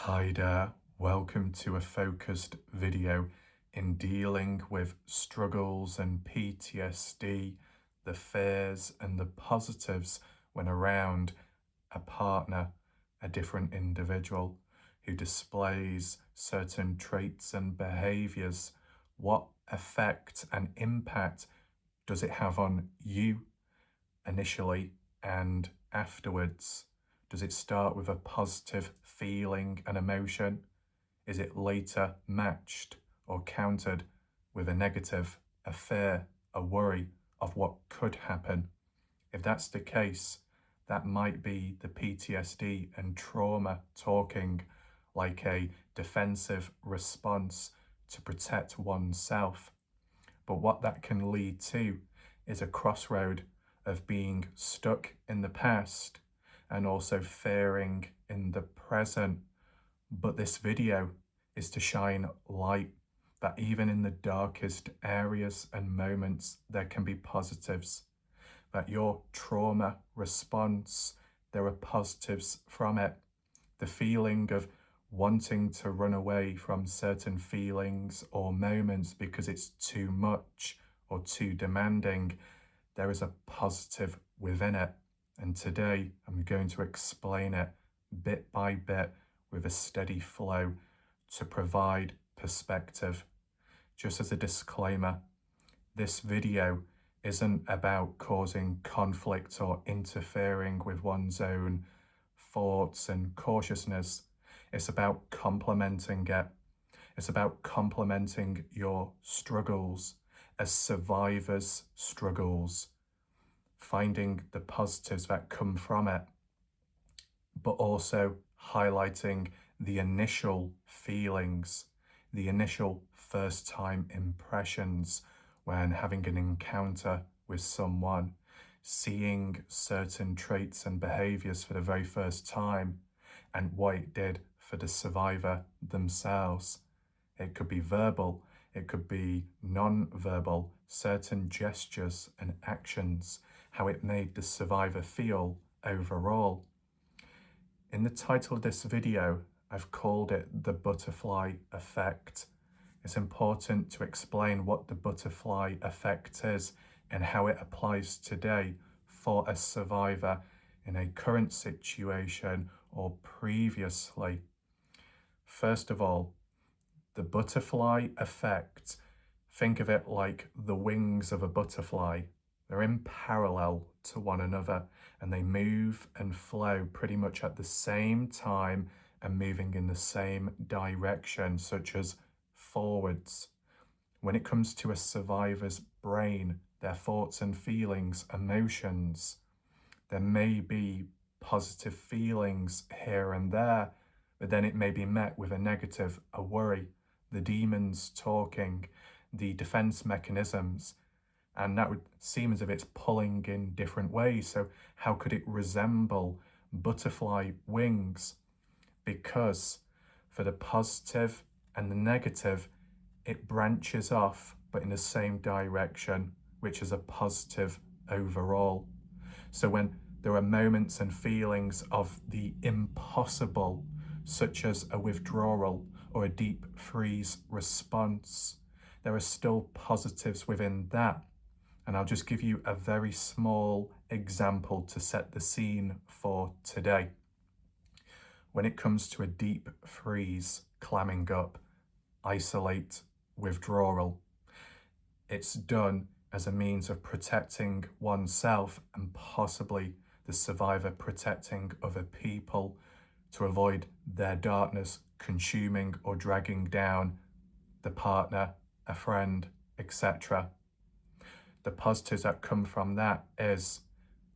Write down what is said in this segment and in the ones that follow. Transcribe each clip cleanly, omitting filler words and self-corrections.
Hi there, welcome to a focused video in dealing with struggles and PTSD, the fears and the positives when around a partner, a different individual who displays certain traits and behaviors. What effect and impact does it have on you initially and afterwards? Does it start with a positive feeling and emotion? Is it later matched or countered with a negative, a fear, a worry of what could happen? If that's the case, that might be the PTSD and trauma talking, like a defensive response to protect oneself. But what that can lead to is a crossroad of being stuck in the past and also fearing in the present. But this video is to shine light that even in the darkest areas and moments, there can be positives. That your trauma response, there are positives from it. The feeling of wanting to run away from certain feelings or moments because it's too much or too demanding, there is a positive within it. And today I'm going to explain it bit by bit with a steady flow to provide perspective. Just as a disclaimer, this video isn't about causing conflict or interfering with one's own thoughts and cautiousness. It's about complementing it. It's about complementing your struggles as survivors' struggles, finding the positives that come from it, but also highlighting the initial feelings, the initial first-time impressions when having an encounter with someone, seeing certain traits and behaviors for the very first time, and what it did for the survivor themselves. It could be verbal, it could be non-verbal, certain gestures and actions, how it made the survivor feel overall. In the title of this video, I've called it the butterfly effect. It's important to explain what the butterfly effect is and how it applies today for a survivor in a current situation or previously. First of all, the butterfly effect, think of it like the wings of a butterfly. They're in parallel to one another and they move and flow pretty much at the same time and moving in the same direction, such as forwards. When it comes to a survivor's brain, their thoughts and feelings, emotions, there may be positive feelings here and there, but then it may be met with a negative, a worry, the demons talking, the defense mechanisms, and that would seem as if it's pulling in different ways. So how could it resemble butterfly wings? Because for the positive and the negative, it branches off, but in the same direction, which is a positive overall. So when there are moments and feelings of the impossible, such as a withdrawal or a deep freeze response, there are still positives within that. And I'll just give you a very small example to set the scene for today. When it comes to a deep freeze, clamming up, isolate, withdrawal, it's done as a means of protecting oneself and possibly the survivor protecting other people to avoid their darkness consuming or dragging down the partner, a friend, etc. The positives that come from that is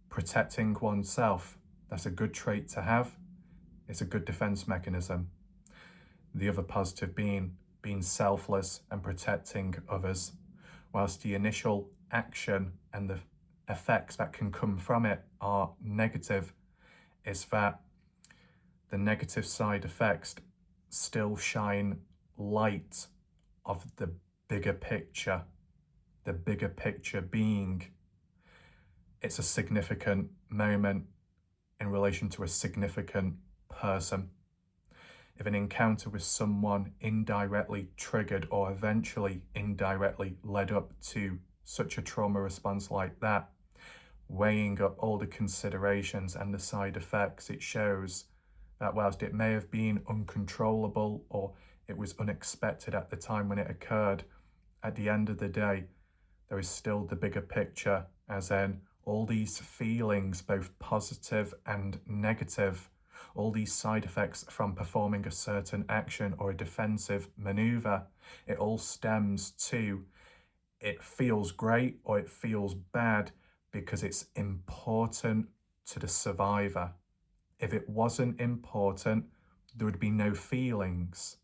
protecting oneself. That's a good trait to have. It's a good defense mechanism. The other positive being selfless and protecting others. Whilst the initial action and the effects that can come from it are negative, is that the negative side effects still shine light of the bigger picture. The bigger picture being it's a significant moment in relation to a significant person. if an encounter with someone indirectly triggered or eventually indirectly led up to such a trauma response like that, weighing up all the considerations and the side effects, it shows that whilst it may have been uncontrollable or it was unexpected at the time when it occurred, at the end of the day, there is still the bigger picture, as in all these feelings, both positive and negative, all these side effects from performing a certain action or a defensive maneuver, it all stems to it feels great or it feels bad because it's important to the survivor. If it wasn't important, there would be no feelings.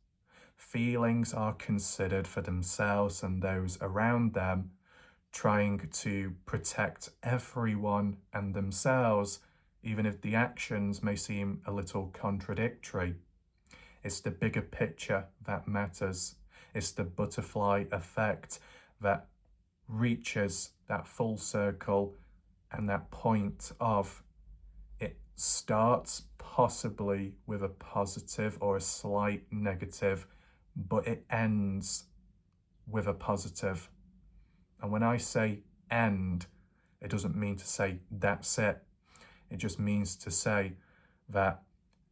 Feelings are considered for themselves and those around them, trying to protect everyone and themselves, even if the actions may seem a little contradictory. It's the bigger picture that matters. It's the butterfly effect that reaches that full circle and that point of it starts possibly with a positive or a slight negative, but it ends with a positive. And when I say end, it doesn't mean to say that's it. It just means to say that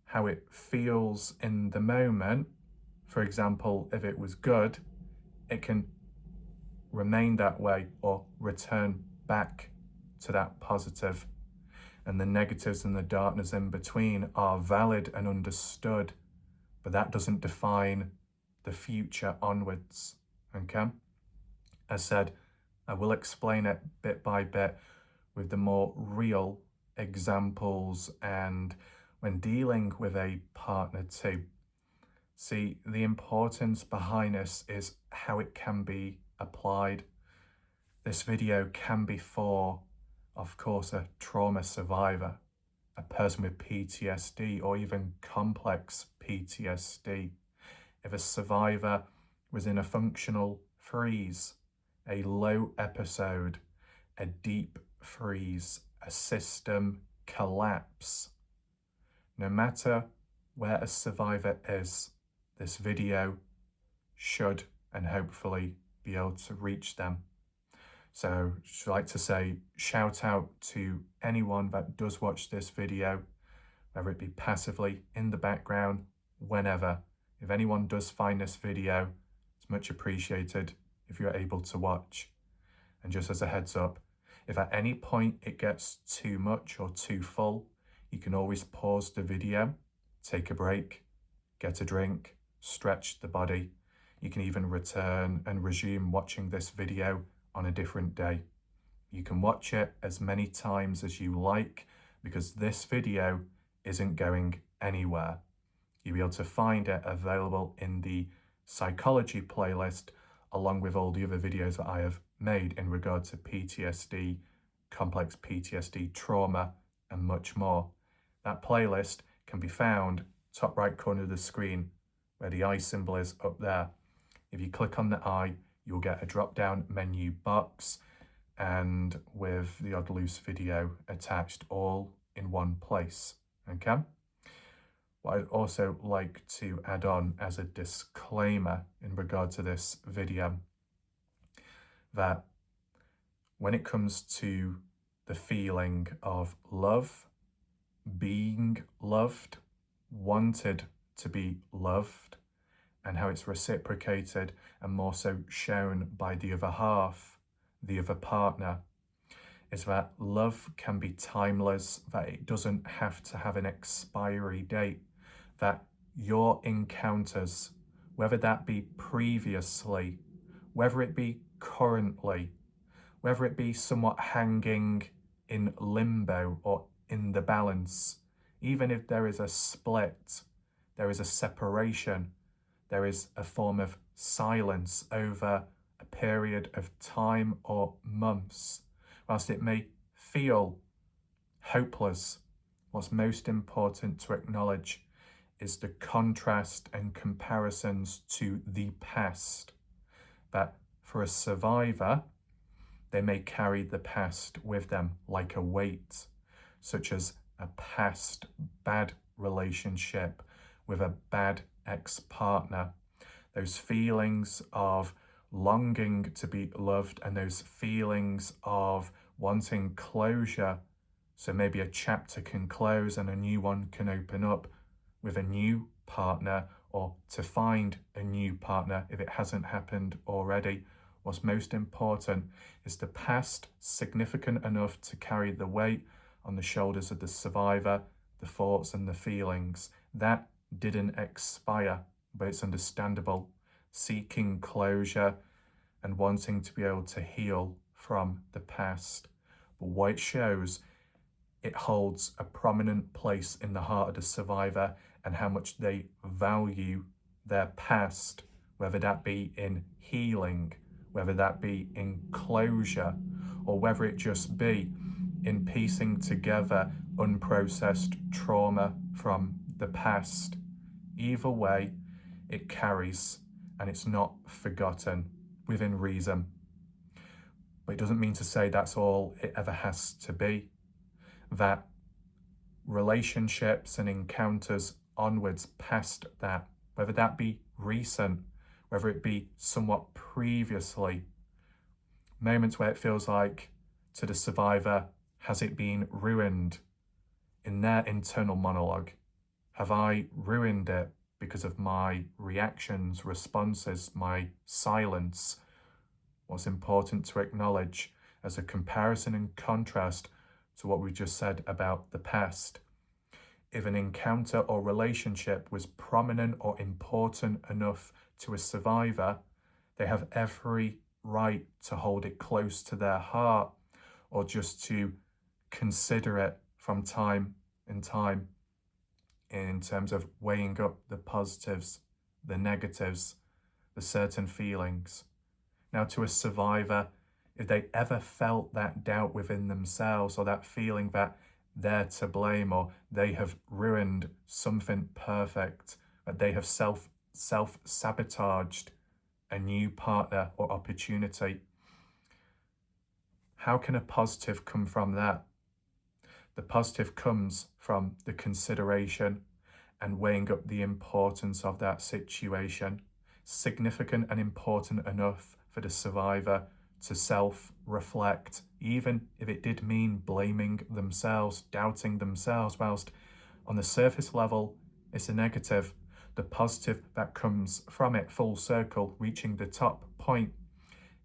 how it feels in the moment, for example, if it was good, it can remain that way or return back to that positive. And the negatives and the darkness in between are valid and understood, but that doesn't define the future onwards. Okay? As said, I will explain it bit by bit with the more real examples and when dealing with a partner too. See, the importance behind this is how it can be applied. This video can be for, of course, a trauma survivor, a person with PTSD or even complex PTSD. If a survivor was in a functional freeze, a low episode, a deep freeze, a system collapse, no matter where a survivor is, this video should and hopefully be able to reach them. So I'd like to say shout out to anyone that does watch this video, whether it be passively, in the background, whenever. If anyone does find this video, it's much appreciated if you're able to watch. And just as a heads up, if at any point it gets too much or too full, you can always pause the video, take a break, get a drink, stretch the body. You can even return and resume watching this video on a different day. You can watch it as many times as you like because this video isn't going anywhere. You'll be able to find it available in the psychology playlist along with all the other videos that I have made in regard to PTSD, complex PTSD, trauma, and much more. That playlist can be found top right corner of the screen where the eye symbol is up there. If you click on the eye, you'll get a drop-down menu box and with the odd loose video attached all in one place, okay? What I'd also like to add on as a disclaimer in regard to this video, that when it comes to the feeling of love, being loved, wanted to be loved, and how it's reciprocated and more so shown by the other half, the other partner, is that love can be timeless, that it doesn't have to have an expiry date, that your encounters, whether that be previously, whether it be currently, whether it be somewhat hanging in limbo or in the balance, even if there is a split, there is a separation, there is a form of silence over a period of time or months, whilst it may feel hopeless, what's most important to acknowledge is the contrast and comparisons to the past. That for a survivor, they may carry the past with them like a weight, such as a past bad relationship with a bad ex-partner. Those feelings of longing to be loved and those feelings of wanting closure, so maybe a chapter can close and a new one can open up with a new partner, or to find a new partner if it hasn't happened already. What's most important is the past significant enough to carry the weight on the shoulders of the survivor, the thoughts and the feelings. That didn't expire, but it's understandable. Seeking closure and wanting to be able to heal from the past. But what it shows, it holds a prominent place in the heart of the survivor and how much they value their past, whether that be in healing, whether that be in closure, or whether it just be in piecing together unprocessed trauma from the past. Either way, it carries and it's not forgotten within reason. But it doesn't mean to say that's all it ever has to be. That relationships and encounters onwards past that, whether that be recent, whether it be somewhat previously, moments where it feels like to the survivor, has it been ruined in their internal monologue? Have I ruined it because of my reactions, responses, my silence? What's important to acknowledge as a comparison and contrast to what we just said about the past. If an encounter or relationship was prominent or important enough to a survivor, they have every right to hold it close to their heart, or just to consider it from time and time in terms of weighing up the positives, the negatives, the certain feelings. Now, to a survivor, if they ever felt that doubt within themselves, or that feeling that they're to blame, or they have ruined something perfect, that they have self-sabotaged a new partner or opportunity, how can a positive come from that? The positive comes from the consideration and weighing up the importance of that situation, significant and important enough for the survivor to self-reflect, even if it did mean blaming themselves, doubting themselves, whilst on the surface level it's a negative. The positive that comes from it, full circle, reaching the top point,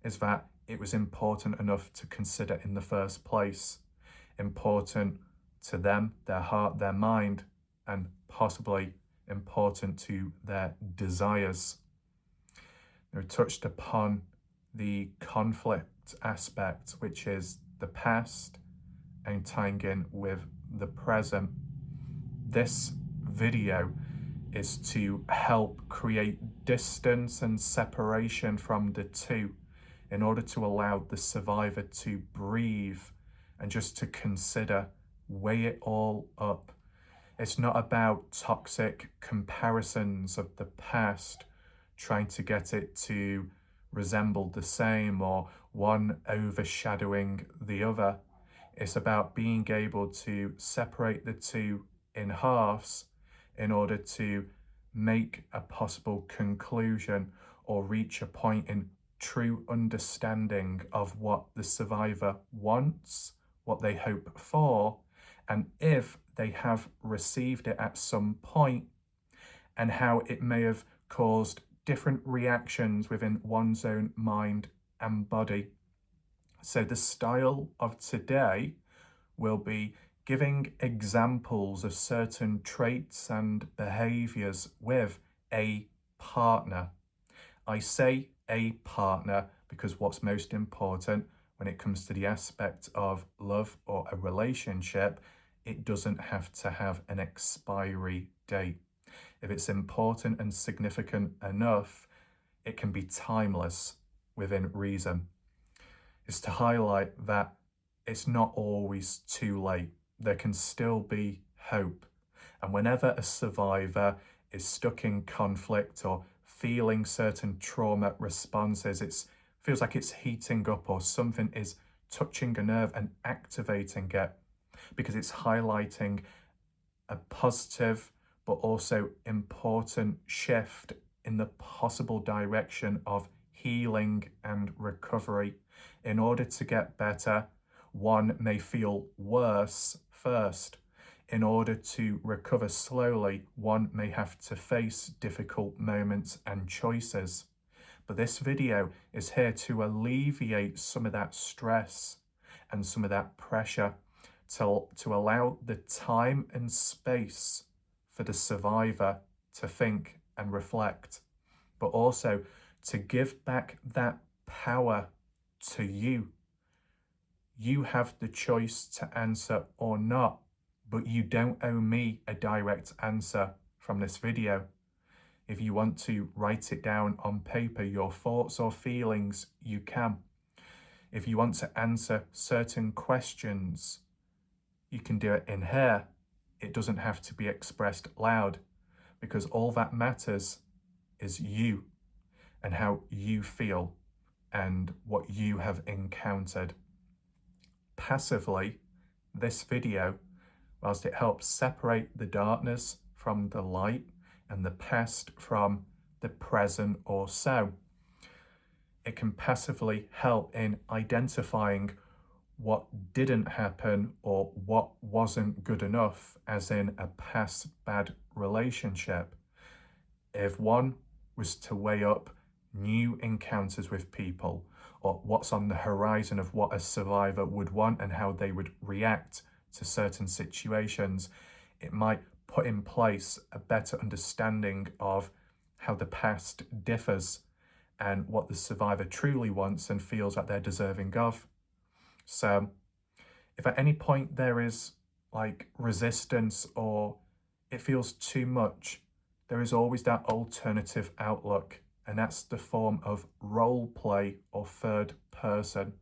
is that it was important enough to consider in the first place. Important to them, their heart, their mind, and possibly important to their desires. We touched upon the conflict aspect, which is the past and tying in with the present. This video is to help create distance and separation from the two in order to allow the survivor to breathe and just to consider, weigh it all up. It's not about toxic comparisons of the past, trying to get it to resemble the same or one overshadowing the other. It's about being able to separate the two in halves in order to make a possible conclusion or reach a point in true understanding of what the survivor wants, what they hope for, and if they have received it at some point, and how it may have caused different reactions within one's own mind and body. So the style of today will be giving examples of certain traits and behaviors with a partner. I say a partner because what's most important when it comes to the aspect of love or a relationship, it doesn't have to have an expiry date. If it's important and significant enough, it can be timeless within reason. It's to highlight that it's not always too late. There can still be hope. And whenever a survivor is stuck in conflict or feeling certain trauma responses, it feels like it's heating up or something is touching a nerve and activating it, because it's highlighting a positive but also important shift in the possible direction of healing and recovery. In order to get better, one may feel worse first. In order to recover slowly, one may have to face difficult moments and choices. But this video is here to alleviate some of that stress and some of that pressure, to allow the time and space for the survivor to think and reflect, but also to give back that power to you. You have the choice to answer or not, but you don't owe me a direct answer from this video. If you want to write it down on paper, your thoughts or feelings, you can. If you want to answer certain questions, you can do it in here. It doesn't have to be expressed loud, because all that matters is you and how you feel and what you have encountered. Passively, this video, whilst it helps separate the darkness from the light and the past from the present or so, it can passively help in identifying what didn't happen or what wasn't good enough, as in a past bad relationship. If one was to weigh up new encounters with people, or what's on the horizon of what a survivor would want and how they would react to certain situations, it might put in place a better understanding of how the past differs and what the survivor truly wants and feels that they're deserving of. So if at any point there is like resistance or it feels too much, there is always that alternative outlook, and that's the form of role play or third person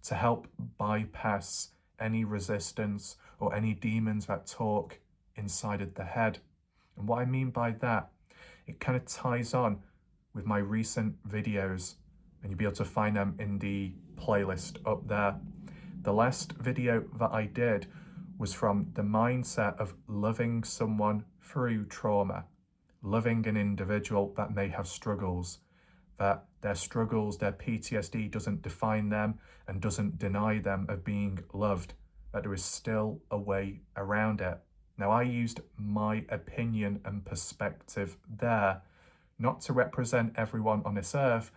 to help bypass any resistance or any demons that talk inside of the head. And what I mean by that, it kind of ties on with my recent videos, and you'll be able to find them in the playlist up there. The last video that I did was from the mindset of loving someone through trauma, loving an individual that may have struggles, that their struggles, their PTSD doesn't define them and doesn't deny them of being loved, that there is still a way around it. Now, I used my opinion and perspective there, not to represent everyone on this earth,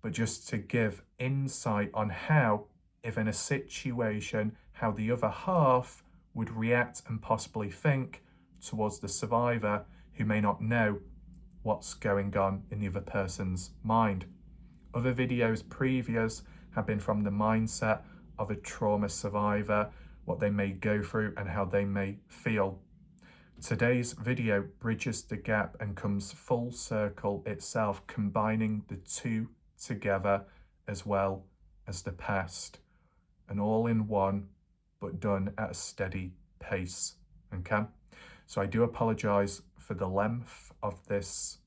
but just to give insight on how, if in a situation, how the other half would react and possibly think towards the survivor who may not know what's going on in the other person's mind. Other videos previous have been from the mindset of a trauma survivor, what they may go through and how they may feel. Today's video bridges the gap and comes full circle itself, combining the two together as well as the past, and all in one, but done at a steady pace. Okay? So I do apologize for the length of this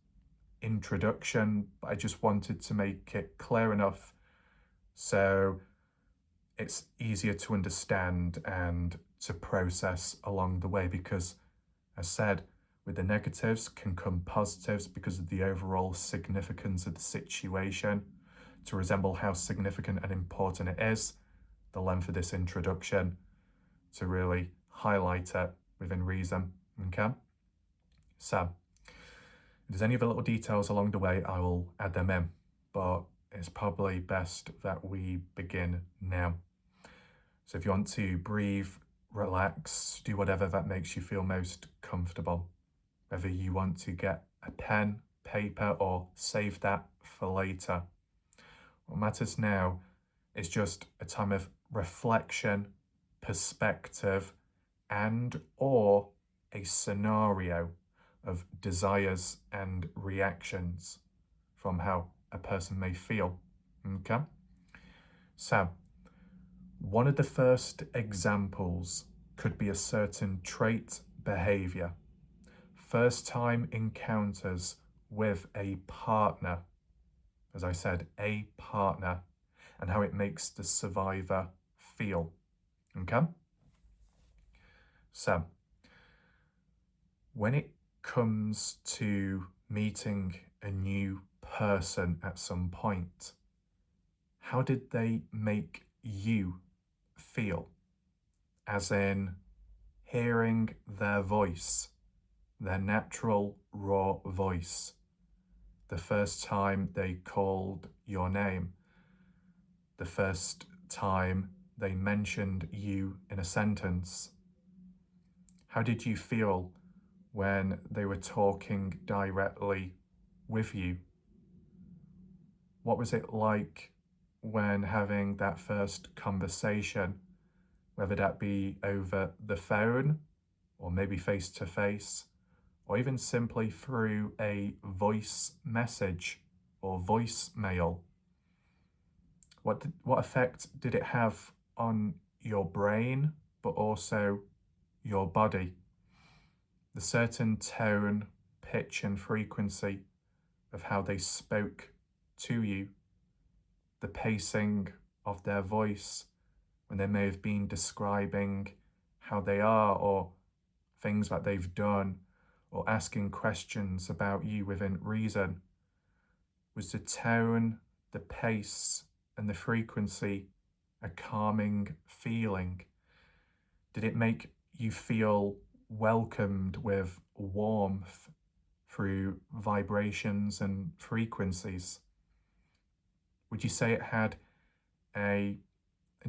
introduction, but I just wanted to make it clear enough so it's easier to understand and to process along the way, because as said, with the negatives can come positives because of the overall significance of the situation. To resemble how significant and important it is, the length of this introduction to really highlight it within reason. Okay? So, if there's any other little details along the way, I will add them in, but it's probably best that we begin now. So if you want to breathe, relax, do whatever that makes you feel most comfortable. Whether you want to get a pen, paper, or save that for later. What matters now is just a time of reflection, perspective, and or a scenario of desires and reactions from how a person may feel. Okay? So, one of the first examples could be a certain trait, behavior. First time encounters with a partner. As I said, a partner, and how it makes the survivor feel. Okay? So, when it comes to meeting a new person at some point, how did they make you feel? As in hearing their voice, their natural, raw voice, the first time they called your name, the first time they mentioned you in a sentence. How did you feel when they were talking directly with you? What was it like when having that first conversation, whether that be over the phone or maybe face to face, or even simply through a voice message or voicemail? What effect did it have on your brain, but also your body? The certain tone, pitch, and frequency of how they spoke to you, the pacing of their voice when they may have been describing how they are or things that they've done, or asking questions about you within reason. Was the tone, the pace, and the frequency a calming feeling? Did it make you feel welcomed with warmth through vibrations and frequencies? Would you say it had a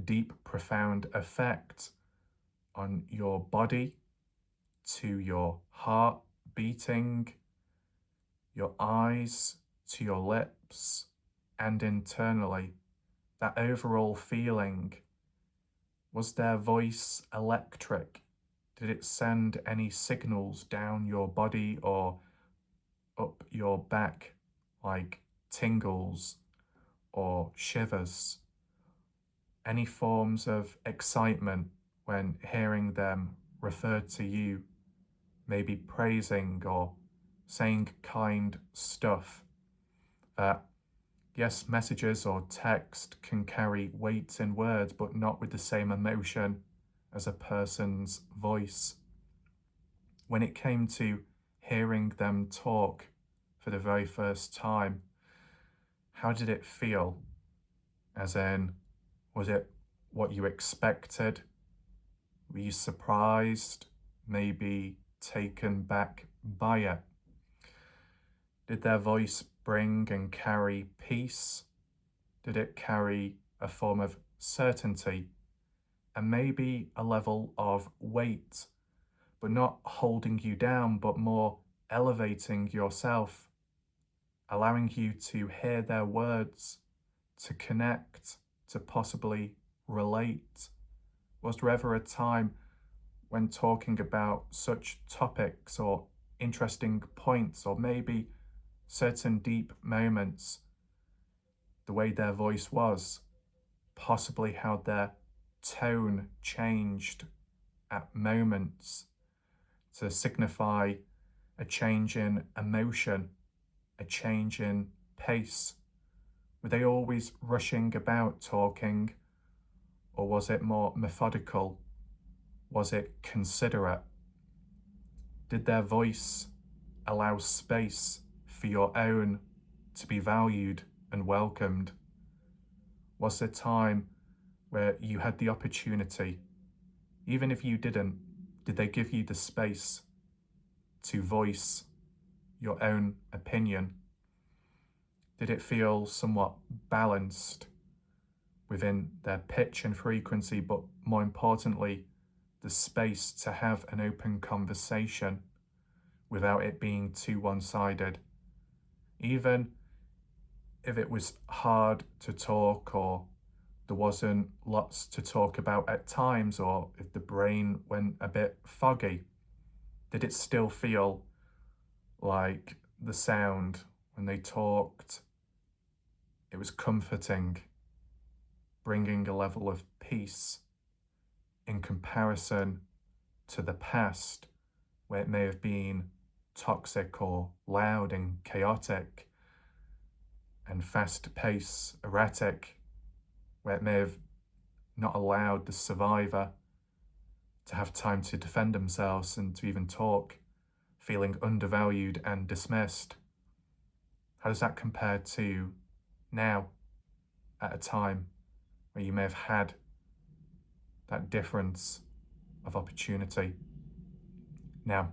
deep, profound effect on your body, to your heart beating, your eyes, to your lips, and internally? That overall feeling, was their voice electric? Did it send any signals down your body or up your back, like tingles or shivers? Any forms of excitement when hearing them referred to you, maybe praising or saying kind stuff? That, yes, messages or text can carry weight in words, but not with the same emotion as a person's voice. When it came to hearing them talk for the very first time, how did it feel? As in, was it what you expected? Were you surprised? Maybe taken back by it? Did their voice bring and carry peace? Did it carry a form of certainty and maybe a level of weight, but not holding you down, but more elevating yourself, allowing you to hear their words, to connect, to possibly relate? Was there ever a time when talking about such topics or interesting points, or maybe certain deep moments, the way their voice was, possibly how their tone changed at moments to signify a change in emotion, a change in pace? Were they always rushing about talking, or was it more methodical? Was it considerate? Did their voice allow space for your own to be valued and welcomed? Was there time where you had the opportunity, even if you didn't, did they give you the space to voice your own opinion? Did it feel somewhat balanced within their pitch and frequency, but more importantly, the space to have an open conversation without it being too one-sided? Even if it was hard to talk, or there wasn't lots to talk about at times, or if the brain went a bit foggy, did it still feel like the sound when they talked, it was comforting, bringing a level of peace in comparison to the past, where it may have been toxic or loud and chaotic and fast-paced, erratic, where it may have not allowed the survivor to have time to defend themselves and to even talk feeling undervalued and dismissed. How does that compare to now, at a time where you may have had that difference of opportunity? Now,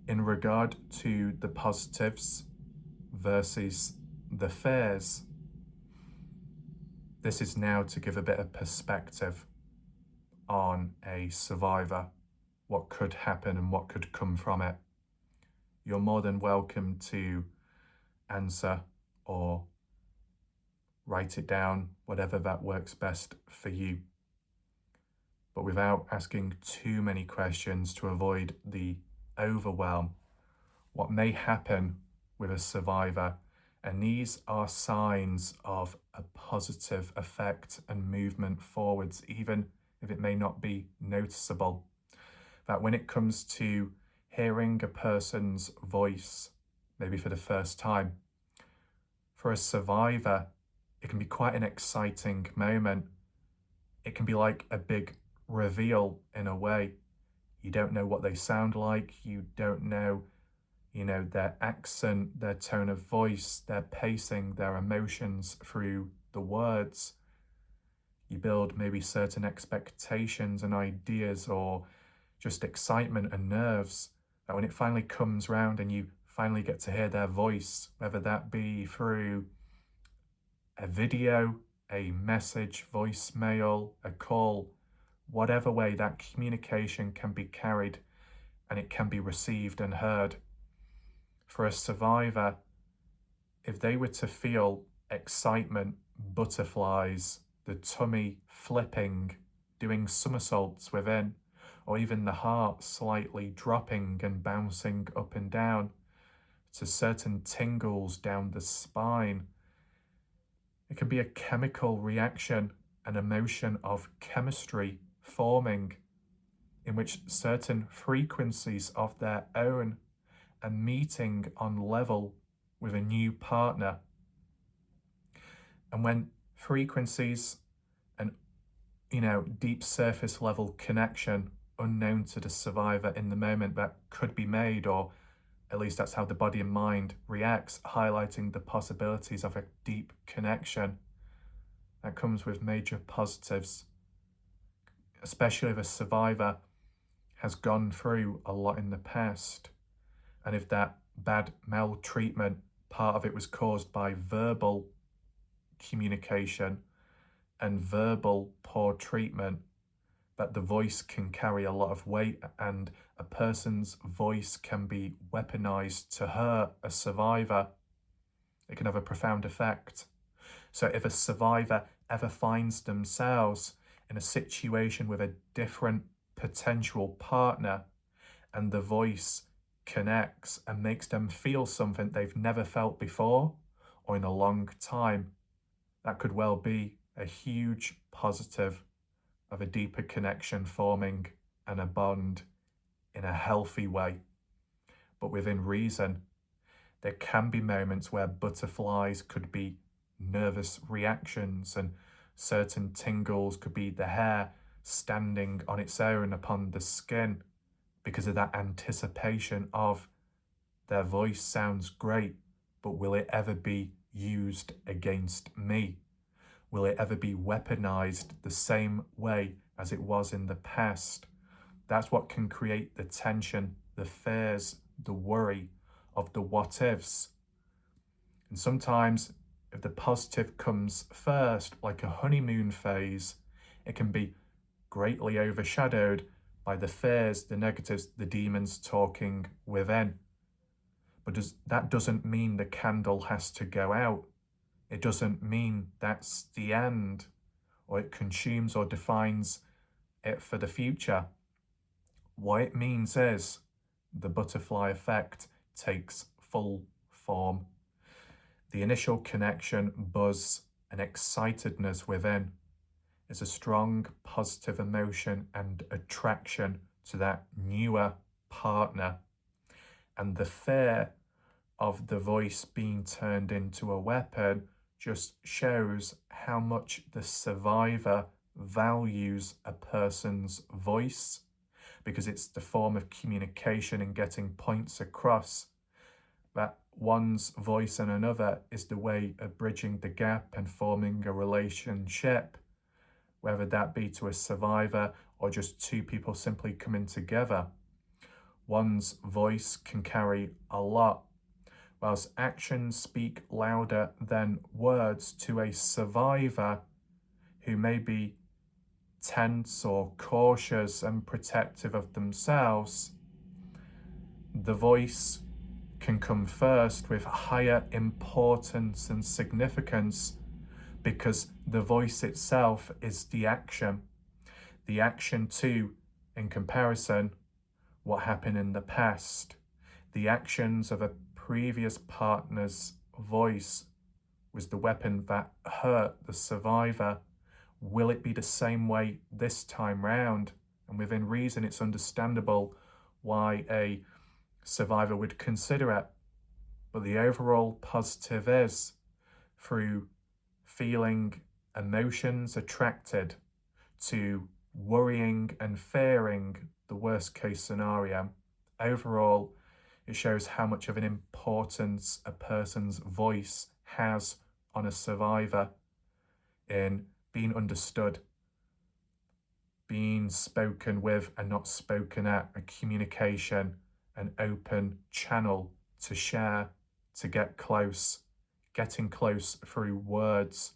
in regard to the positives versus the fears, this is now to give a bit of perspective on a survivor, what could happen and what could come from it. You're more than welcome to answer or write it down, whatever that works best for you. But without asking too many questions to avoid the overwhelm, what may happen with a survivor, and these are signs of a positive effect and movement forwards, even if it may not be noticeable, that when it comes to hearing a person's voice, maybe for the first time, for a survivor, it can be quite an exciting moment. It can be like a big reveal in a way. You don't know what they sound like. You don't know, their accent, their tone of voice, their pacing, their emotions through the words. You build maybe certain expectations and ideas or just excitement and nerves that when it finally comes round and you finally get to hear their voice, whether that be through a video, a message, voicemail, a call, whatever way that communication can be carried and it can be received and heard. For a survivor, if they were to feel excitement, butterflies, the tummy flipping, doing somersaults within, or even the heart slightly dropping and bouncing up and down, to certain tingles down the spine, it can be a chemical reaction, an emotion of chemistry forming, in which certain frequencies of their own are meeting on level with a new partner. And when frequencies and, deep surface level connection unknown to the survivor in the moment that could be made, or at least that's how the body and mind reacts, highlighting the possibilities of a deep connection, that comes with major positives, especially if a survivor has gone through a lot in the past. And if that bad maltreatment, part of it was caused by verbal communication and verbal poor treatment, that the voice can carry a lot of weight and a person's voice can be weaponized to hurt a survivor. It can have a profound effect. So if a survivor ever finds themselves in a situation with a different potential partner and the voice connects and makes them feel something they've never felt before or in a long time, that could well be a huge positive of a deeper connection forming and a bond in a healthy way. But within reason, there can be moments where butterflies could be nervous reactions and certain tingles could be the hair standing on its own upon the skin because of that anticipation of their voice sounds great, but will it ever be used against me? Will it ever be weaponized the same way as it was in the past? That's what can create the tension, the fears, the worry of the what ifs. And sometimes if the positive comes first, like a honeymoon phase, it can be greatly overshadowed by the fears, the negatives, the demons talking within. But that doesn't mean the candle has to go out. It doesn't mean that's the end, or it consumes or defines it for the future. What it means is the butterfly effect takes full form. The initial connection, buzz, and excitedness within is a strong positive emotion and attraction to that newer partner. And the fear of the voice being turned into a weapon just shows how much the survivor values a person's voice, because it's the form of communication and getting points across. That one's voice and another is the way of bridging the gap and forming a relationship, whether that be to a survivor or just two people simply coming together. One's voice can carry a lot, whilst actions speak louder than words to a survivor who may be tense or cautious and protective of themselves. The voice can come first with higher importance and significance because the voice itself is the action. The action too, in comparison, what happened in the past. The actions of a previous partner's voice was the weapon that hurt the survivor. Will it be the same way this time round? And within reason, it's understandable why a survivor would consider it. But the overall positive is, through feeling emotions attracted to worrying and fearing the worst case scenario, overall, it shows how much of an importance a person's voice has on a survivor in being understood, being spoken with and not spoken at, a communication, an open channel to share, to get close, getting close through words,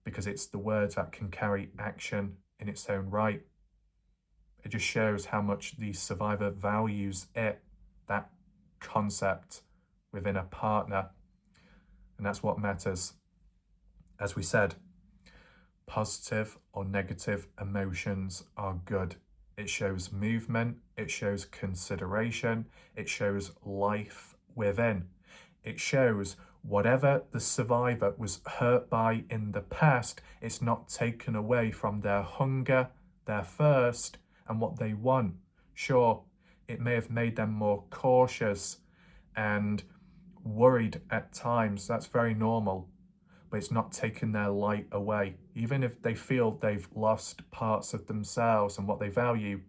because it's the words that can carry action in its own right. It just shows how much the survivor values it, that concept within a partner. And that's what matters. As we said, positive or negative emotions are good. It shows movement, it shows consideration, it shows life within. It shows whatever the survivor was hurt by in the past, it's not taken away from their hunger, their thirst, and what they want. Sure, it may have made them more cautious and worried at times. That's very normal. But it's not taking their light away. Even if they feel they've lost parts of themselves and what they value,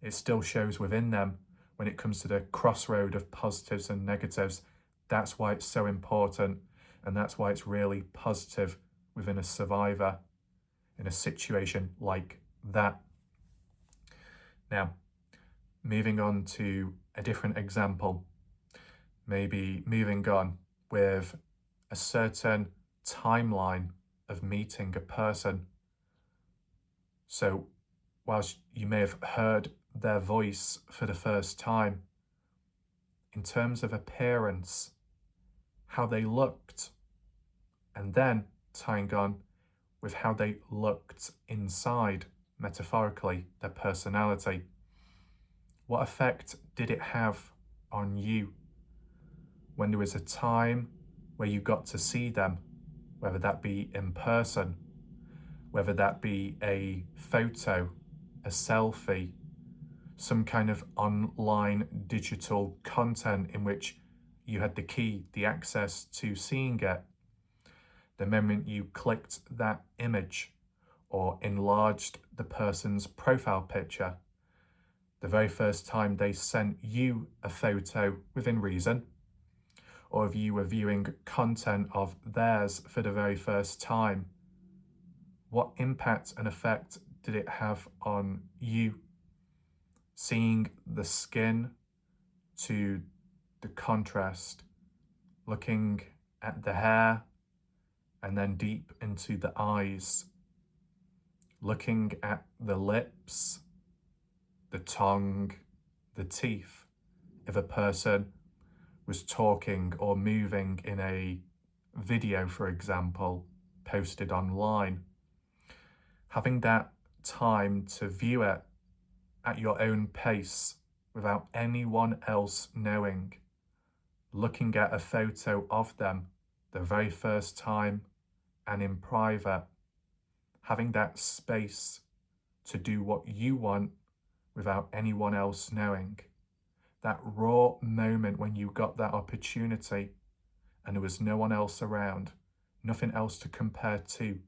it still shows within them when it comes to the crossroad of positives and negatives. That's why it's so important, and that's why it's really positive within a survivor in a situation like that. Now, moving on to a different example, maybe moving on with a certain timeline of meeting a person. So whilst you may have heard their voice for the first time, in terms of appearance, how they looked, and then tying on with how they looked inside, metaphorically, their personality. What effect did it have on you when there was a time where you got to see them, whether that be in person, whether that be a photo, a selfie, some kind of online digital content in which you had the key, the access to seeing it. The moment you clicked that image or enlarged the person's profile picture, the very first time they sent you a photo within reason, or if you were viewing content of theirs for the very first time, what impact and effect did it have on you? Seeing the skin to the contrast, looking at the hair and then deep into the eyes, looking at the lips, the tongue, the teeth, if a person was talking or moving in a video, for example, posted online. Having that time to view it at your own pace without anyone else knowing, looking at a photo of them the very first time and in private, having that space to do what you want without anyone else knowing. That raw moment when you got that opportunity and there was no one else around, nothing else to compare to.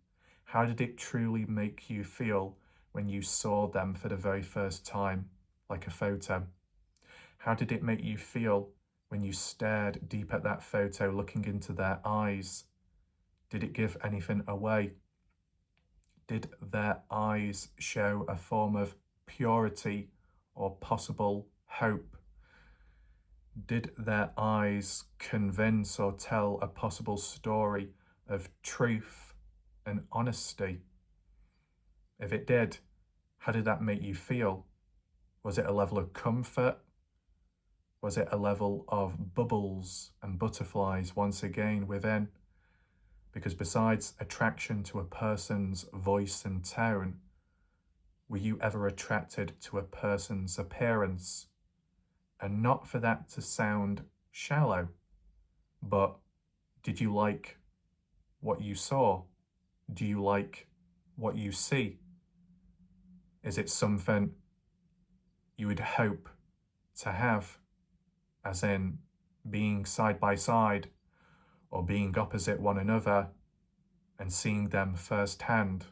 How did it truly make you feel when you saw them for the very first time? like a photo? How did it make you feel when you stared deep at that photo, looking into their eyes? Did it give anything away? Did their eyes show a form of purity or possible hope? Did their eyes convince or tell a possible story of truth and honesty? If it did, how did that make you feel? Was it a level of comfort? Was it a level of bubbles and butterflies once again within? Because besides attraction to a person's voice and tone, were you ever attracted to a person's appearance? And not for that to sound shallow, but did you like what you saw? Do you like what you see? Is it something you would hope to have, as in being side by side or being opposite one another and seeing them firsthand,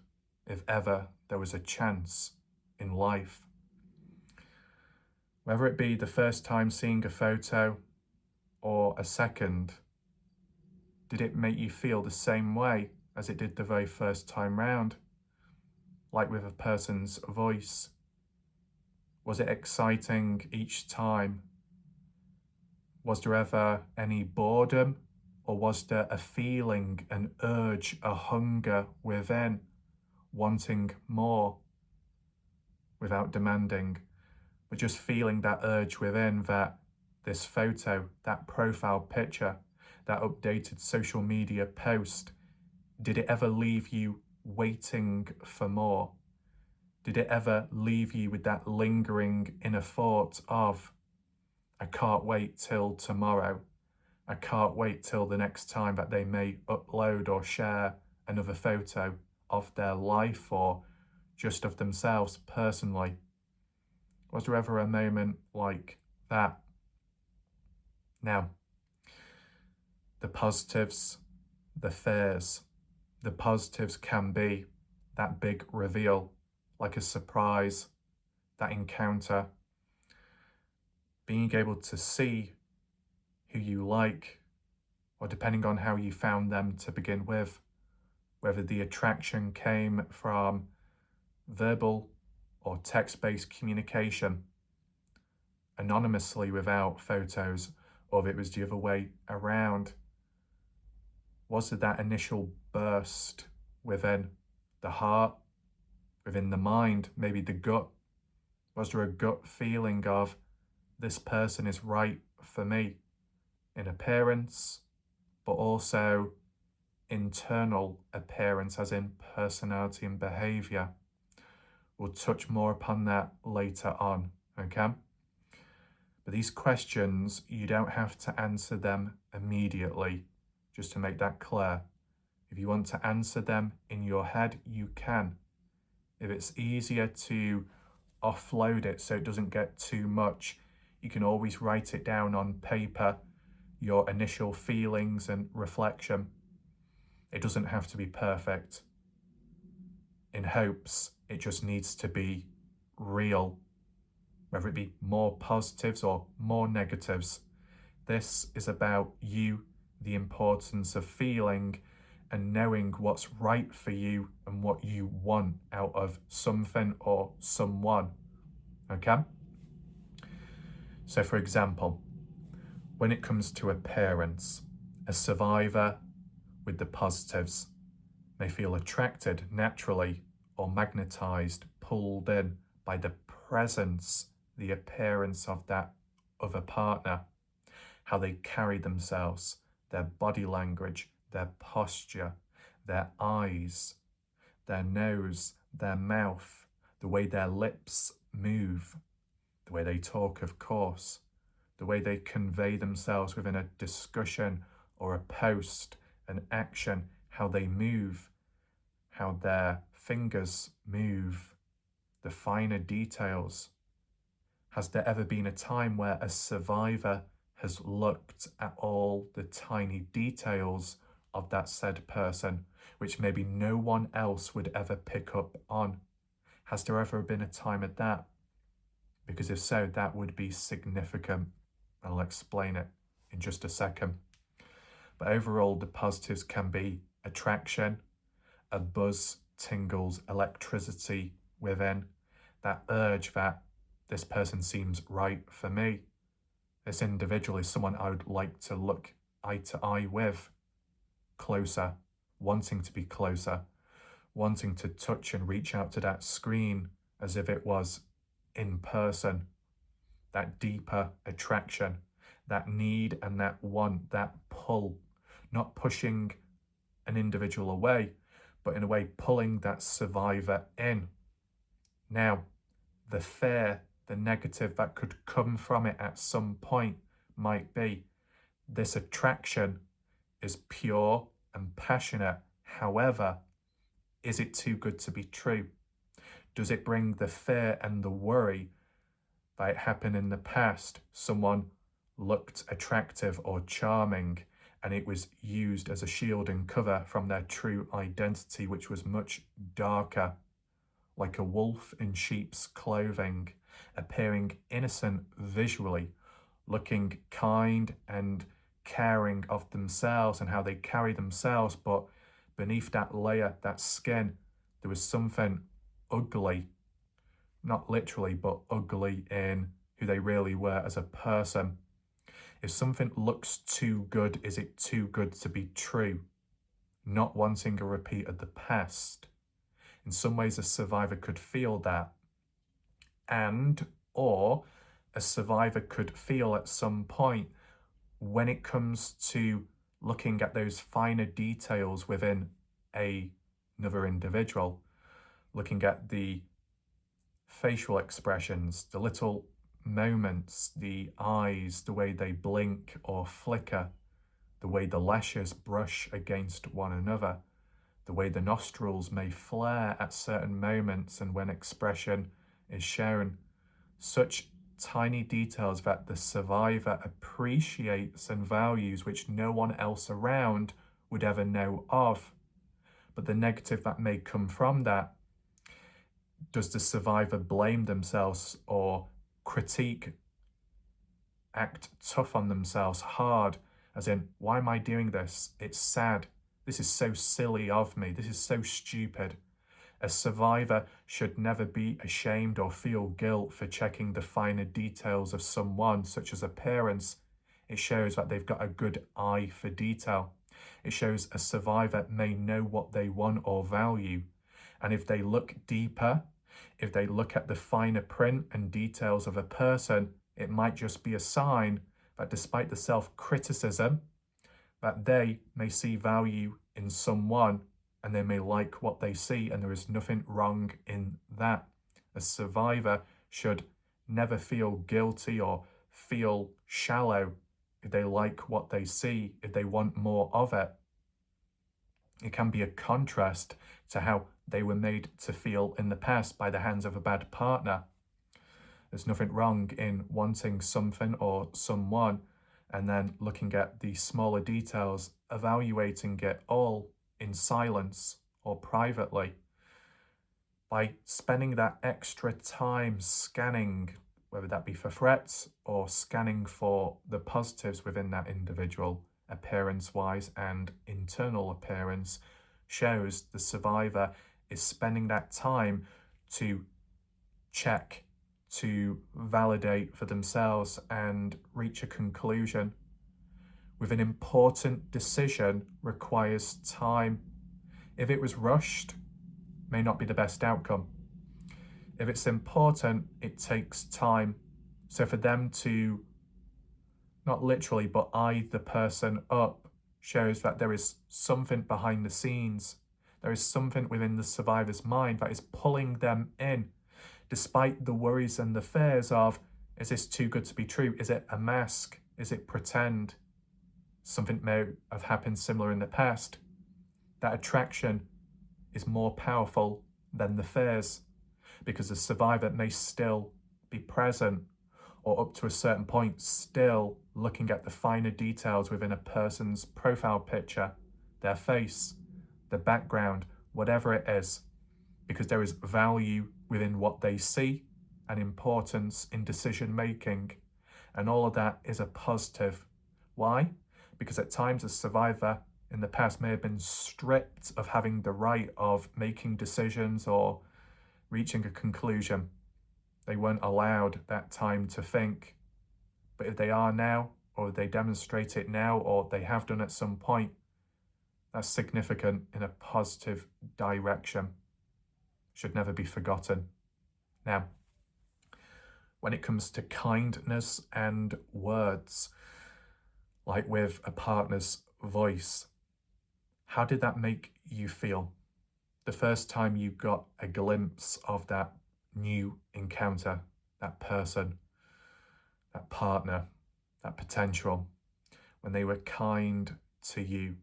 if ever there was a chance in life? Whether it be the first time seeing a photo or a second, did it make you feel the same way as it did the very first time round? Like with a person's voice? Was it exciting each time? Was there ever any boredom? Or was there a feeling, an urge, a hunger within, wanting more without demanding, but just feeling that urge within that this photo, that profile picture, that updated social media post, did it ever leave you waiting for more? Did it ever leave you with that lingering inner thought of, I can't wait till tomorrow. I can't wait till the next time that they may upload or share another photo of their life or just of themselves personally? Was there ever a moment like that? Now, the positives, the fears. The positives can be that big reveal, like a surprise, that encounter, being able to see who you like, or depending on how you found them to begin with, whether the attraction came from verbal or text-based communication, anonymously without photos, or if it was the other way around. Was it that initial burst within the heart, within the mind, maybe the gut? Was there a gut feeling of, this person is right for me, in appearance, but also internal appearance, as in personality and behavior? We'll touch more upon that later on, okay? But these questions, you don't have to answer them immediately, just to make that clear. If you want to answer them in your head, you can. If it's easier to offload it so it doesn't get too much, you can always write it down on paper, your initial feelings and reflection. It doesn't have to be perfect. In hopes, it just needs to be real, whether it be more positives or more negatives. This is about you, the importance of feeling and knowing what's right for you and what you want out of something or someone, okay? So for example, when it comes to appearance, a survivor with the positives may feel attracted naturally or magnetized, pulled in by the presence, the appearance of that other partner, how they carry themselves, their body language, their posture, their eyes, their nose, their mouth, the way their lips move, the way they talk, of course, the way they convey themselves within a discussion or a post, an action, how they move, how their fingers move, the finer details. Has there ever been a time where a survivor has looked at all the tiny details of that said person, which maybe no one else would ever pick up on? Has there ever been a time at that? Because if so, that would be significant. I'll explain it in just a second. But overall, the positives can be attraction, a buzz, tingles, electricity within, that urge that this person seems right for me. This individual is someone I would like to look eye to eye with, closer, wanting to be closer, wanting to touch and reach out to that screen as if it was in person. That deeper attraction, that need and that want, that pull, not pushing an individual away, but in a way pulling that survivor in. Now, the fear, the negative that could come from it at some point might be this attraction is pure and passionate. However, is it too good to be true? Does it bring the fear and the worry that it happened in the past? Someone looked attractive or charming, and it was used as a shield and cover from their true identity, which was much darker, like a wolf in sheep's clothing, appearing innocent visually, looking kind and caring of themselves and how they carry themselves, but beneath that layer, that skin, there was something ugly, not literally, but ugly in who they really were as a person. If something looks too good, is it too good to be true? Not wanting a repeat of the past. In some ways, a survivor could feel that. And, or a survivor could feel at some point when it comes to looking at those finer details within another individual, looking at the facial expressions, the little moments, the eyes, the way they blink or flicker, the way the lashes brush against one another, the way the nostrils may flare at certain moments and when expression is shown. Such tiny details that the survivor appreciates and values, which no one else around would ever know of. But the negative that may come from that, does the survivor blame themselves or critique, act tough on themselves, hard, as in, why am I doing this? It's sad. This is so silly of me. This is so stupid. A survivor should never be ashamed or feel guilt for checking the finer details of someone, such as appearance. It shows that they've got a good eye for detail. It shows a survivor may know what they want or value. And if they look deeper, if they look at the finer print and details of a person, it might just be a sign that despite the self-criticism, that they may see value in someone and they may like what they see, and there is nothing wrong in that. A survivor should never feel guilty or feel shallow if they like what they see, if they want more of it. It can be a contrast to how they were made to feel in the past by the hands of a bad partner. There's nothing wrong in wanting something or someone and then looking at the smaller details, evaluating it all in silence or privately. By spending that extra time scanning, whether that be for threats or scanning for the positives within that individual, appearance-wise and internal appearance, shows the survivor is spending that time to check, to validate for themselves and reach a conclusion. With an important decision requires time. If it was rushed, may not be the best outcome. If it's important, it takes time. So for them to, not literally, but eye the person up, shows that there is something behind the scenes. There is something within the survivor's mind that is pulling them in, despite the worries and the fears of, is this too good to be true? Is it a mask? Is it pretend? Something may have happened similar in the past. That attraction is more powerful than the fears, because the survivor may still be present or up to a certain point still looking at the finer details within a person's profile picture, their face, the background, whatever it is, because there is value within what they see and importance in decision making. And all of that is a positive. Why? Because at times a survivor in the past may have been stripped of having the right of making decisions or reaching a conclusion. They weren't allowed that time to think. But if they are now, or they demonstrate it now, or they have done at some point, that's significant in a positive direction. Should never be forgotten. Now, when it comes to kindness and words, like with a partner's voice, how did that make you feel? The first time you got a glimpse of that new encounter, that person, that partner, that potential, when they were kind to you,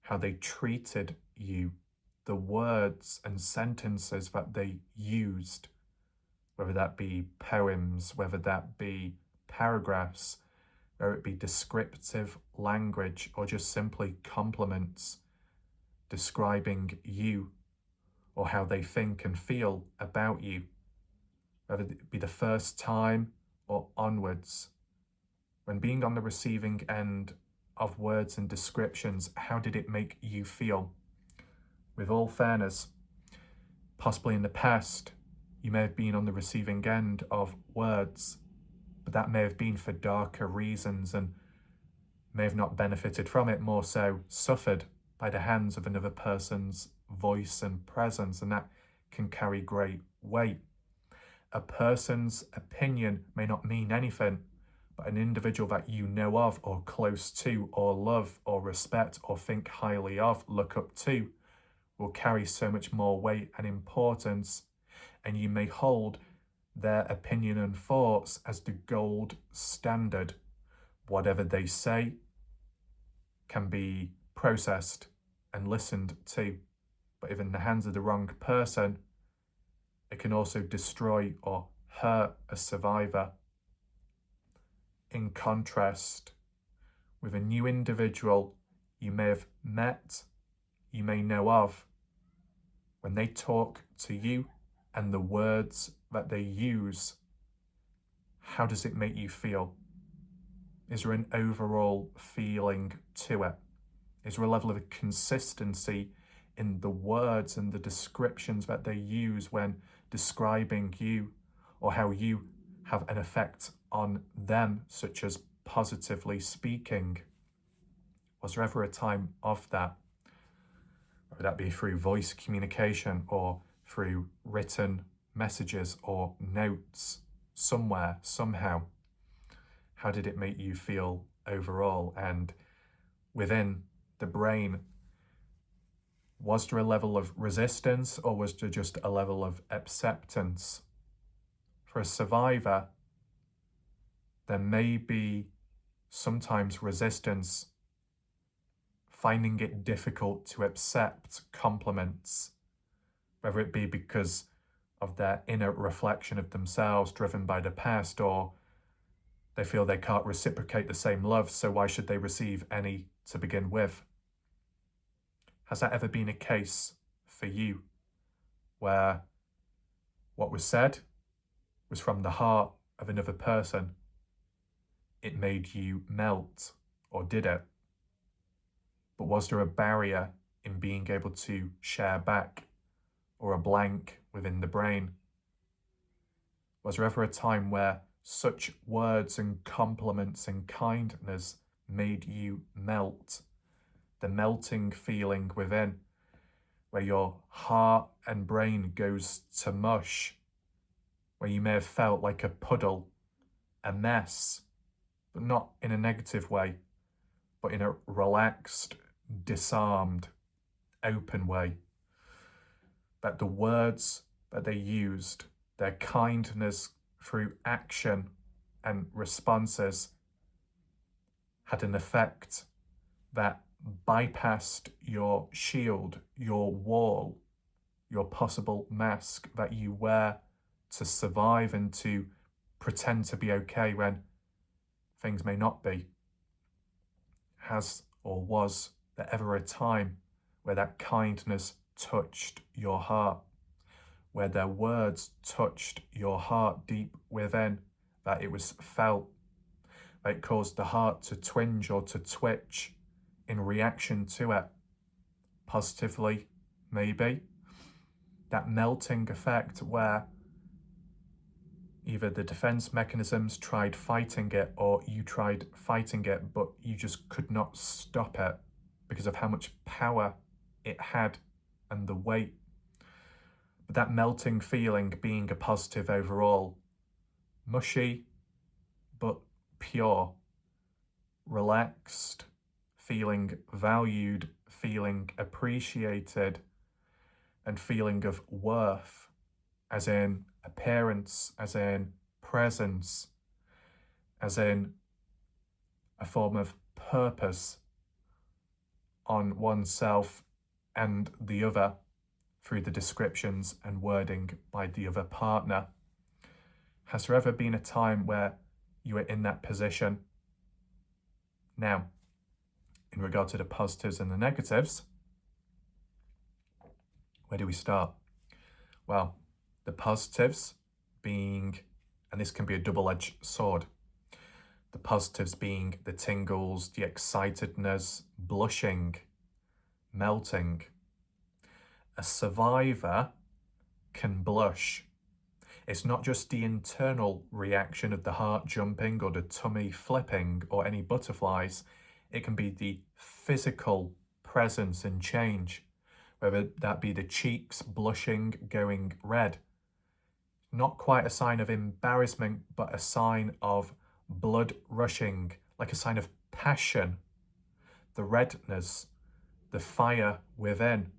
how they treated you, the words and sentences that they used, whether that be poems, whether that be paragraphs, whether it be descriptive language or just simply compliments describing you or how they think and feel about you, whether it be the first time or onwards. When being on the receiving end of words and descriptions, how did it make you feel? With all fairness, possibly in the past, you may have been on the receiving end of words, but that may have been for darker reasons and may have not benefited from it, more so suffered by the hands of another person's voice and presence, and that can carry great weight. A person's opinion may not mean anything, but an individual that you know of or close to or love or respect or think highly of, look up to, will carry so much more weight and importance, and you may hold their opinion and thoughts as the gold standard. Whatever they say can be processed and listened to, but if in the hands of the wrong person, it can also destroy or hurt a survivor. In contrast, with a new individual you may have met, you may know of, when they talk to you and the words that they use, how does it make you feel? Is there an overall feeling to it? Is there a level of consistency in the words and the descriptions that they use when describing you or how you have an effect on them, such as positively speaking? Was there ever a time of that? Whether that be through voice communication or through written messages or notes, somewhere, somehow. How did it make you feel overall? And within the brain, was there a level of resistance or was there just a level of acceptance? For a survivor, there may be sometimes resistance, finding it difficult to accept compliments, whether it be because of their inner reflection of themselves driven by the past, or they feel they can't reciprocate the same love, so why should they receive any to begin with? Has that ever been a case for you where what was said was from the heart of another person? It made you melt, or did it? But was there a barrier in being able to share back, or a blank within the brain? Was there ever a time where such words and compliments and kindness made you melt? The melting feeling within, where your heart and brain goes to mush, where you may have felt like a puddle, a mess, but not in a negative way, but in a relaxed, disarmed, open way. That the words that they used, their kindness through action and responses, had an effect that bypassed your shield, your wall, your possible mask that you wear to survive and to pretend to be okay when things may not be. Has or was there ever a time where that kindness touched your heart? where their words touched your heart deep within, that it was felt, that it caused the heart to twinge or to twitch in reaction to it, positively, maybe. That melting effect where either the defense mechanisms tried fighting it or you tried fighting it, but you just could not stop it because of how much power it had and the weight. But that melting feeling being a positive overall, mushy but pure, relaxed, feeling valued, feeling appreciated, and feeling of worth, as in appearance, as in presence, as in a form of purpose on oneself and the other through the descriptions and wording by the other partner. Has there ever been a time where you were in that position? Now, in regard to the positives and the negatives, where do we start? Well, the positives being, and this can be a double-edged sword, the positives being the tingles, the excitedness, blushing, melting. A survivor can blush. It's not just the internal reaction of the heart jumping or the tummy flipping or any butterflies. It can be the physical presence and change, whether that be the cheeks blushing, going red. Not quite a sign of embarrassment, but a sign of blood rushing, like a sign of passion. The redness, the fire within,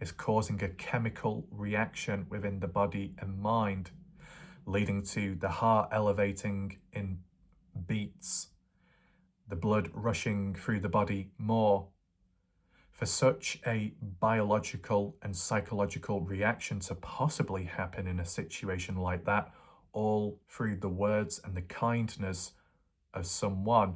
is causing a chemical reaction within the body and mind, leading to the heart elevating in beats, the blood rushing through the body more. For such a biological and psychological reaction to possibly happen in a situation like that, all through the words and the kindness of someone,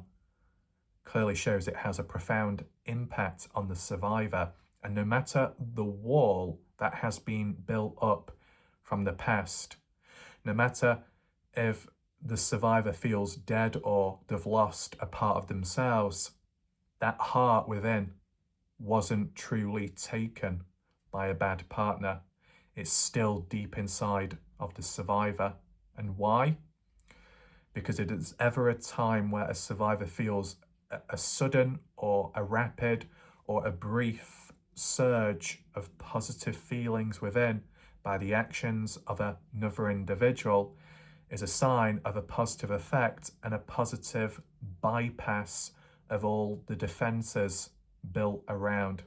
clearly shows it has a profound impact on the survivor. And no matter the wall that has been built up from the past, no matter if the survivor feels dead or they've lost a part of themselves, that heart within wasn't truly taken by a bad partner. It's still deep inside of the survivor. And why? Because it is ever a time where a survivor feels a sudden or a rapid or a brief surge of positive feelings within by the actions of another individual, is a sign of a positive effect and a positive bypass of all the defenses built around.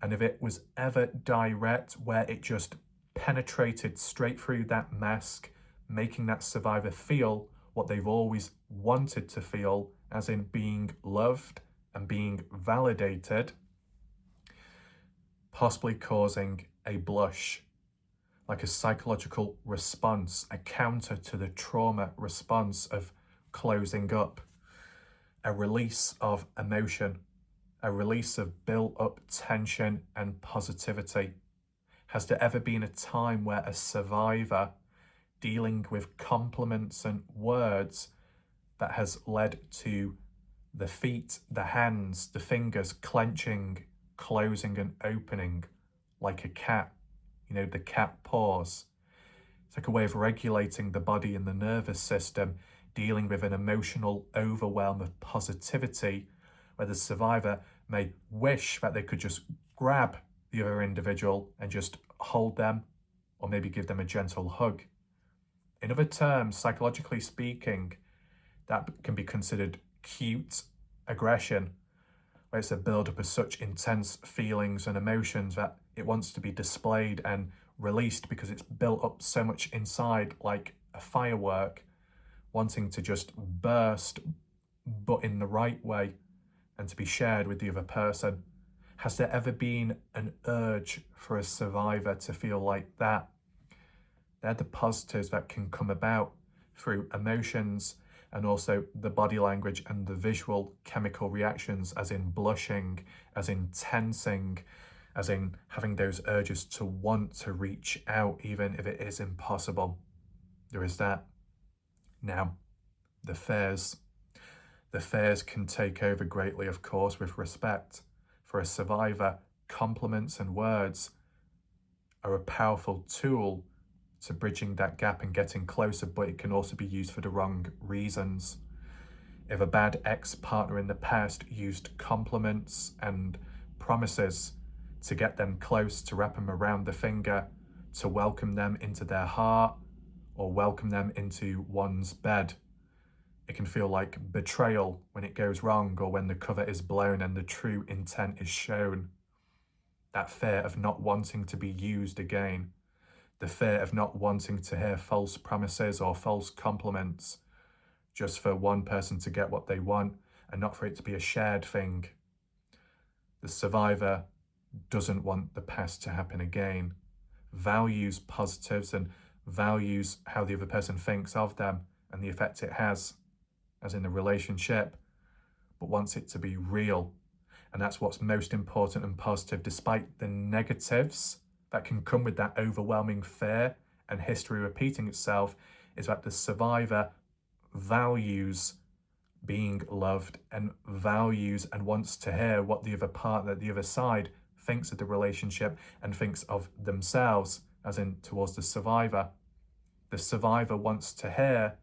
And if it was ever direct, where it just penetrated straight through that mask, making that survivor feel what they've always wanted to feel, as in being loved and being validated, possibly causing a blush, like a psychological response, a counter to the trauma response of closing up, a release of emotion, a release of built-up tension and positivity. Has there ever been a time where a survivor dealing with compliments and words that has led to the feet, the hands, the fingers clenching, closing and opening like a cat, the cat paws? It's like a way of regulating the body and the nervous system, dealing with an emotional overwhelm of positivity, where the survivor may wish that they could just grab the other individual and just hold them, or maybe give them a gentle hug. In other terms, psychologically speaking, that can be considered cute aggression, where it's a build-up of such intense feelings and emotions that it wants to be displayed and released because it's built up so much inside, like a firework, wanting to just burst, but in the right way, and to be shared with the other person. Has there ever been an urge for a survivor to feel like that? They're the positives that can come about through emotions and also the body language and the visual chemical reactions, as in blushing, as in tensing, as in having those urges to want to reach out even if it is impossible. There is that. Now, the fears. The fears can take over greatly, of course, with respect. For a survivor, compliments and words are a powerful tool to bridging that gap and getting closer, but it can also be used for the wrong reasons. If a bad ex-partner in the past used compliments and promises to get them close, to wrap them around the finger, to welcome them into their heart, or welcome them into one's bed, it can feel like betrayal when it goes wrong, or when the cover is blown and the true intent is shown. That fear of not wanting to be used again, the fear of not wanting to hear false promises or false compliments, just for one person to get what they want and not for it to be a shared thing. The survivor doesn't want the past to happen again, values positives and values how the other person thinks of them and the effect it has, as in a relationship, but wants it to be real. And that's what's most important and positive, despite the negatives that can come with that overwhelming fear and history repeating itself, is that the survivor values being loved and values and wants to hear what the other partner, the other side, thinks of the relationship and thinks of themselves, as in towards the survivor. The survivor wants to hear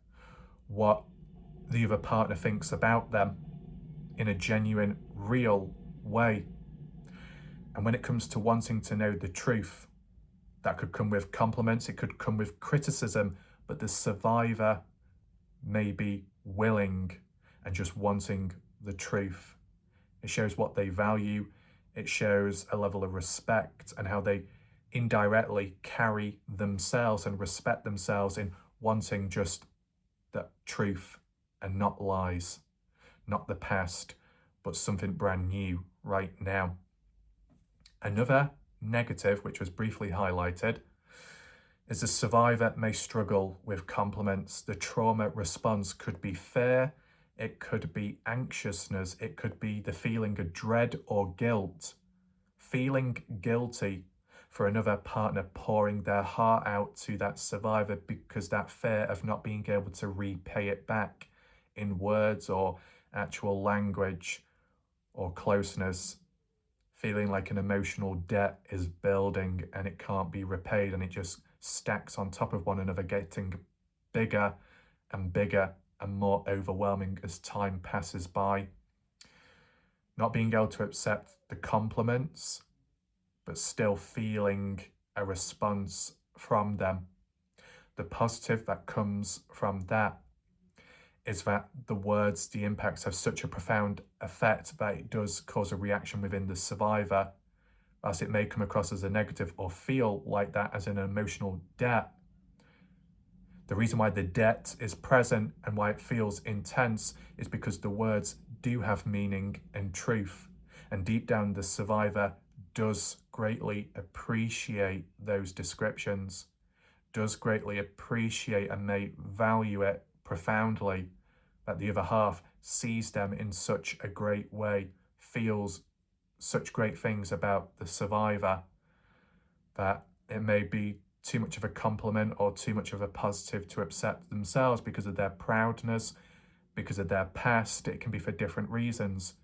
what the other partner thinks about them in a genuine, real way. And when it comes to wanting to know the truth, that could come with compliments, it could come with criticism, but the survivor may be willing and just wanting the truth. It shows what they value. It shows a level of respect and how they indirectly carry themselves and respect themselves in wanting just the truth and not lies, not the past, but something brand new right now. Another negative, which was briefly highlighted, is the survivor may struggle with compliments. The trauma response could be fear, it could be anxiousness, it could be the feeling of dread or guilt, feeling guilty for another partner pouring their heart out to that survivor because that fear of not being able to repay it back in words or actual language or closeness, feeling like an emotional debt is building and it can't be repaid, and it just stacks on top of one another, getting bigger and bigger and more overwhelming as time passes by. Not being able to accept the compliments, but still feeling a response from them. The positive that comes from that is that the words, the impacts have such a profound effect that it does cause a reaction within the survivor, as it may come across as a negative or feel like that as an emotional debt. The reason why the debt is present and why it feels intense is because the words do have meaning and truth, and deep down the survivor does greatly appreciate those descriptions, does greatly appreciate and may value it profoundly, that the other half sees them in such a great way, feels such great things about the survivor, that it may be too much of a compliment or too much of a positive to accept themselves because of their proudness, because of their past. It can be for different reasons.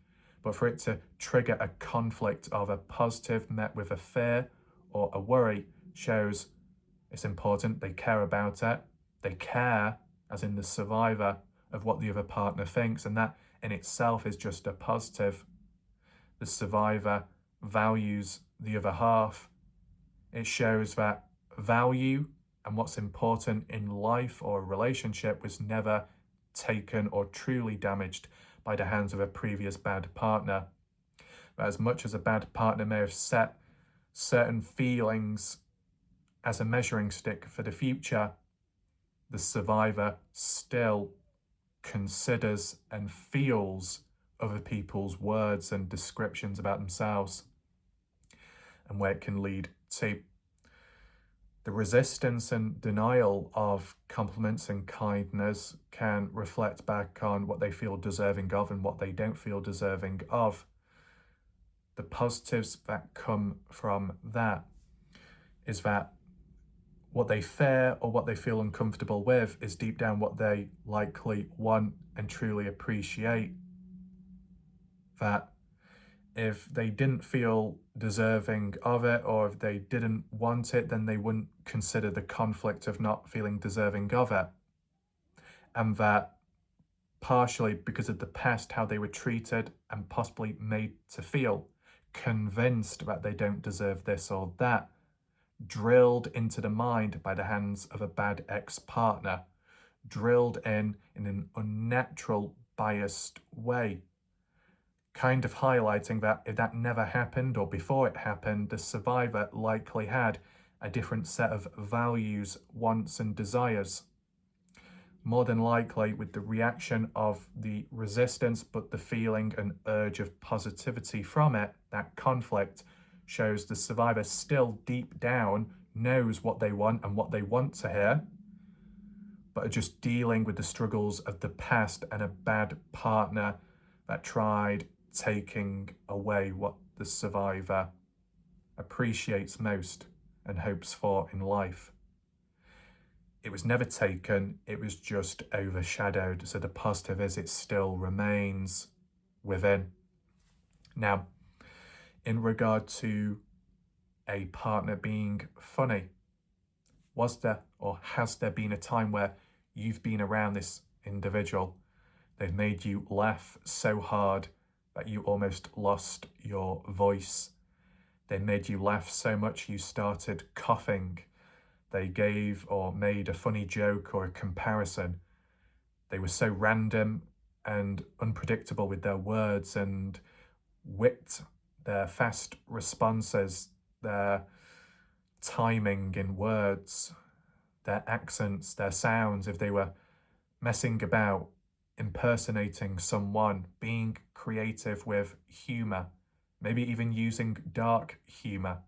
But for it to trigger a conflict of a positive met with a fear or a worry shows it's important, they care about it, they care, as in the survivor, of what the other partner thinks, and that in itself is just a positive. The survivor values the other half. It shows that value and what's important in life or a relationship was never taken or truly damaged by the hands of a previous bad partner. But as much as a bad partner may have set certain feelings as a measuring stick for the future, the survivor still considers and feels other people's words and descriptions about themselves, and where it can lead to. The resistance and denial of compliments and kindness can reflect back on what they feel deserving of and what they don't feel deserving of. The positives that come from that is that what they fear or what they feel uncomfortable with is deep down what they likely want and truly appreciate. That if they didn't feel deserving of it, or if they didn't want it, then they wouldn't consider the conflict of not feeling deserving of it. And that partially because of the past, how they were treated and possibly made to feel, convinced that they don't deserve this or that, drilled into the mind by the hands of a bad ex-partner, drilled in an unnatural, biased way, kind of highlighting that if that never happened or before it happened, the survivor likely had a different set of values, wants and desires. More than likely with the reaction of the resistance, but the feeling and urge of positivity from it, that conflict shows the survivor still deep down knows what they want and what they want to hear, but are just dealing with the struggles of the past and a bad partner that tried taking away what the survivor appreciates most and hopes for in life. It was never taken, it was just overshadowed. So the positive is it still remains within. Now, in regard to a partner being funny, was there or has there been a time where you've been around this individual, they've made you laugh so hard that you almost lost your voice? They made you laugh so much you started coughing. They gave or made a funny joke or a comparison. They were so random and unpredictable with their words and wit, their fast responses, their timing in words, their accents, their sounds, if they were messing about, impersonating someone, being creative with humour, maybe even using dark humour,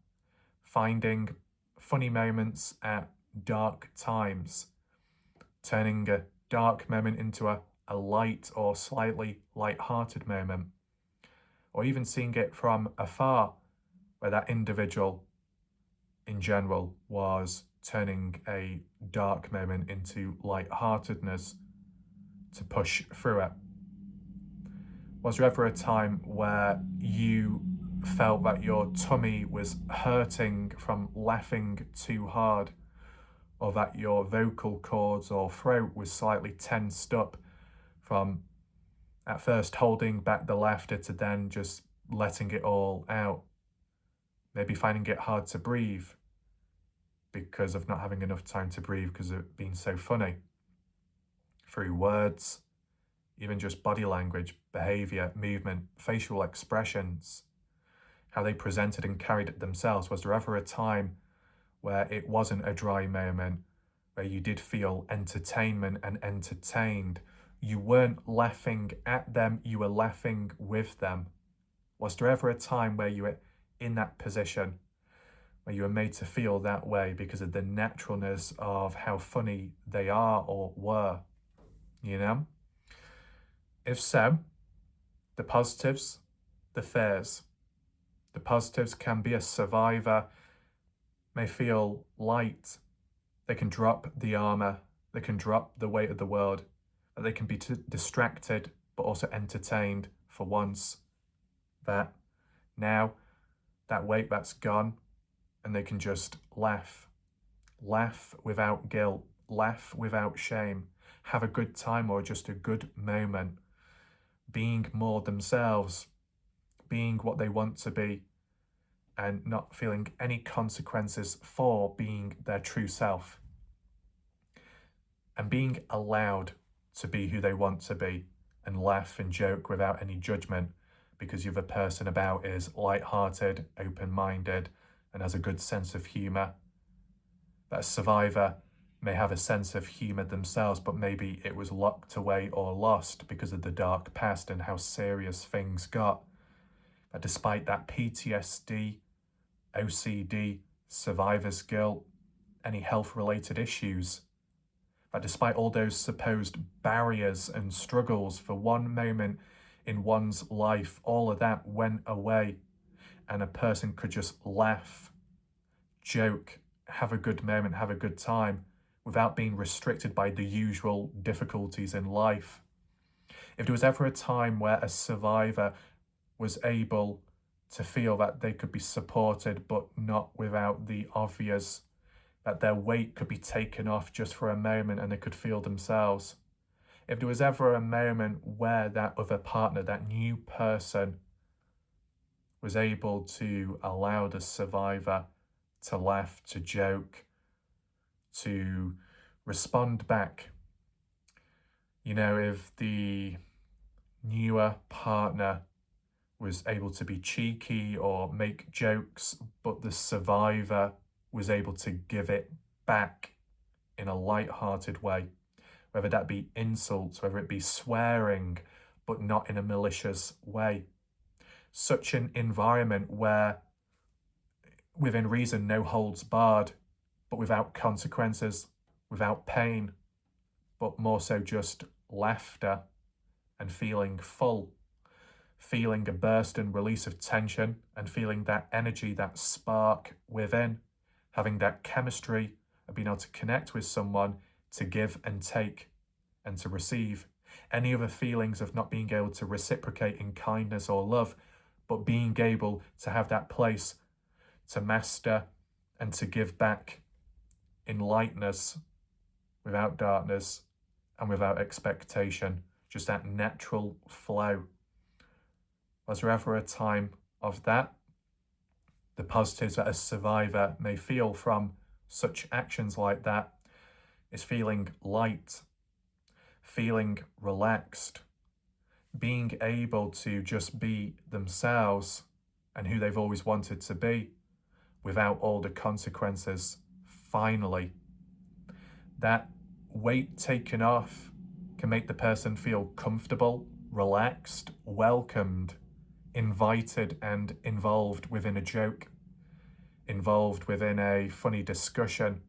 finding funny moments at dark times, turning a dark moment into a light or slightly light-hearted moment, or even seeing it from afar, where that individual in general was turning a dark moment into light-heartedness to push through it. Was there ever a time where you felt that your tummy was hurting from laughing too hard, or that your vocal cords or throat was slightly tensed up from at first holding back the laughter to then just letting it all out? Maybe finding it hard to breathe because of not having enough time to breathe because of it being so funny. Through words, even just body language, behaviour, movement, facial expressions, how they presented and carried it themselves. Was there ever a time where it wasn't a dry moment, where you did feel entertainment and entertained? You weren't laughing at them, you were laughing with them. Was there ever a time where you were in that position, where you were made to feel that way because of the naturalness of how funny they are or were? You know? If so, the positives, the fears. The positives can be a survivor may feel light. They can drop the armor. They can drop the weight of the world. They can be distracted, but also entertained for once. That now that weight that's gone, and they can just laugh. Laugh without guilt. Laugh without shame. Have a good time or just a good moment. Being more themselves. Being what they want to be. And not feeling any consequences for being their true self. And being allowed to be who they want to be and laugh and joke without any judgment because you're the person about is light-hearted, open-minded, and has a good sense of humour. That survivor may have a sense of humour themselves, but maybe it was locked away or lost because of the dark past and how serious things got. That despite that PTSD, OCD, survivor's guilt, any health-related issues, that despite all those supposed barriers and struggles for one moment in one's life, all of that went away. and a person could just laugh, joke, have a good moment, have a good time without being restricted by the usual difficulties in life. If there was ever a time where a survivor was able to feel that they could be supported but not without the obvious, that their weight could be taken off just for a moment and they could feel themselves. If there was ever a moment where that other partner, that new person, was able to allow the survivor to laugh, to joke, to respond back. You know, if the newer partner was able to be cheeky or make jokes, but the survivor was able to give it back in a light-hearted way, whether that be insults, whether it be swearing, but not in a malicious way. Such an environment where, within reason, no holds barred, but without consequences, without pain, but more so just laughter and feeling full, feeling a burst and release of tension and feeling that energy, that spark within, having that chemistry of being able to connect with someone, to give and take and to receive. Any other feelings of not being able to reciprocate in kindness or love, but being able to have that place to master and to give back in lightness, without darkness and without expectation, just that natural flow. Was there ever a time of that? The positives that a survivor may feel from such actions like that is feeling light, feeling relaxed, being able to just be themselves and who they've always wanted to be without all the consequences. Finally, that weight taken off can make the person feel comfortable, relaxed, welcomed, invited and involved within a joke, involved within a funny discussion,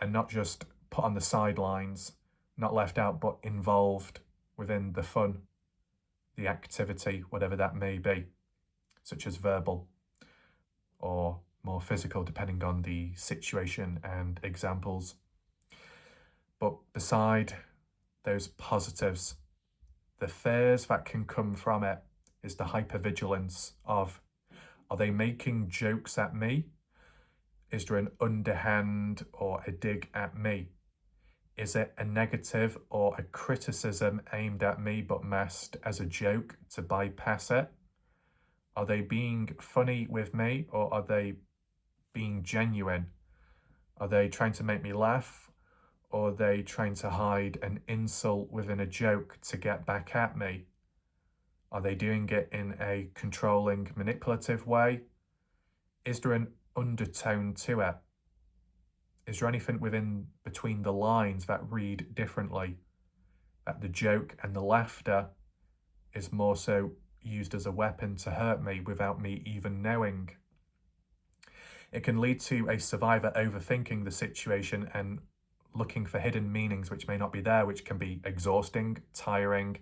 and not just put on the sidelines, not left out, but involved within the fun, the activity, whatever that may be, such as verbal or more physical, depending on the situation and examples. But beside those positives, the fears that can come from it is the hypervigilance of, are they making jokes at me? Is there an underhand or a dig at me? Is it a negative or a criticism aimed at me but masked as a joke to bypass it? Are they being funny with me, or are they being genuine? Are they trying to make me laugh, or are they trying to hide an insult within a joke to get back at me? Are they doing it in a controlling, manipulative way? Is there an undertone to it? Is there anything within between the lines that read differently? That the joke and the laughter is more so used as a weapon to hurt me without me even knowing? It can lead to a survivor overthinking the situation and looking for hidden meanings which may not be there, which can be exhausting, tiring,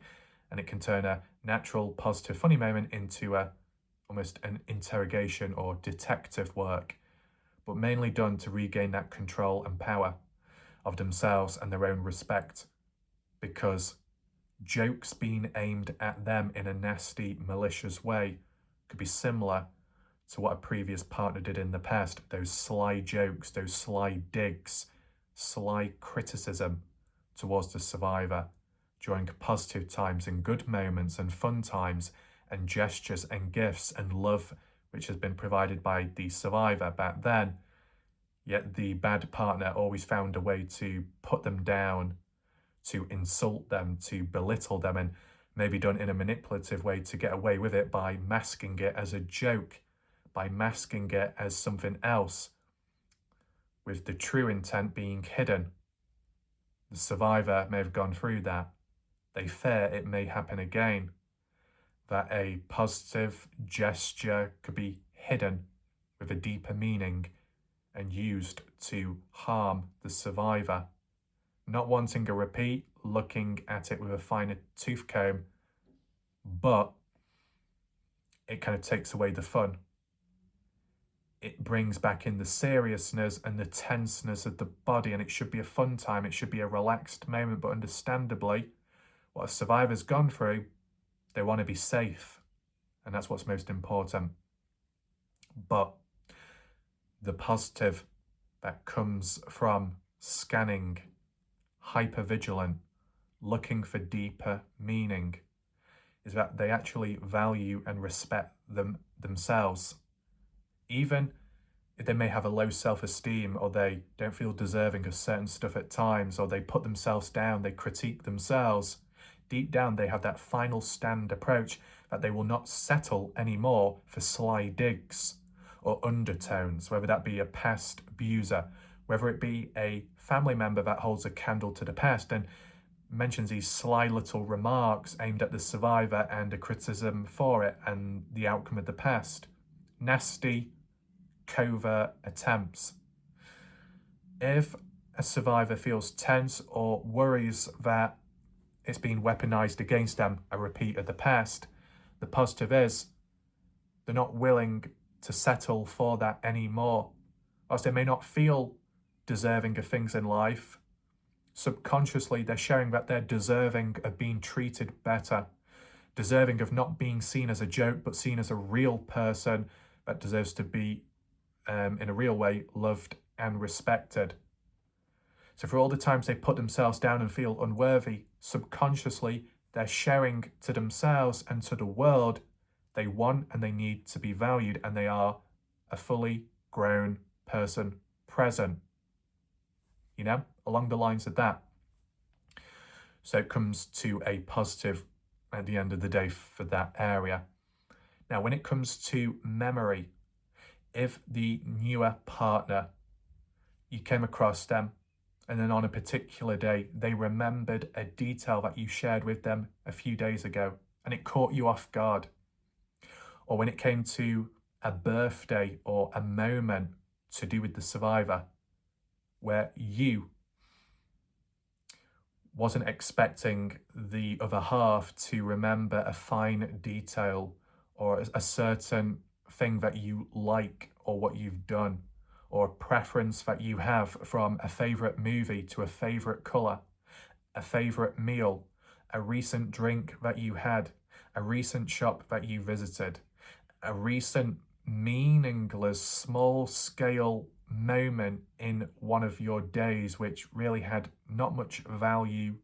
and it can turn a natural, positive, funny moment into almost an interrogation or detective work, but mainly done to regain that control and power of themselves and their own respect, because jokes being aimed at them in a nasty, malicious way could be similar to what a previous partner did in the past. Those sly jokes, those sly digs, sly criticism towards the survivor during positive times and good moments and fun times and gestures and gifts and love which has been provided by the survivor back then. Yet the bad partner always found a way to put them down, to insult them, to belittle them, and maybe done in a manipulative way to get away with it by masking it as a joke, by masking it as something else, with the true intent being hidden. The survivor may have gone through that. They fear it may happen again, that a positive gesture could be hidden with a deeper meaning and used to harm the survivor. Not wanting a repeat, looking at it with a finer tooth comb, but it kind of takes away the fun it brings back in the seriousness and the tenseness of the body, and it should be a fun time. It should be a relaxed moment, but understandably, what a survivor's gone through, they want to be safe, and that's what's most important. But the positive that comes from scanning, hypervigilant, looking for deeper meaning, is that they actually value and respect themselves. Even if they may have a low self-esteem, or they don't feel deserving of certain stuff at times, or they put themselves down, they critique themselves, deep down they have that final stand approach that they will not settle anymore for sly digs or undertones, whether that be a past abuser, whether it be a family member that holds a candle to the past and mentions these sly little remarks aimed at the survivor and a criticism for it and the outcome of the past. Nasty, covert attempts. If a survivor feels tense or worries that it's being weaponized against them, a repeat of the past, the positive is they're not willing to settle for that anymore. Whilst they may not feel deserving of things in life, subconsciously they're showing that they're deserving of being treated better, deserving of not being seen as a joke, but seen as a real person that deserves to be, in a real way, loved and respected. So for all the times they put themselves down and feel unworthy, subconsciously they're showing to themselves and to the world they want and they need to be valued, and they are a fully grown person present, along the lines of that. So it comes to a positive at the end of the day for that area. Now, when it comes to memory, if the newer partner, you came across them, and then on a particular day, they remembered a detail that you shared with them a few days ago, and it caught you off guard. Or when it came to a birthday or a moment to do with the survivor, where you wasn't expecting the other half to remember a fine detail or a certain thing that you like or what you've done, or a preference that you have, from a favourite movie to a favourite colour, a favourite meal, a recent drink that you had, a recent shop that you visited, a recent meaningless small-scale moment in one of your days which really had not much value,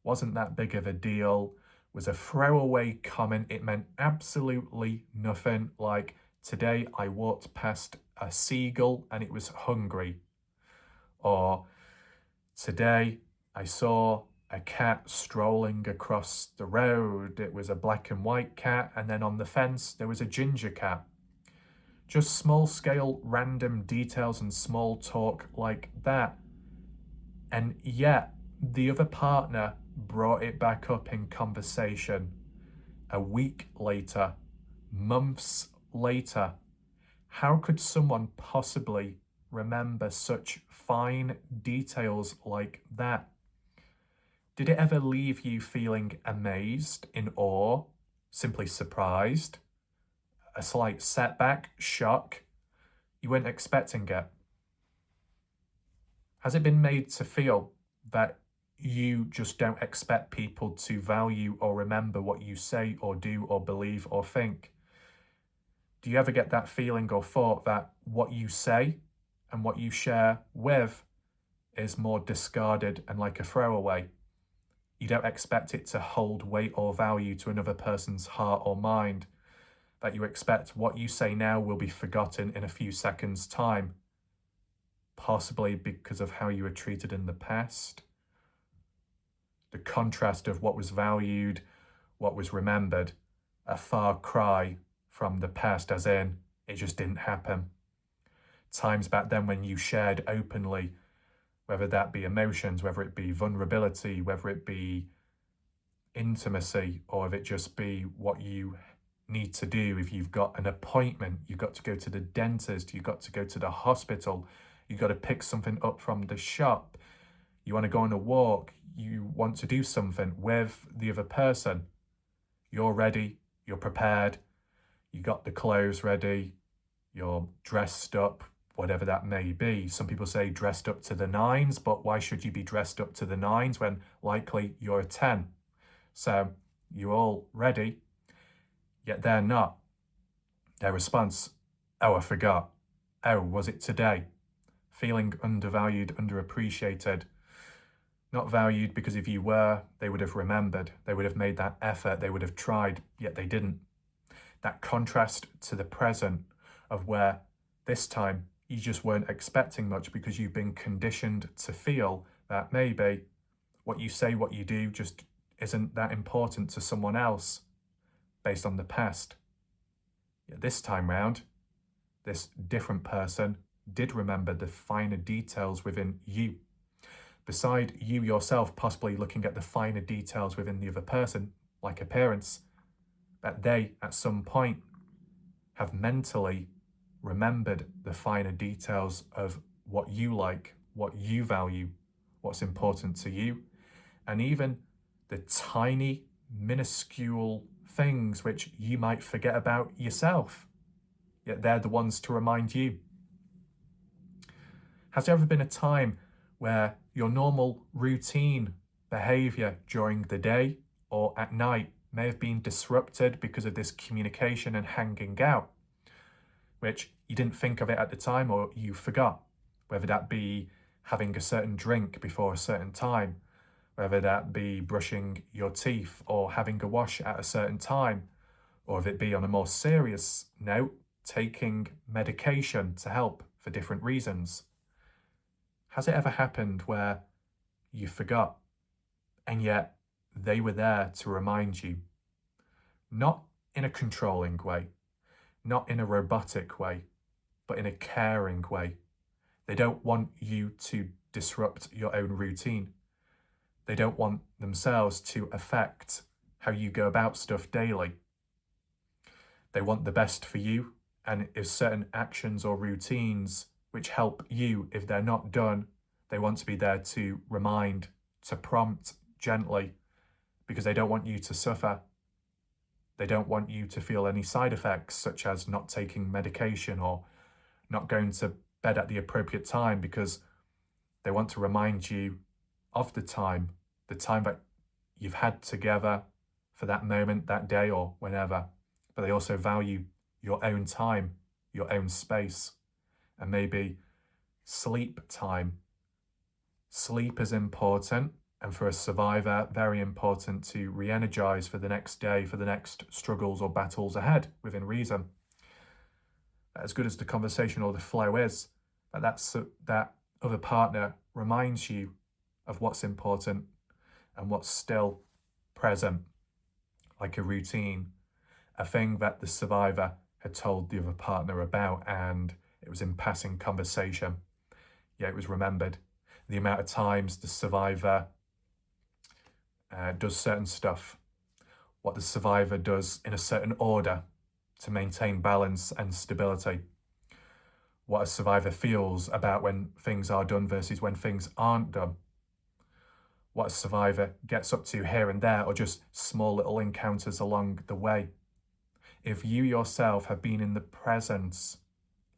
wasn't that big of a deal, was a throwaway comment, it meant absolutely nothing, like today I walked past a seagull and it was hungry, or today I saw a cat strolling across the road, it was a black and white cat, and then on the fence there was a ginger cat. Just small-scale random details and small talk like that. And yet the other partner brought it back up in conversation a week later, months later. How could someone possibly remember such fine details like that? Did it ever leave you feeling amazed, in awe, simply surprised, a slight setback, shock? You weren't expecting it. Has it been made to feel that you just don't expect people to value or remember what you say or do or believe or think? Do you ever get that feeling or thought that what you say and what you share with is more discarded and like a throwaway? You don't expect it to hold weight or value to another person's heart or mind, that you expect what you say now will be forgotten in a few seconds' time, possibly because of how you were treated in the past. The contrast of what was valued, what was remembered, a far cry from the past, as in, it just didn't happen. Times back then when you shared openly, whether that be emotions, whether it be vulnerability, whether it be intimacy, or if it just be what you need to do. If you've got an appointment, you've got to go to the dentist, you've got to go to the hospital, you've got to pick something up from the shop, you want to go on a walk, you want to do something with the other person. You're ready, you're prepared, you got the clothes ready, You're dressed up, whatever that may be. Some people say dressed up to the nines, but why should you be dressed up to the nines when likely you're a 10? So you're all ready, yet they're not. Their response, oh, I forgot. Oh, was it today? Feeling undervalued, underappreciated. Not valued because if you were, they would have remembered. They would have made that effort. They would have tried, yet they didn't. That contrast to the present of where this time you just weren't expecting much because you've been conditioned to feel that maybe what you say, what you do just isn't that important to someone else based on the past. Yet this time round, this different person did remember the finer details within you. Beside you yourself possibly looking at the finer details within the other person, like appearance, that they at some point have mentally remembered the finer details of what you like, what you value, what's important to you, and even the tiny, minuscule things which you might forget about yourself. Yet they're the ones to remind you. Has there ever been a time where your normal routine behavior during the day or at night may have been disrupted because of this communication and hanging out, which you didn't think of it at the time or you forgot, whether that be having a certain drink before a certain time, whether that be brushing your teeth or having a wash at a certain time, or if it be on a more serious note, taking medication to help for different reasons. Has it ever happened where you forgot and yet they were there to remind you? Not in a controlling way, not in a robotic way, but in a caring way. They don't want you to disrupt your own routine. They don't want themselves to affect how you go about stuff daily. They want the best for you, and if certain actions or routines which help you, if they're not done, they want to be there to remind, to prompt gently, because they don't want you to suffer. They don't want you to feel any side effects, such as not taking medication or not going to bed at the appropriate time, because they want to remind you of the time that you've had together for that moment, that day, or whenever. But they also value your own time, your own space, and maybe sleep time. Sleep is important, and for a survivor, very important to re-energize for the next day, for the next struggles or battles ahead, within reason. As good as the conversation or the flow is, that other partner reminds you of what's important and what's still present, like a routine, a thing that the survivor had told the other partner about, and it was in passing conversation. Yeah, it was remembered. The amount of times the survivor does certain stuff, what the survivor does in a certain order to maintain balance and stability, what a survivor feels about when things are done versus when things aren't done, what a survivor gets up to here and there, or just small little encounters along the way. If you yourself have been in the presence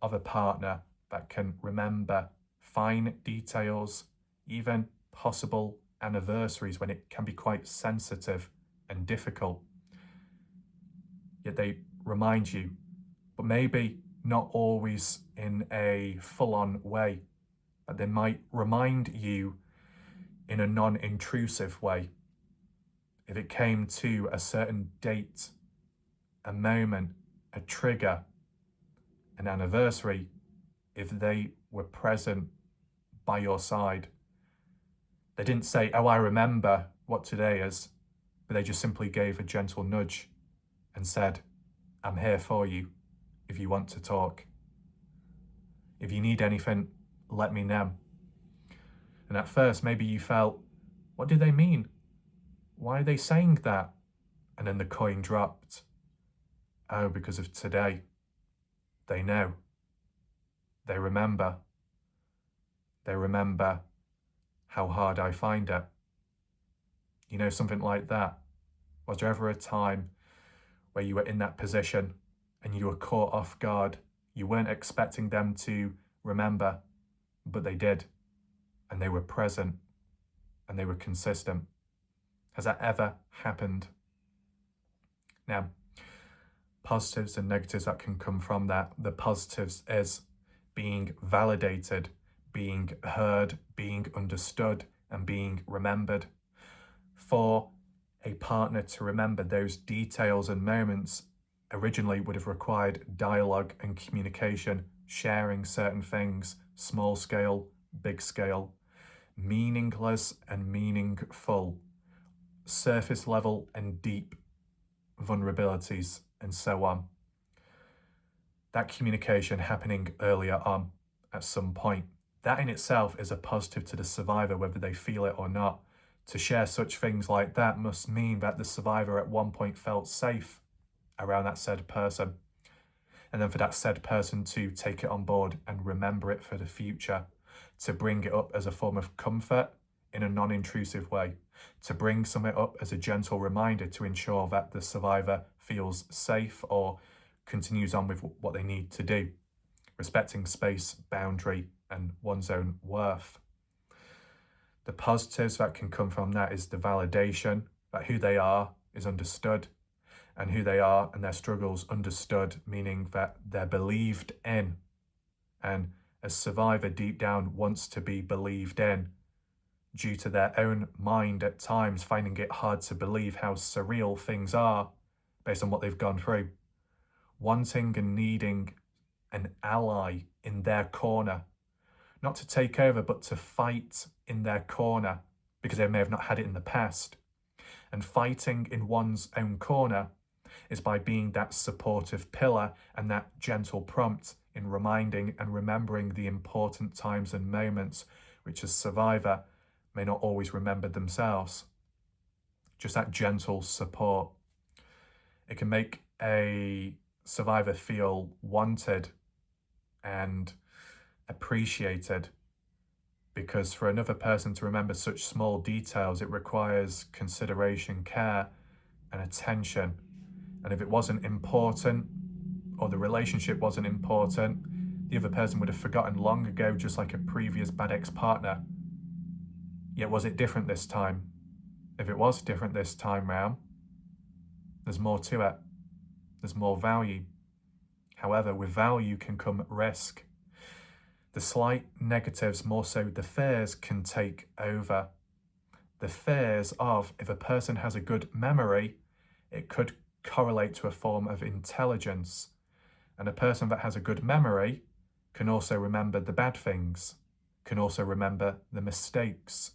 of a partner that can remember fine details, even possible anniversaries when it can be quite sensitive and difficult, yet they remind you, but maybe not always in a full-on way, but they might remind you in a non-intrusive way. If it came to a certain date, a moment, a trigger, an anniversary, if they were present by your side, they didn't say, oh, I remember what today is, but they just simply gave a gentle nudge and said, I'm here for you if you want to talk. If you need anything, let me know. And at first, maybe you felt, what do they mean? Why are they saying that? And then the coin dropped. Oh, because of today. They know. They remember. They remember how hard I find it. You know, something like that. Was there ever a time where you were in that position and you were caught off guard? You weren't expecting them to remember, but they did. And they were present. And they were consistent. Has that ever happened? Now, positives and negatives that can come from that. The positives is being validated, being heard, being understood, and being remembered. For a partner to remember those details and moments originally would have required dialogue and communication, sharing certain things, small scale, big scale, meaningless and meaningful, surface level and deep vulnerabilities, and so on. That communication happening earlier on at some point. That in itself is a positive to the survivor, whether they feel it or not. To share such things like that must mean that the survivor at one point felt safe around that said person. And then for that said person to take it on board and remember it for the future, to bring it up as a form of comfort in a non-intrusive way, to bring something up as a gentle reminder to ensure that the survivor feels safe or continues on with what they need to do, respecting space, boundary, and one's own worth. The positives that can come from that is the validation that who they are is understood, and who they are and their struggles understood, meaning that they're believed in. And a survivor deep down wants to be believed in, due to their own mind at times finding it hard to believe how surreal things are based on what they've gone through. Wanting and needing an ally in their corner, not to take over, but to fight in their corner because they may have not had it in the past. And fighting in one's own corner is by being that supportive pillar and that gentle prompt in reminding and remembering the important times and moments which a survivor may not always remember themselves. Just that gentle support. It can make a survivor feel wanted and appreciated, because for another person to remember such small details, it requires consideration, care, and attention. And if it wasn't important, or the relationship wasn't important, the other person would have forgotten long ago, just like a previous bad ex-partner. Yet was it different this time? If it was different this time round, there's more to it. There's more value. However, with value can come risk. The slight negatives, more so the fears, can take over. The fears of, if a person has a good memory, it could correlate to a form of intelligence. And a person that has a good memory can also remember the bad things, can also remember the mistakes,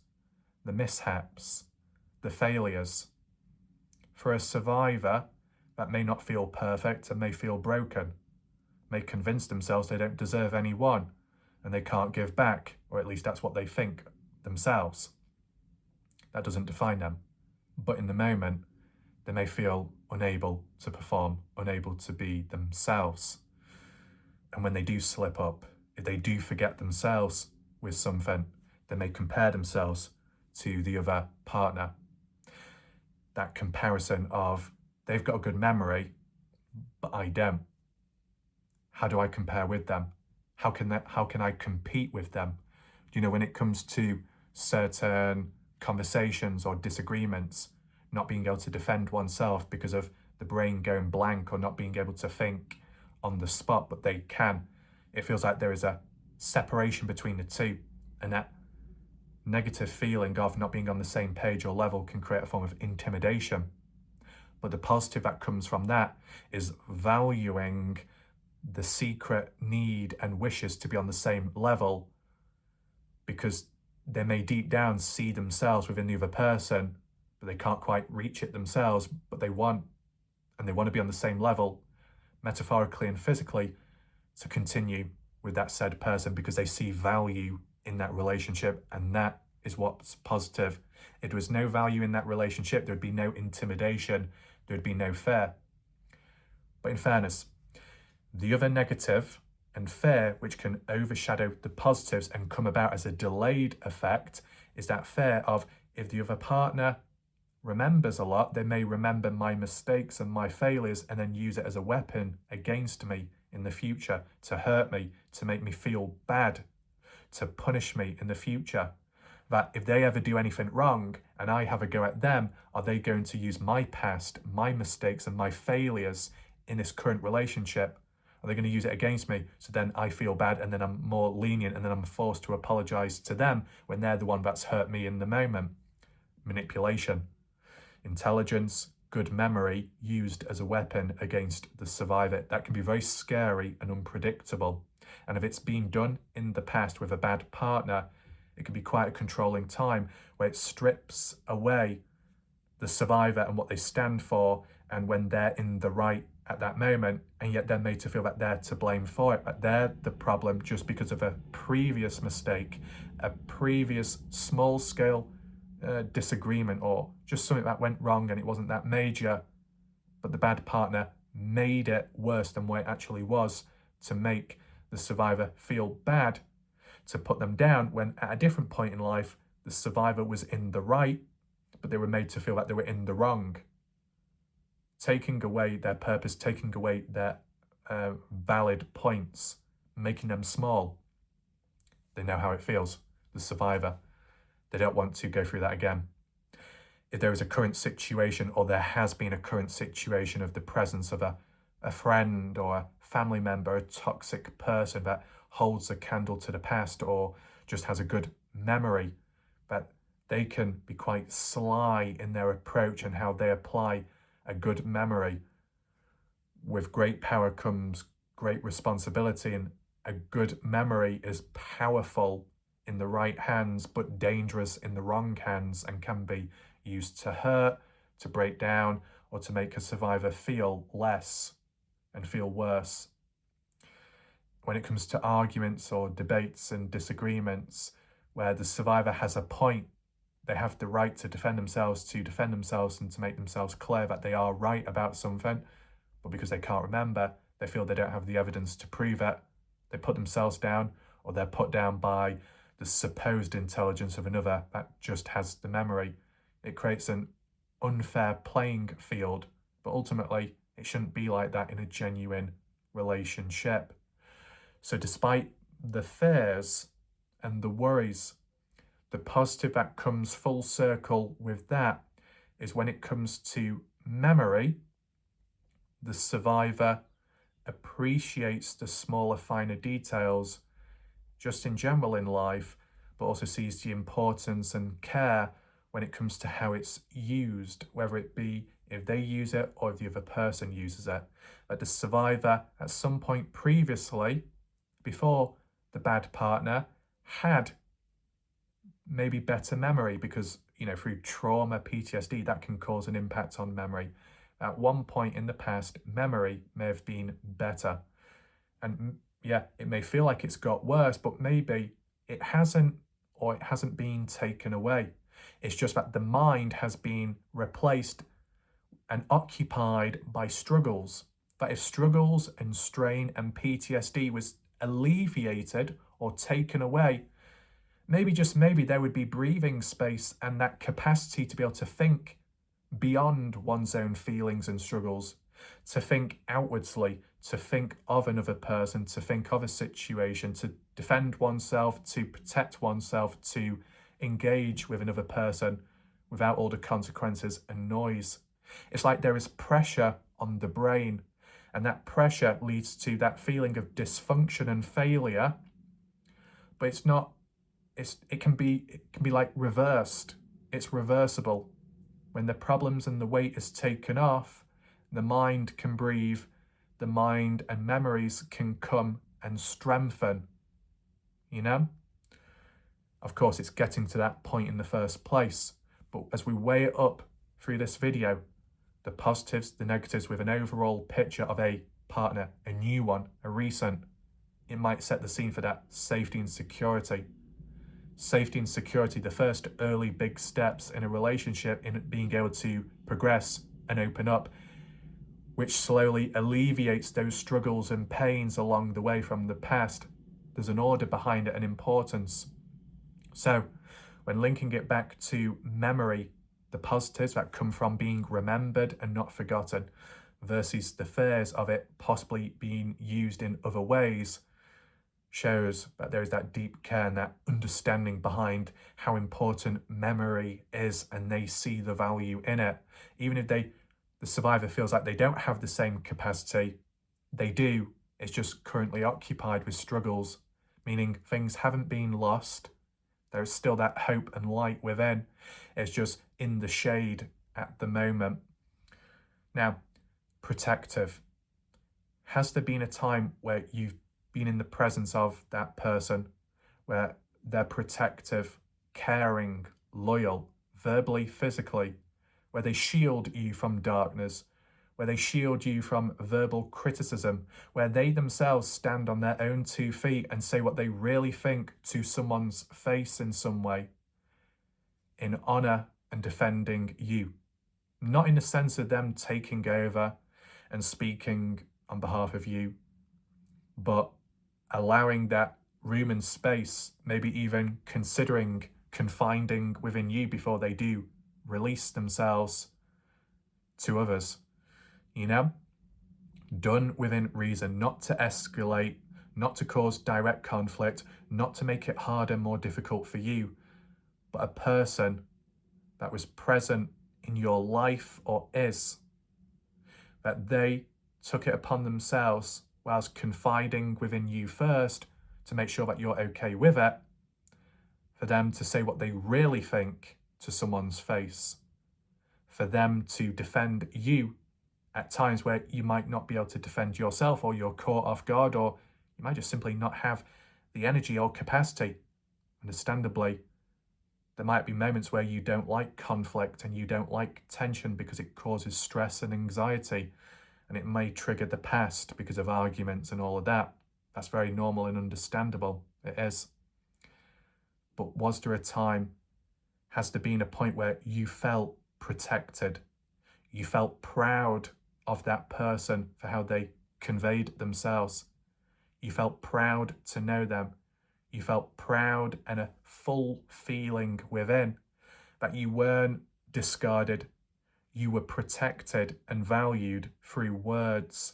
the mishaps, the failures. For a survivor that may not feel perfect and may feel broken, may convince themselves they don't deserve anyone and they can't give back, or at least that's what they think themselves. That doesn't define them. But in the moment, they may feel unable to perform, unable to be themselves. And when they do slip up, if they do forget themselves with something, they may compare themselves to the other partner. That comparison of, they've got a good memory, but I don't. How do I compare with them? How can I compete with them? When it comes to certain conversations or disagreements, not being able to defend oneself because of the brain going blank or not being able to think on the spot, but they can. It feels like there is a separation between the two, and that negative feeling of not being on the same page or level can create a form of intimidation. But the positive that comes from that is valuing the secret need and wishes to be on the same level, because they may deep down see themselves within the other person, but they can't quite reach it themselves, but they want to be on the same level, metaphorically and physically, to continue with that said person because they see value in that relationship, and that is what's positive. If there was no value in that relationship, there would be no intimidation, there would be no fear. But in fairness, the other negative and fear, which can overshadow the positives and come about as a delayed effect, is that fear of, if the other partner remembers a lot, they may remember my mistakes and my failures and then use it as a weapon against me in the future, to hurt me, to make me feel bad, to punish me in the future. That if they ever do anything wrong and I have a go at them, are they going to use my past, my mistakes and my failures in this current relationship? Are they going to use it against me? So then I feel bad and then I'm more lenient and then I'm forced to apologize to them when they're the one that's hurt me in the moment. Manipulation. Intelligence, good memory used as a weapon against the survivor. That can be very scary and unpredictable. And if it's been done in the past with a bad partner, it can be quite a controlling time where it strips away the survivor and what they stand for, and when they're in the right at that moment, and yet they're made to feel that they're to blame for it, that they're the problem just because of a previous mistake, a previous small-scale disagreement, or just something that went wrong and it wasn't that major, but the bad partner made it worse than what it actually was to make the survivor feel bad, to put them down, when at a different point in life the survivor was in the right, but they were made to feel that they were in the wrong. Taking away their purpose, taking away their valid points, making them small. They know how it feels, the survivor. They don't want to go through that again. If there is a current situation, or there has been a current situation of the presence of a friend or a family member, a toxic person that holds a candle to the past or just has a good memory, that they can be quite sly in their approach and how they apply a good memory. With great power comes great responsibility, and a good memory is powerful in the right hands but dangerous in the wrong hands, and can be used to hurt, to break down, or to make a survivor feel less and feel worse. When it comes to arguments or debates and disagreements where the survivor has a point, they have the right to defend themselves and to make themselves clear that they are right about something, but because they can't remember, they feel they don't have the evidence to prove it. They put themselves down, or they're put down by the supposed intelligence of another that just has the memory. It creates an unfair playing field, but ultimately it shouldn't be like that in a genuine relationship. So despite the fears and the worries, the positive that comes full circle with that is when it comes to memory, the survivor appreciates the smaller, finer details just in general in life, but also sees the importance and care when it comes to how it's used, whether it be if they use it or if the other person uses it. That the survivor at some point previously, before the bad partner, had maybe better memory, because through trauma, PTSD, that can cause an impact on memory. At one point in the past, memory may have been better, and yeah, it may feel like it's got worse, but maybe it hasn't, or it hasn't been taken away. It's just that the mind has been replaced and occupied by struggles. That if struggles and strain and PTSD was alleviated or taken away, maybe, just maybe, there would be breathing space and that capacity to be able to think beyond one's own feelings and struggles, to think outwardsly, to think of another person, to think of a situation, to defend oneself, to protect oneself, to engage with another person without all the consequences and noise. It's like there is pressure on the brain, and that pressure leads to that feeling of dysfunction and failure, but it's not. It can be like reversed. It's reversible. When the problems and the weight is taken off, the mind can breathe, the mind and memories can come and strengthen. Of course, it's getting to that point in the first place, but as we weigh it up through this video, the positives, the negatives, with an overall picture of a partner, a new one, a recent, it might set the scene for that safety and security. Safety and security, the first early big steps in a relationship, in being able to progress and open up, which slowly alleviates those struggles and pains along the way from the past. There's an order behind it, an importance. So when linking it back to memory, the positives that come from being remembered and not forgotten, versus the fears of it possibly being used in other ways shows that there is that deep care and that understanding behind how important memory is, and they see the value in it. Even if the survivor feels like they don't have the same capacity, they do. It's just currently occupied with struggles, meaning things haven't been lost. There's still that hope and light within. It's just in the shade at the moment. Now, protective. Has there been a time where you've been in the presence of that person where they're protective, caring, loyal, verbally, physically, where they shield you from darkness, where they shield you from verbal criticism, where they themselves stand on their own 2 feet and say what they really think to someone's face in some way, in honor and defending you? Not in the sense of them taking over and speaking on behalf of you, but allowing that room and space, maybe even considering confiding within you before they do release themselves to others. You know, done within reason, not to escalate, not to cause direct conflict, not to make it harder, more difficult for you, but a person that was present in your life or is, that they took it upon themselves whilst confiding within you first to make sure that you're okay with it, for them to say what they really think to someone's face, for them to defend you at times where you might not be able to defend yourself, or you're caught off guard, or you might just simply not have the energy or capacity. Understandably, there might be moments where you don't like conflict and you don't like tension because it causes stress and anxiety, and it may trigger the past because of arguments and all of that. That's very normal and understandable. It is. But was there a time, has there been a point where you felt protected? You felt proud of that person for how they conveyed themselves. You felt proud to know them. You felt proud and a full feeling within that you weren't discarded. You were protected and valued through words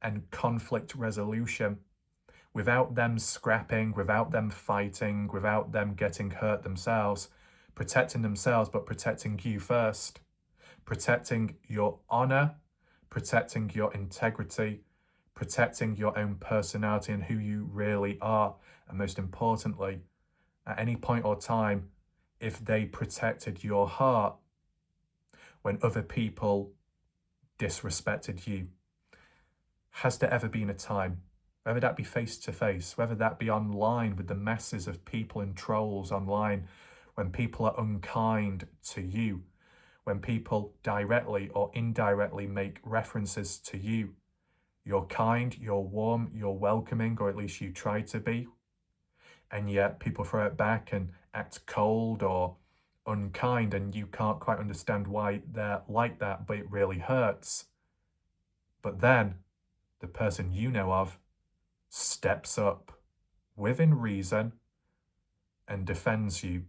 and conflict resolution, without them scrapping, without them fighting, without them getting hurt themselves, protecting themselves, but protecting you first, protecting your honor, protecting your integrity, protecting your own personality and who you really are. And most importantly, at any point or time, if they protected your heart when other people disrespected you. Has there ever been a time, whether that be face to face, whether that be online with the masses of people and trolls online, when people are unkind to you, when people directly or indirectly make references to you? You're kind, you're warm, you're welcoming, or at least you try to be, and yet people throw it back and act cold or unkind, and you can't quite understand why they're like that, but it really hurts. But then the person you know of steps up within reason and defends you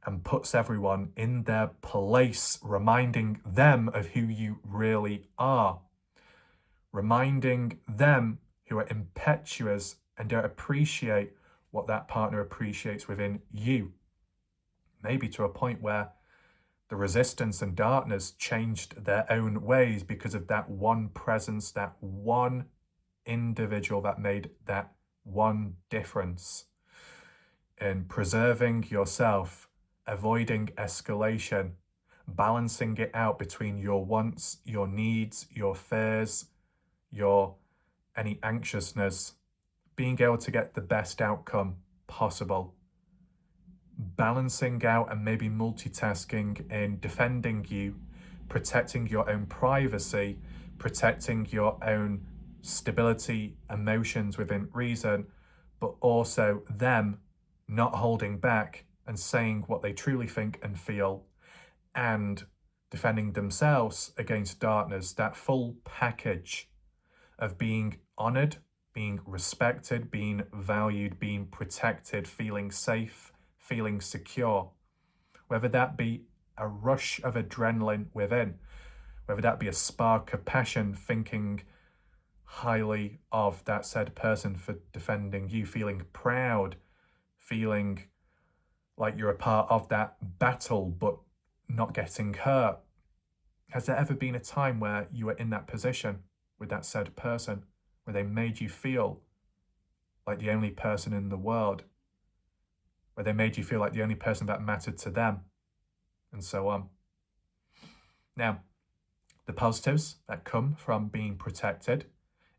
and puts everyone in their place, reminding them of who you really are, reminding them who are impetuous and don't appreciate what that partner appreciates within you. Maybe to a point where the resistance and darkness changed their own ways because of that one presence, that one individual that made that one difference. In preserving yourself, avoiding escalation, balancing it out between your wants, your needs, your fears, your any anxiousness, being able to get the best outcome possible. Balancing out and maybe multitasking in defending you, protecting your own privacy, protecting your own stability, emotions within reason, but also them not holding back and saying what they truly think and feel, and defending themselves against darkness. That full package of being honored, being respected, being valued, being protected, feeling safe, feeling secure, whether that be a rush of adrenaline within, whether that be a spark of passion, thinking highly of that said person for defending you, feeling proud, feeling like you're a part of that battle but not getting hurt. Has there ever been a time where you were in that position with that said person, where they made you feel like the only person in the world, where they made you feel like the only person that mattered to them, and so on? Now, the positives that come from being protected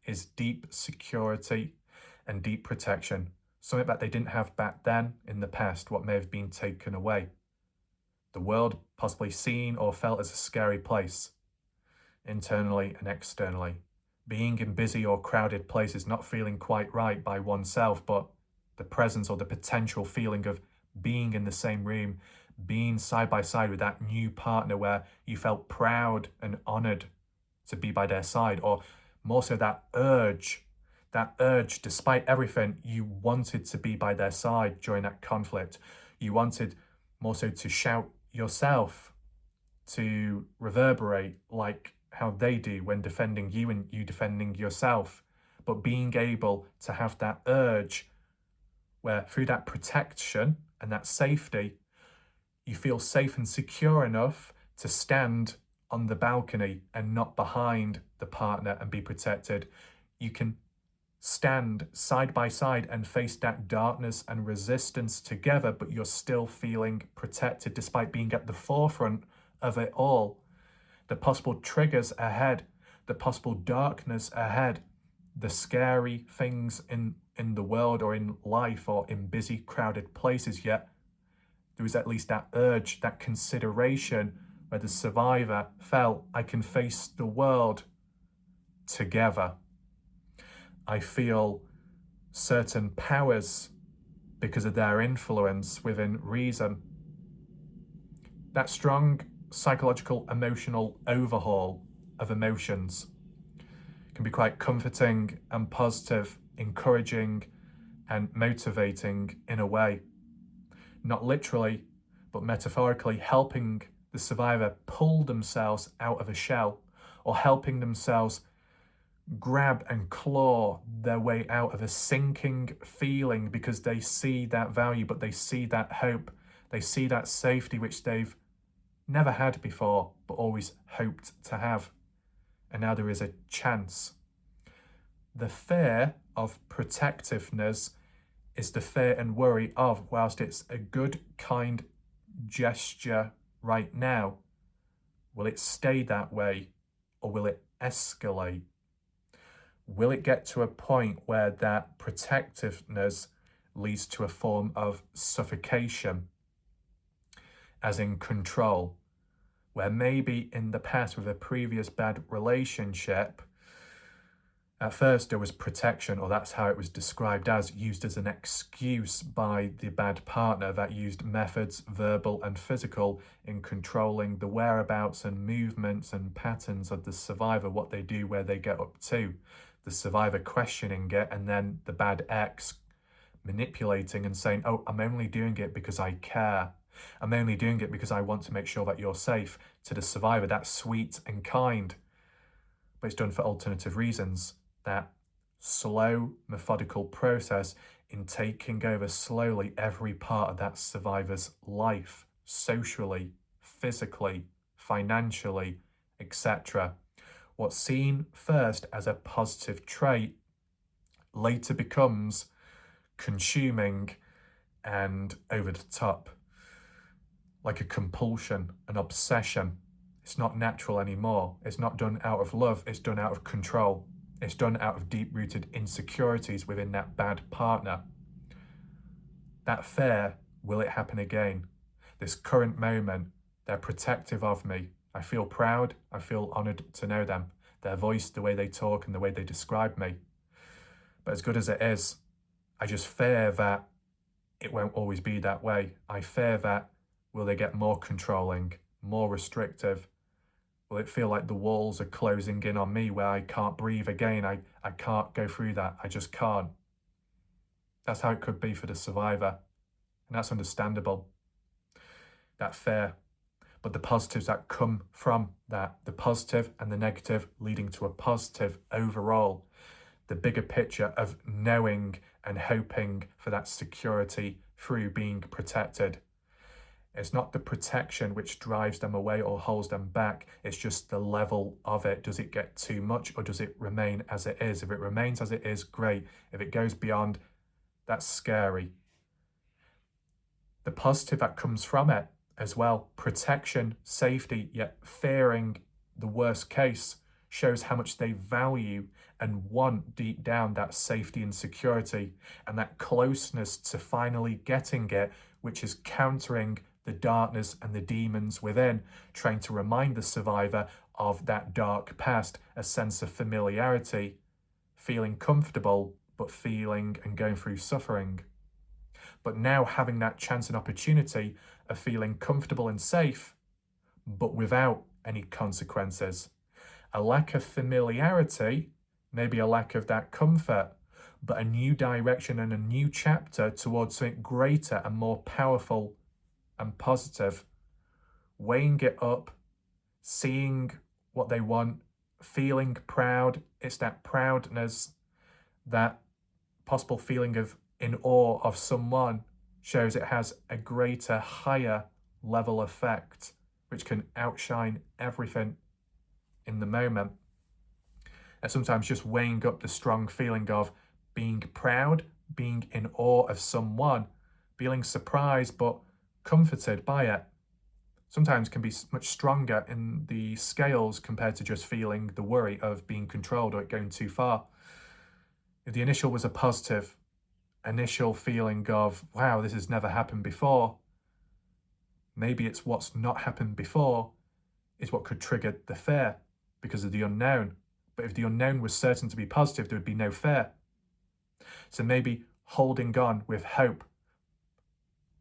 is deep security and deep protection, something that they didn't have back then in the past, what may have been taken away. The world possibly seen or felt as a scary place, internally and externally. Being in busy or crowded places, not feeling quite right by oneself, but the presence or the potential feeling of being in the same room, being side by side with that new partner where you felt proud and honoured to be by their side, or more so that urge, despite everything, you wanted to be by their side during that conflict. You wanted more so to shout yourself, to reverberate like how they do when defending you and you defending yourself, but being able to have that urge where through that protection and that safety, you feel safe and secure enough to stand on the balcony and not behind the partner and be protected. You can stand side by side and face that darkness and resistance together, but you're still feeling protected despite being at the forefront of it all. The possible triggers ahead, the possible darkness ahead, the scary things in the world or in life or in busy, crowded places, yet there was at least that urge, that consideration where the survivor felt, I can face the world together. I feel certain powers because of their influence within reason. That strong psychological, emotional overhaul of emotions can be quite comforting and positive, encouraging and motivating in a way. Not literally, but metaphorically helping the survivor pull themselves out of a shell, or helping themselves grab and claw their way out of a sinking feeling because they see that value, but they see that hope, they see that safety which they've never had before, but always hoped to have. And now there is a chance. The fear of protectiveness is the fear and worry of, whilst it's a good, kind gesture right now, will it stay that way or will it escalate? Will it get to a point where that protectiveness leads to a form of suffocation, as in control, where maybe in the past with a previous bad relationship, at first there was protection, or that's how it was described as, used as an excuse by the bad partner that used methods, verbal and physical, in controlling the whereabouts and movements and patterns of the survivor, what they do, where they get up to. The survivor questioning it, and then the bad ex manipulating and saying, oh, I'm only doing it because I care. I'm only doing it because I want to make sure that you're safe. To the survivor, that's sweet and kind, but it's done for alternative reasons. That slow, methodical process in taking over slowly every part of that survivor's life, socially, physically, financially, etc. What's seen first as a positive trait later becomes consuming and over the top, like a compulsion, an obsession. It's not natural anymore. It's not done out of love, it's done out of control. It's done out of deep-rooted insecurities within that bad partner. That fear, will it happen again? This current moment, they're protective of me. I feel proud, I feel honoured to know them. Their voice, the way they talk and the way they describe me. But as good as it is, I just fear that it won't always be that way. I fear that, will they get more controlling, more restrictive? Will it feel like the walls are closing in on me where I can't breathe again? I can't go through that. I just can't. That's how it could be for the survivor. And that's understandable. That fear. but the positives that come from that, the positive and the negative leading to a positive overall, the bigger picture of knowing and hoping for that security through being protected. It's not the protection which drives them away or holds them back. It's just the level of it. Does it get too much or does it remain as it is? If it remains as it is, great. If it goes beyond, that's scary. The positive that comes from it as well, protection, safety, yet fearing the worst case, shows how much they value and want deep down that safety and security and that closeness to finally getting it, which is countering the darkness and the demons within, trying to remind the survivor of that dark past, a sense of familiarity, feeling comfortable, but feeling and going through suffering. But now having that chance and opportunity of feeling comfortable and safe, but without any consequences. A lack of familiarity, maybe a lack of that comfort, but a new direction and a new chapter towards something greater and more powerful and positive. Weighing it up, seeing what they want, feeling proud. It's that proudness, that possible feeling of in awe of someone, shows it has a greater, higher level effect, which can outshine everything in the moment. And sometimes just weighing up the strong feeling of being proud, being in awe of someone, feeling surprised but comforted by it, sometimes can be much stronger in the scales compared to just feeling the worry of being controlled or it going too far. If the initial was a positive, initial feeling of, wow, this has never happened before, maybe it's what's not happened before is what could trigger the fear because of the unknown. But if the unknown was certain to be positive, there would be no fear. So maybe holding on with hope.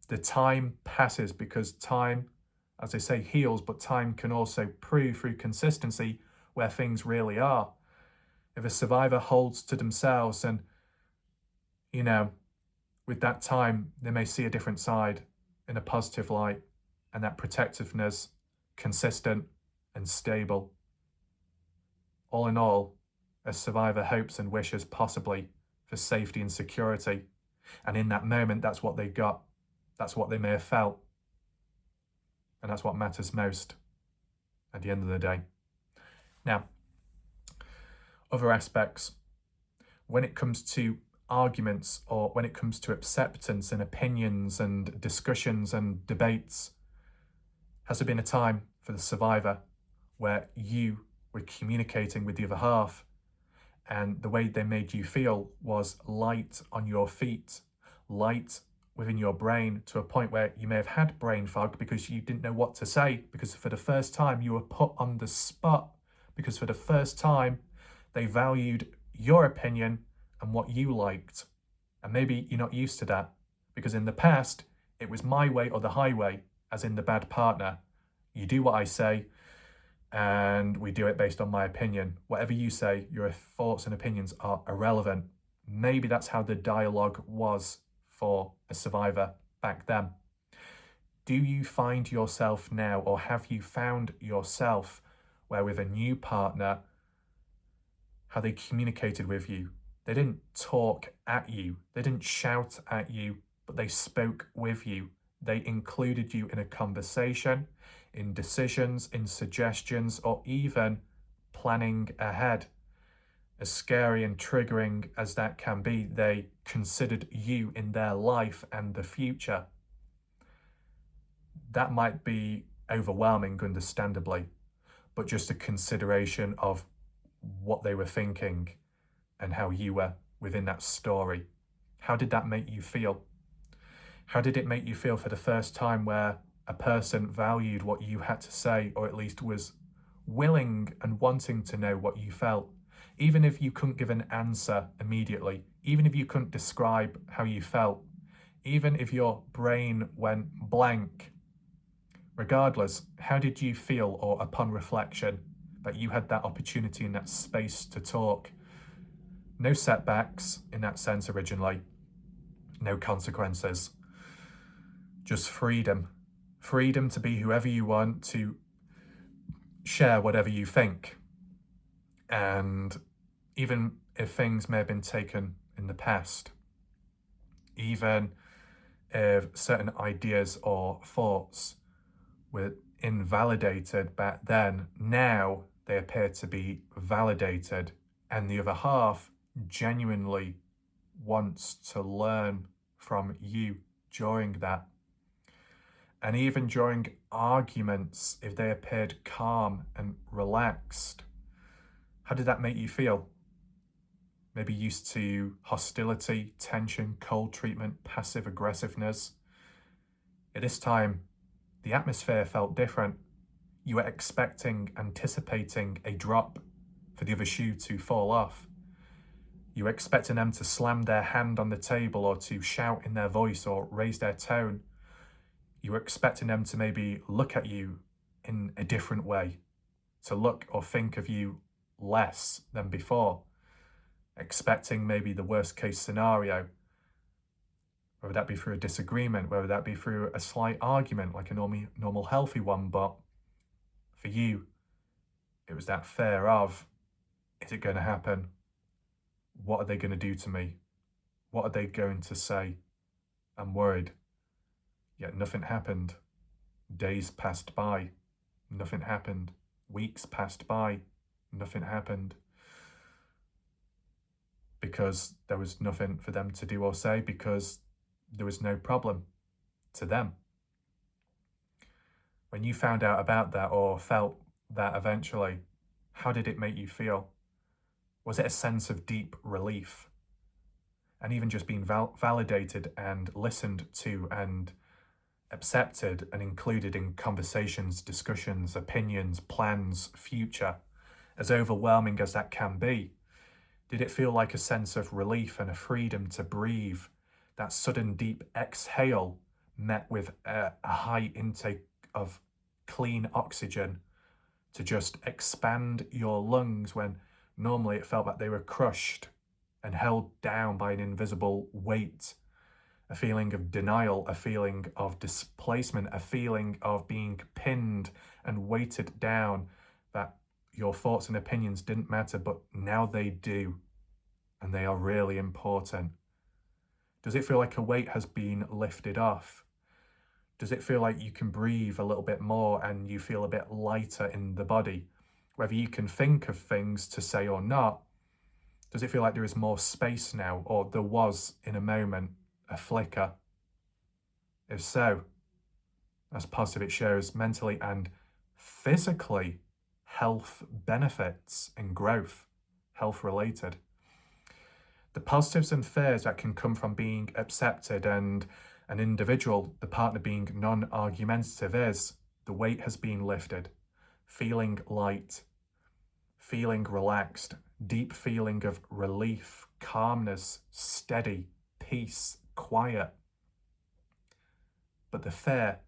The time passes because time, as they say, heals, but time can also prove through consistency where things really are. If a survivor holds to themselves and, with that time, they may see a different side in a positive light, and that protectiveness, consistent and stable. All in all, a survivor hopes and wishes possibly for safety and security. And in that moment, that's what they got. That's what they may have felt. And that's what matters most at the end of the day. Now, other aspects, when it comes to arguments or when it comes to acceptance and opinions and discussions and debates, has there been a time for the survivor where you were communicating with the other half and the way they made you feel was light on your feet, light within your brain, to a point where you may have had brain fog because you didn't know what to say, because for the first time you were put on the spot, because for the first time they valued your opinion and what you liked. And maybe you're not used to that, because in the past it was my way or the highway, as in the bad partner. You do what I say and we do it based on my opinion. Whatever you say, your thoughts and opinions are irrelevant. Maybe that's how the dialogue was for a survivor back then. Do you find yourself now, or have you found yourself where with a new partner, how they communicated with you? They didn't talk at you, they didn't shout at you, but they spoke with you. They included you in a conversation, in decisions, in suggestions, or even planning ahead. As scary and triggering as that can be, they considered you in their life and the future. That might be overwhelming, understandably, but just a consideration of what they were thinking and how you were within that story. How did that make you feel? How did it make you feel for the first time where a person valued what you had to say, or at least was willing and wanting to know what you felt? Even if you couldn't give an answer immediately, even if you couldn't describe how you felt, even if your brain went blank, regardless, how did you feel, or upon reflection, that you had that opportunity in that space to talk? No setbacks in that sense originally, no consequences, just freedom freedom to be whoever you want, to share whatever you think. And even if things may have been taken in the past, even if certain ideas or thoughts were invalidated back then, now they appear to be validated, and the other half genuinely wants to learn from you during that. And even during arguments, if they appeared calm and relaxed, how did that make you feel? Maybe used to hostility, tension, cold treatment, passive aggressiveness. At this time, the atmosphere felt different. You were expecting, anticipating a drop for the other shoe to fall off. You were expecting them to slam their hand on the table or to shout in their voice or raise their tone. You were expecting them to maybe look at you in a different way, to look or think of you less than before, expecting maybe the worst case scenario, whether that be through a disagreement, whether that be through a slight argument, like a normal healthy one. But for you, it was that fear of, is it going to happen? What are they going to do to me? What are they going to say? I'm worried. Yet nothing happened. Days passed by. Nothing happened. Weeks passed by. Nothing happened. Because there was nothing for them to do or say, because there was no problem to them. When you found out about that or felt that eventually, how did it make you feel? Was it a sense of deep relief? And even just being validated and listened to and accepted and included in conversations, discussions, opinions, plans, future, as overwhelming as that can be, did it feel like a sense of relief and a freedom to breathe? That sudden deep exhale met with a high intake of clean oxygen to just expand your lungs when normally it felt like they were crushed and held down by an invisible weight. A feeling of denial, a feeling of displacement, a feeling of being pinned and weighted down, that your thoughts and opinions didn't matter, but now they do, and they are really important. Does it feel like a weight has been lifted off? Does it feel like you can breathe a little bit more and you feel a bit lighter in the body? Whether you can think of things to say or not, does it feel like there is more space now, or there was in a moment a flicker? If so, that's positive. It shows mentally and physically health benefits and growth, health related. The positives and fears that can come from being accepted and an individual, the partner being non-argumentative, is the weight has been lifted, feeling light, feeling relaxed, deep feeling of relief, calmness, steady, peace, quiet. But the fear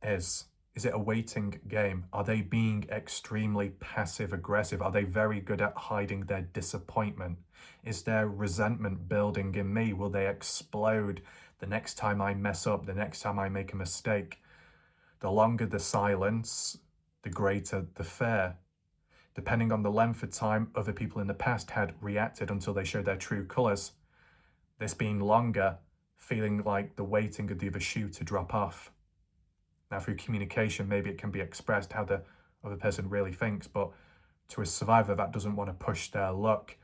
is it a waiting game? Are they being extremely passive aggressive? Are they very good at hiding their disappointment? Is there resentment building in me? Will they explode the next time I mess up, the next time I make a mistake? The longer the silence, the greater the fear. Depending on the length of time other people in the past had reacted until they showed their true colours, this being longer, feeling like the waiting of the other shoe to drop off. Now, through communication, maybe it can be expressed how the other person really thinks, but to a survivor that doesn't want to push their luck,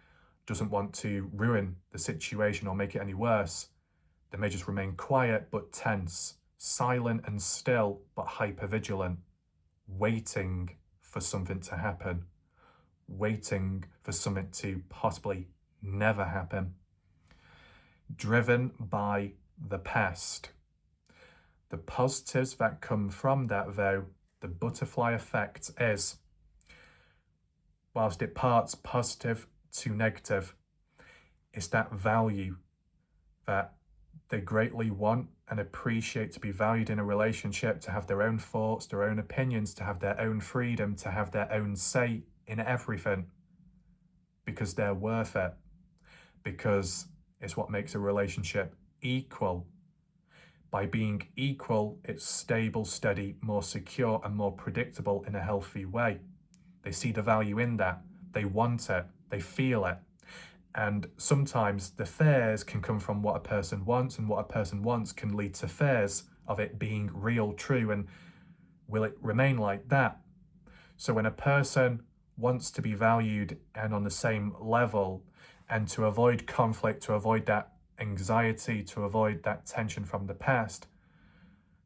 doesn't want to ruin the situation or make it any worse, they may just remain quiet but tense, silent and still but hypervigilant, waiting for something to happen, waiting for something to possibly never happen. Driven by the past. The positives that come from that, though, the butterfly effect is, whilst it parts positive to negative, it's that value that they greatly want and appreciate to be valued in a relationship, to have their own thoughts, their own opinions, to have their own freedom, to have their own say in everything, because they're worth it, because it's what makes a relationship equal. By being equal, it's stable, steady, more secure, and more predictable in a healthy way. They see the value in that. They want it. They feel it. And sometimes the fears can come from what a person wants, and what a person wants can lead to fears of it being real, true, and will it remain like that? So when a person wants to be valued and on the same level, and to avoid conflict, to avoid that anxiety, to avoid that tension from the past,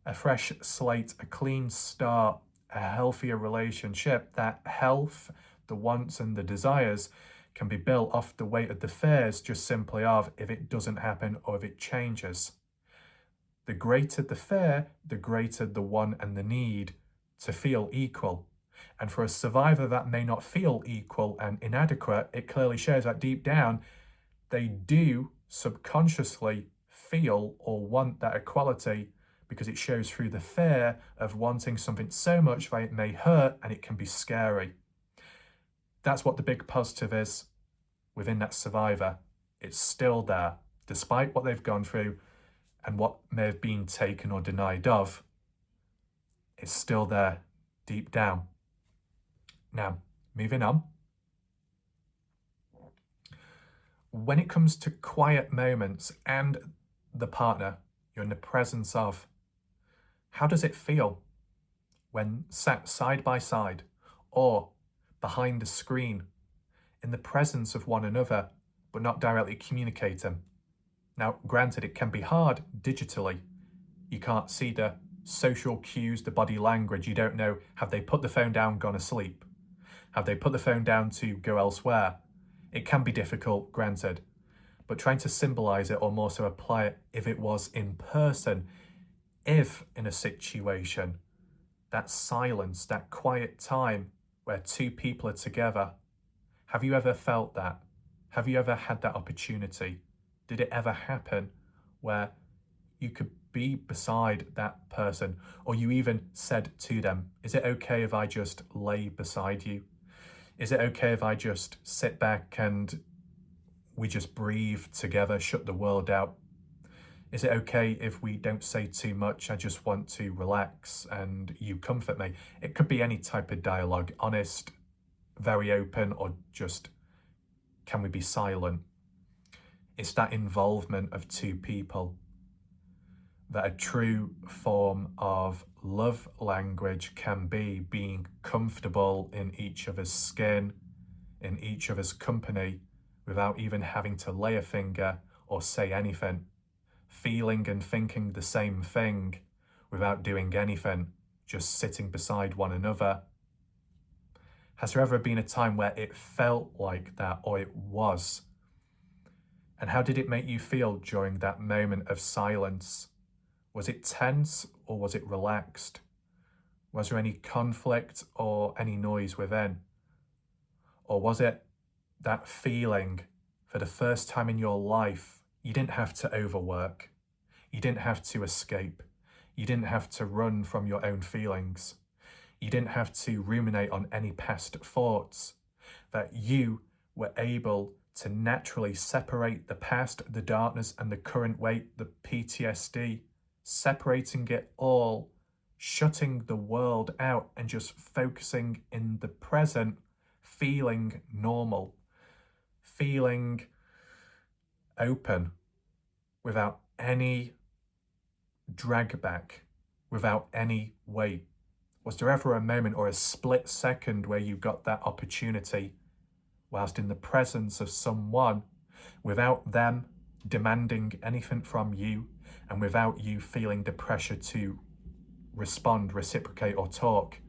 a fresh slate, a clean start, a healthier relationship, that health, the wants and the desires can be built off the weight of the fears, just simply of if it doesn't happen or if it changes. The greater the fear, the greater the want and the need to feel equal. And for a survivor that may not feel equal and inadequate, it clearly shows that deep down, they do subconsciously feel or want that equality, because it shows through the fear of wanting something so much that it may hurt and it can be scary. That's what the big positive is within that survivor. It's still there, despite what they've gone through and what may have been taken or denied of. It's still there deep down. Now, moving on. When it comes to quiet moments and the partner you're in the presence of, how does it feel when sat side by side or behind a screen in the presence of one another but not directly communicating? Now, granted, it can be hard digitally. You can't see the social cues, the body language. You don't know, have they put the phone down, gone asleep? Have they put the phone down to go elsewhere? It can be difficult, granted, but trying to symbolize it, or more so apply it if it was in person, if in a situation, that silence, that quiet time where two people are together. Have you ever felt that? Have you ever had that opportunity? Did it ever happen where you could be beside that person, or you even said to them, is it okay if I just lay beside you? Is it okay if I just sit back and we just breathe together, shut the world out? Is it okay if we don't say too much? I just want to relax and you comfort me. It could be any type of dialogue, honest, very open, or just, can we be silent? It's that involvement of two people that a true form of love language can be, being comfortable in each other's skin, in each other's company, without even having to lay a finger or say anything, feeling and thinking the same thing without doing anything, just sitting beside one another. Has there ever been a time where it felt like that, or it was? And how did it make you feel during that moment of silence? Was it tense or was it relaxed? Was there any conflict or any noise within? Or was it that feeling for the first time in your life, you didn't have to overwork, you didn't have to escape, you didn't have to run from your own feelings, you didn't have to ruminate on any past thoughts, that you were able to naturally separate the past, the darkness, and the current weight, the PTSD, separating it all, shutting the world out and just focusing in the present, feeling normal, feeling open, without any drag back, without any weight. Was there ever a moment or a split second where you got that opportunity, whilst in the presence of someone, without them demanding anything from you, and without you feeling the pressure to respond, reciprocate, or talk,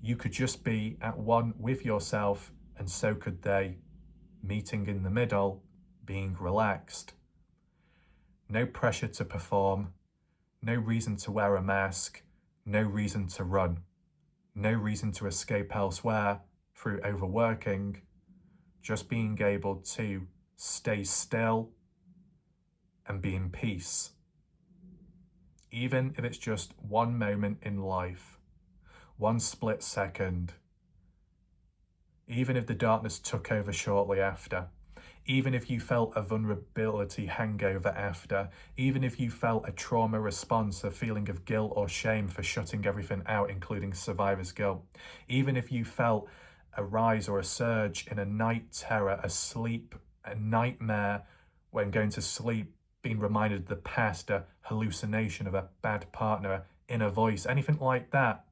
you could just be at one with yourself, and so could they, meeting in the middle, being relaxed. No pressure to perform, no reason to wear a mask, no reason to run, no reason to escape elsewhere through overworking, just being able to stay still and be in peace. Even if it's just one moment in life, one split second, even if the darkness took over shortly after, even if you felt a vulnerability hangover after, even if you felt a trauma response, a feeling of guilt or shame for shutting everything out, including survivor's guilt, even if you felt a rise or a surge in a night terror, a nightmare when going to sleep, being reminded of the past, a hallucination of a bad partner, an inner voice, anything like that,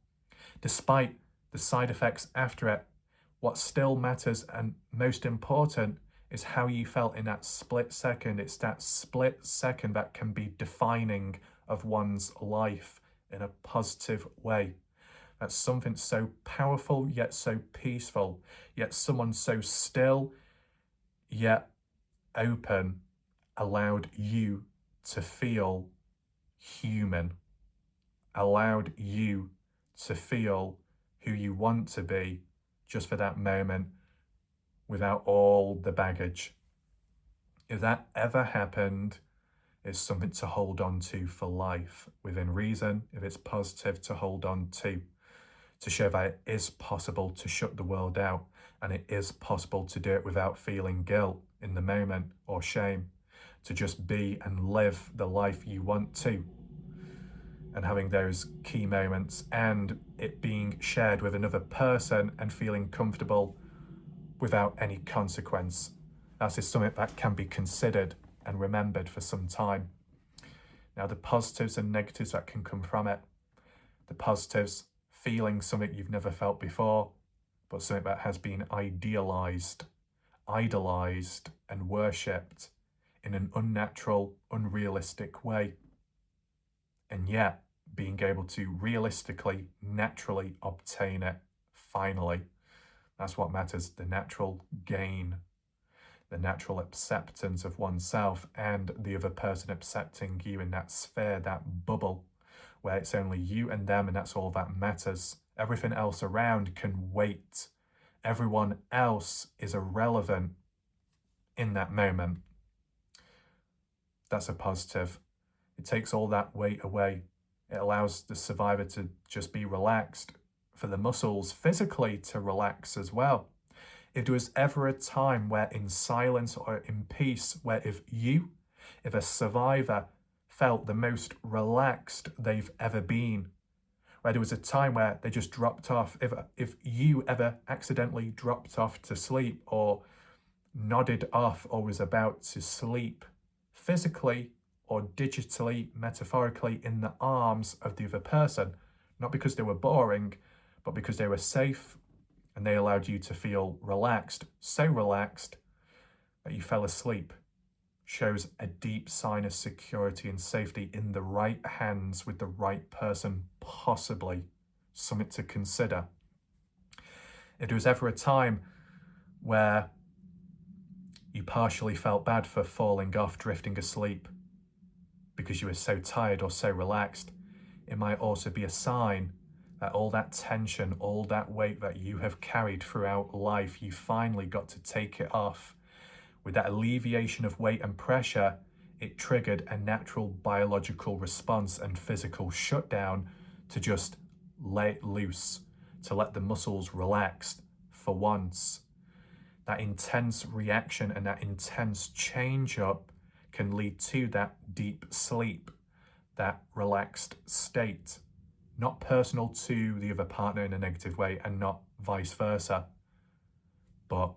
despite the side effects after it, what still matters and most important is how you felt in that split second. It's that split second that can be defining of one's life in a positive way. That's something so powerful, yet so peaceful, yet someone so still, yet open, allowed you to feel human, allowed you to feel who you want to be just for that moment without all the baggage. If that ever happened, it's something to hold on to for life, within reason, if it's positive, to hold on to show that it is possible to shut the world out, and it is possible to do it without feeling guilt in the moment or shame, to just be and live the life you want to, and having those key moments and it being shared with another person and feeling comfortable without any consequence. That is something that can be considered and remembered for some time. Now, the positives and negatives that can come from it. The positives, feeling something you've never felt before, but something that has been idealized, idolized, and worshipped in an unnatural, unrealistic way. And yet, being able to realistically, naturally obtain it, finally. That's what matters, the natural gain, the natural acceptance of oneself and the other person accepting you in that sphere, that bubble, where it's only you and them and that's all that matters. Everything else around can wait. Everyone else is irrelevant in that moment. That's a positive. It takes all that weight away. It allows the survivor to just be relaxed, for the muscles physically to relax as well. If there was ever a time where in silence or in peace, where if a survivor felt the most relaxed they've ever been, where there was a time where they just dropped off, if you ever accidentally dropped off to sleep or nodded off or was about to sleep, physically or digitally, metaphorically, in the arms of the other person, not because they were boring, but because they were safe and they allowed you to feel relaxed, so relaxed that you fell asleep, shows a deep sign of security and safety in the right hands with the right person, possibly. Something to consider. If there was ever a time where you partially felt bad for falling off, drifting asleep, because you were so tired or so relaxed, it might also be a sign that all that tension, all that weight that you have carried throughout life, you finally got to take it off. With that alleviation of weight and pressure, it triggered a natural biological response and physical shutdown to just lay it loose, to let the muscles relax for once. That intense reaction and that intense change up can lead to that deep sleep, that relaxed state. Not personal to the other partner in a negative way and not vice versa, but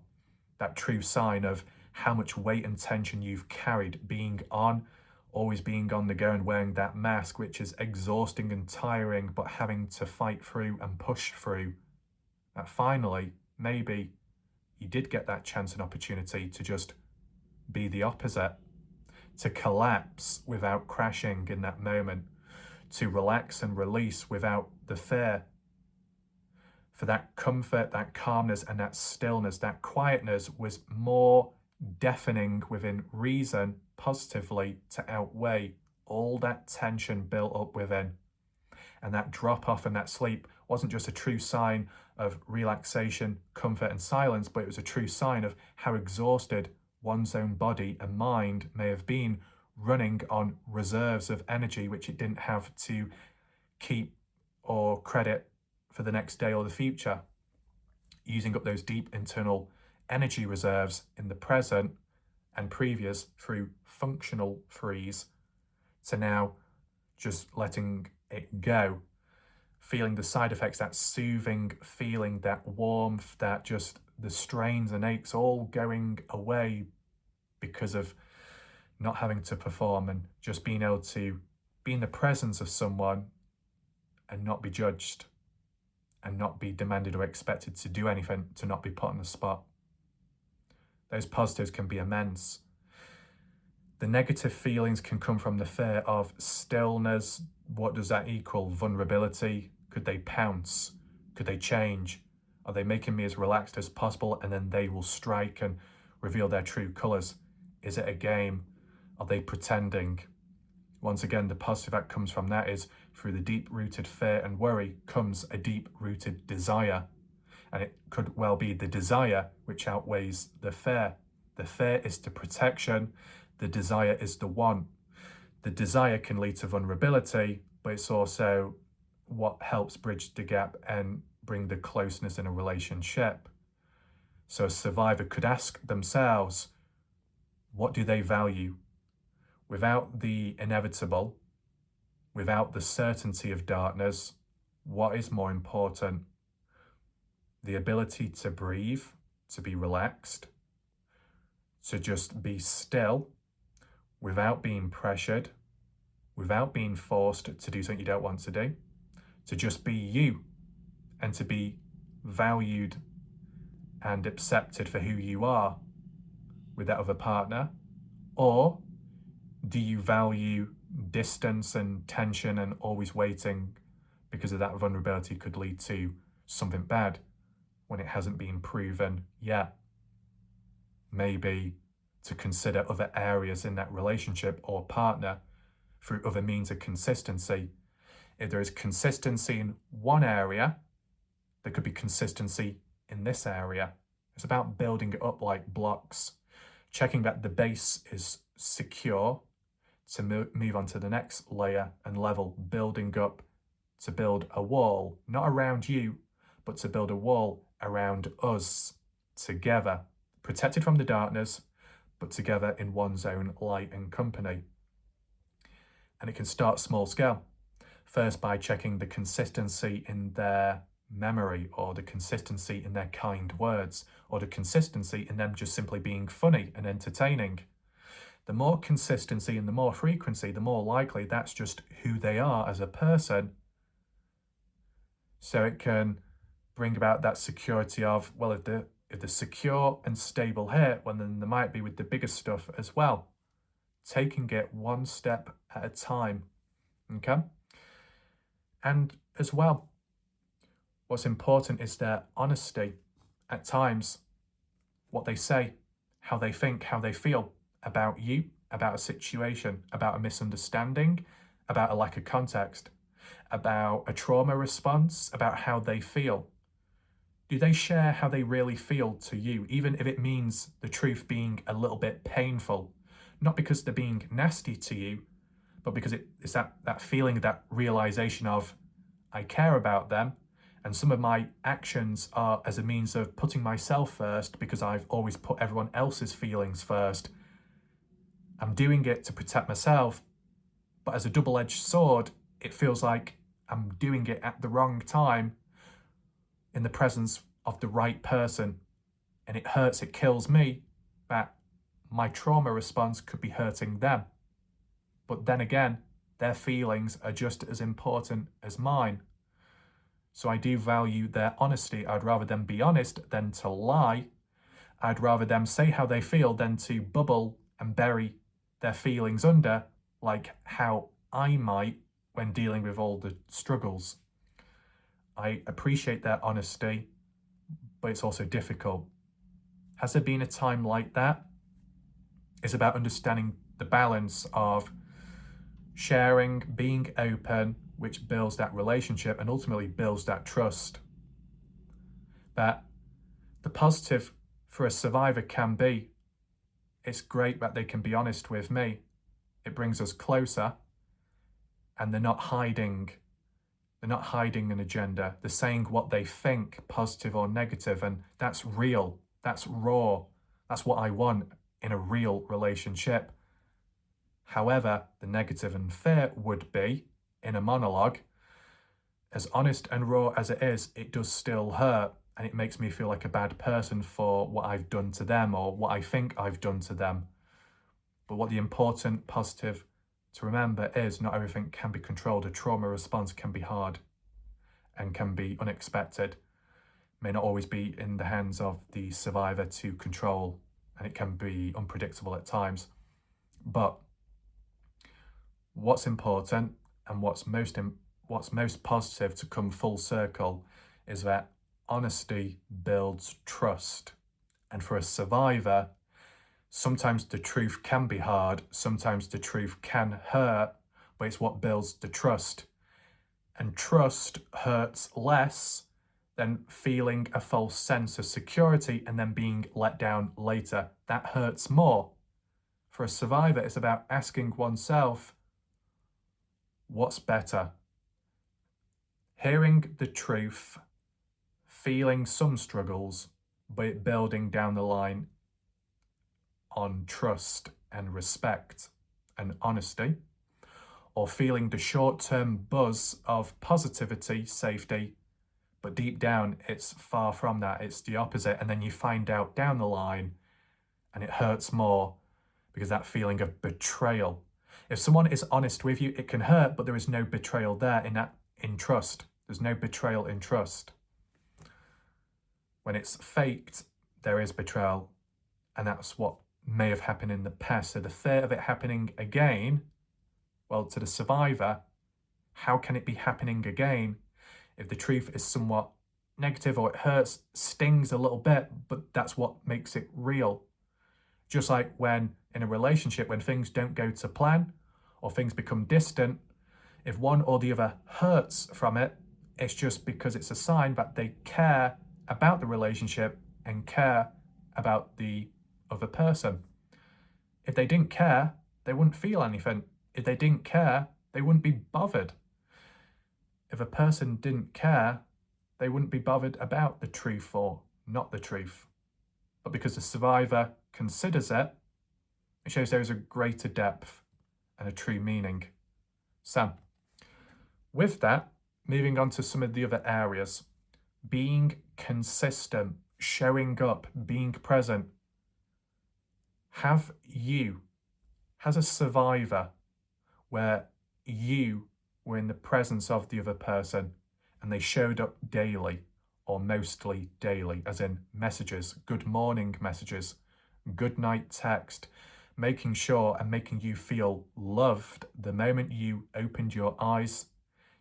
that true sign of how much weight and tension you've carried, being on, always being on the go and wearing that mask, which is exhausting and tiring, but having to fight through and push through. That finally, maybe you did get that chance and opportunity to just be the opposite, to collapse without crashing in that moment, to relax and release without the fear. For that comfort, that calmness and that stillness, that quietness was more deafening within reason, positively, to outweigh all that tension built up within. And that drop off and that sleep wasn't just a true sign of relaxation, comfort and silence, but it was a true sign of how exhausted one's own body and mind may have been, running on reserves of energy which it didn't have to keep or credit for the next day or the future. Using up those deep internal energy reserves in the present and previous through functional freeze to now just letting it go, feeling the side effects, that soothing feeling, that warmth, that just the strains and aches all going away because of not having to perform and just being able to be in the presence of someone and not be judged and not be demanded or expected to do anything, to not be put on the spot. Those positives can be immense. The negative feelings can come from the fear of stillness. What does that equal? Vulnerability. Could they pounce? Could they change? Are they making me as relaxed as possible and then they will strike and reveal their true colours? Is it a game? Are they pretending? Once again, the positive that comes from that is through the deep-rooted fear and worry comes a deep-rooted desire. And it could well be the desire which outweighs the fear. The fear is the protection. The desire is the want. The desire can lead to vulnerability, but it's also what helps bridge the gap and bring the closeness in a relationship. So a survivor could ask themselves, what do they value? Without the inevitable, without the certainty of darkness, what is more important? The ability to breathe, to be relaxed, to just be still without being pressured, without being forced to do something you don't want to do, to just be you and to be valued and accepted for who you are with that other partner? Or do you value distance and tension and always waiting because of that vulnerability could lead to something bad when it hasn't been proven yet? Maybe to consider other areas in that relationship or partner through other means of consistency. If there is consistency in one area, there could be consistency in this area. It's about building it up like blocks, checking that the base is secure to move on to the next layer and level, building up to build a wall, not around you, but to build a wall around us together, protected from the darkness, but together in one's own light and company. And it can start small scale. First by checking the consistency in their memory, or the consistency in their kind words, or the consistency in them just simply being funny and entertaining. The more consistency and the more frequency, the more likely that's just who they are as a person. So it can bring about that security of, well, if they're secure and stable here, well, then there might be with the biggest stuff as well. Taking it one step at a time, okay? And as well, what's important is their honesty. At times, what they say, how they think, how they feel about you, about a situation, about a misunderstanding, about a lack of context, about a trauma response, about how they feel. Do they share how they really feel to you, even if it means the truth being a little bit painful? Not because they're being nasty to you, but because it's that feeling, that realization of, I care about them, and some of my actions are as a means of putting myself first because I've always put everyone else's feelings first. I'm doing it to protect myself, but as a double-edged sword, it feels like I'm doing it at the wrong time in the presence of the right person, and it hurts, it kills me, that my trauma response could be hurting them. But then again, their feelings are just as important as mine. So I do value their honesty. I'd rather them be honest than to lie. I'd rather them say how they feel than to bubble and bury their feelings under, like how I might when dealing with all the struggles. I appreciate their honesty, but it's also difficult. Has there been a time like that? It's about understanding the balance of sharing, being open, which builds that relationship and ultimately builds that trust. That the positive for a survivor can be, it's great that they can be honest with me. It brings us closer, and they're not hiding an agenda. They're saying what they think, positive or negative, and that's real, that's raw, that's what I want in a real relationship. However, the negative and fear would be, in a monologue, as honest and raw as it is, it does still hurt, and it makes me feel like a bad person for what I've done to them or what I think I've done to them. But what the important positive to remember is not everything can be controlled. A trauma response can be hard and can be unexpected, may not always be in the hands of the survivor to control, and it can be unpredictable at times. But what's important and what's most positive to come full circle is that honesty builds trust. And for a survivor, sometimes the truth can be hard, sometimes the truth can hurt, but it's what builds the trust. And trust hurts less than feeling a false sense of security and then being let down later. That hurts more. For a survivor, it's about asking oneself, what's better? Hearing the truth, feeling some struggles, but building down the line on trust and respect and honesty, or feeling the short-term buzz of positivity, safety, but deep down it's far from that, it's the opposite, and then you find out down the line and it hurts more because that feeling of betrayal. If someone is honest with you, it can hurt, but there is no betrayal there in trust. There's no betrayal in trust. When it's faked, there is betrayal, and that's what may have happened in the past. So the fear of it happening again, well, to the survivor, how can it be happening again if the truth is somewhat negative or it hurts, stings a little bit, but that's what makes it real. Just like when in a relationship, when things don't go to plan or things become distant, if one or the other hurts from it, it's just because it's a sign that they care about the relationship and care about the other person. If they didn't care, they wouldn't feel anything. If they didn't care, they wouldn't be bothered. If a person didn't care, they wouldn't be bothered about the truth or not the truth. But because the survivor considers it, it shows there is a greater depth and a true meaning. So, with that, moving on to some of the other areas. Being consistent, showing up, being present. Has a survivor, where you were in the presence of the other person and they showed up daily or mostly daily, as in messages, good morning messages, good night text, making sure and making you feel loved the moment you opened your eyes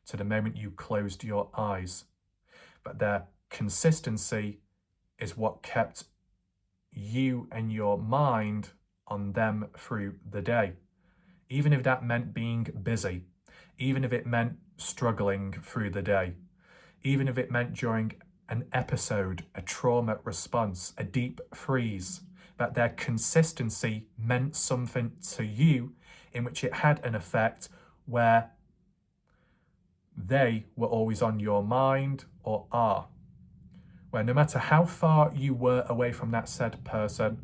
to the moment you closed your eyes. But their consistency is what kept you and your mind on them through the day. Even if that meant being busy, even if it meant struggling through the day, even if it meant during an episode, a trauma response, a deep freeze, that their consistency meant something to you, in which it had an effect where they were always on your mind or are. Where no matter how far you were away from that said person,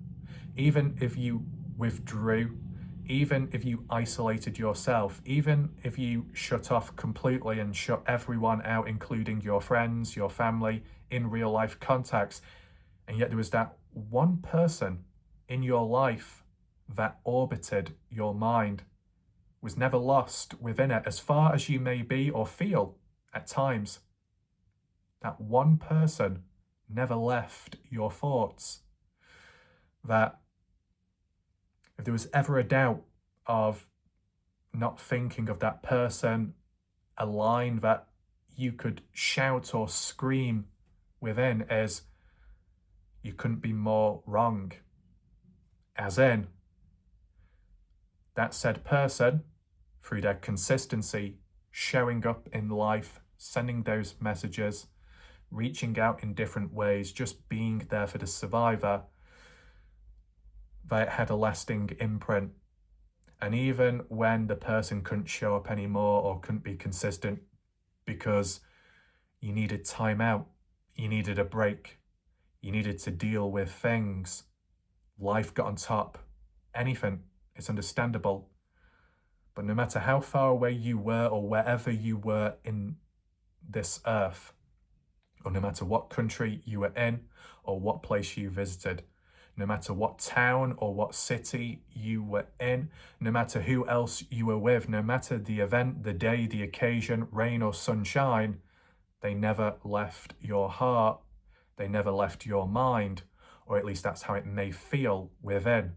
even if you withdrew, even if you isolated yourself, even if you shut off completely and shut everyone out, including your friends, your family, in real life contacts, and yet there was that one person in your life that orbited your mind, was never lost within it, as far as you may be or feel at times. That one person never left your thoughts. That if there was ever a doubt of not thinking of that person, a line that you could shout or scream within is, you couldn't be more wrong. As in, that said person, through their consistency, showing up in life, sending those messages, reaching out in different ways, just being there for the survivor, that had a lasting imprint. And even when the person couldn't show up anymore or couldn't be consistent because you needed time out, you needed a break, you needed to deal with things, life got on top, anything. It's understandable. But no matter how far away you were or wherever you were in this earth, or no matter what country you were in or what place you visited, no matter what town or what city you were in, no matter who else you were with, no matter the event, the day, the occasion, rain or sunshine, they never left your heart. They never left your mind, or at least that's how it may feel within.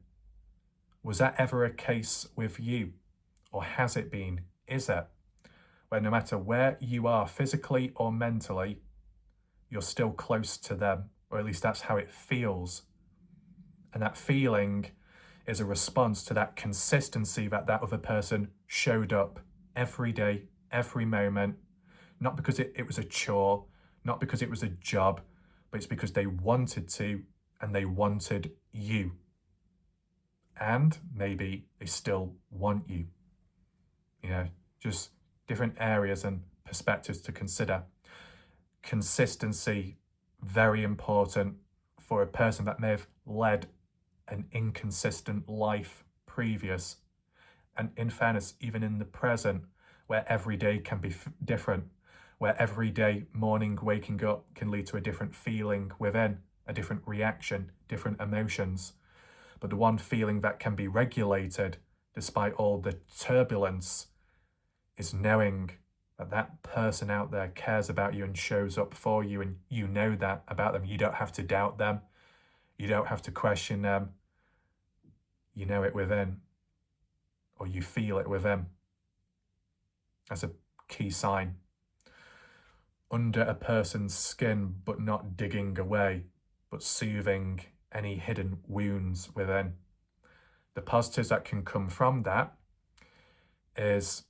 Was that ever a case with you? Or has it been? Is it? Where no matter where you are physically or mentally, you're still close to them, or at least that's how it feels. And that feeling is a response to that consistency that other person showed up every day, every moment, not because it was a chore, not because it was a job, but it's because they wanted to and they wanted you. And maybe they still want you. Just different areas and perspectives to consider. Consistency, very important for a person that may have led an inconsistent life previous. And in fairness, even in the present, where every day can be different, where every day morning waking up can lead to a different feeling within, a different reaction, different emotions. But the one feeling that can be regulated despite all the turbulence is knowing that person out there cares about you and shows up for you, and you know that about them. You don't have to doubt them. You don't have to question them. You know it within, or you feel it within. That's a key sign. Under a person's skin, but not digging away, but soothing any hidden wounds within. The positives that can come from that is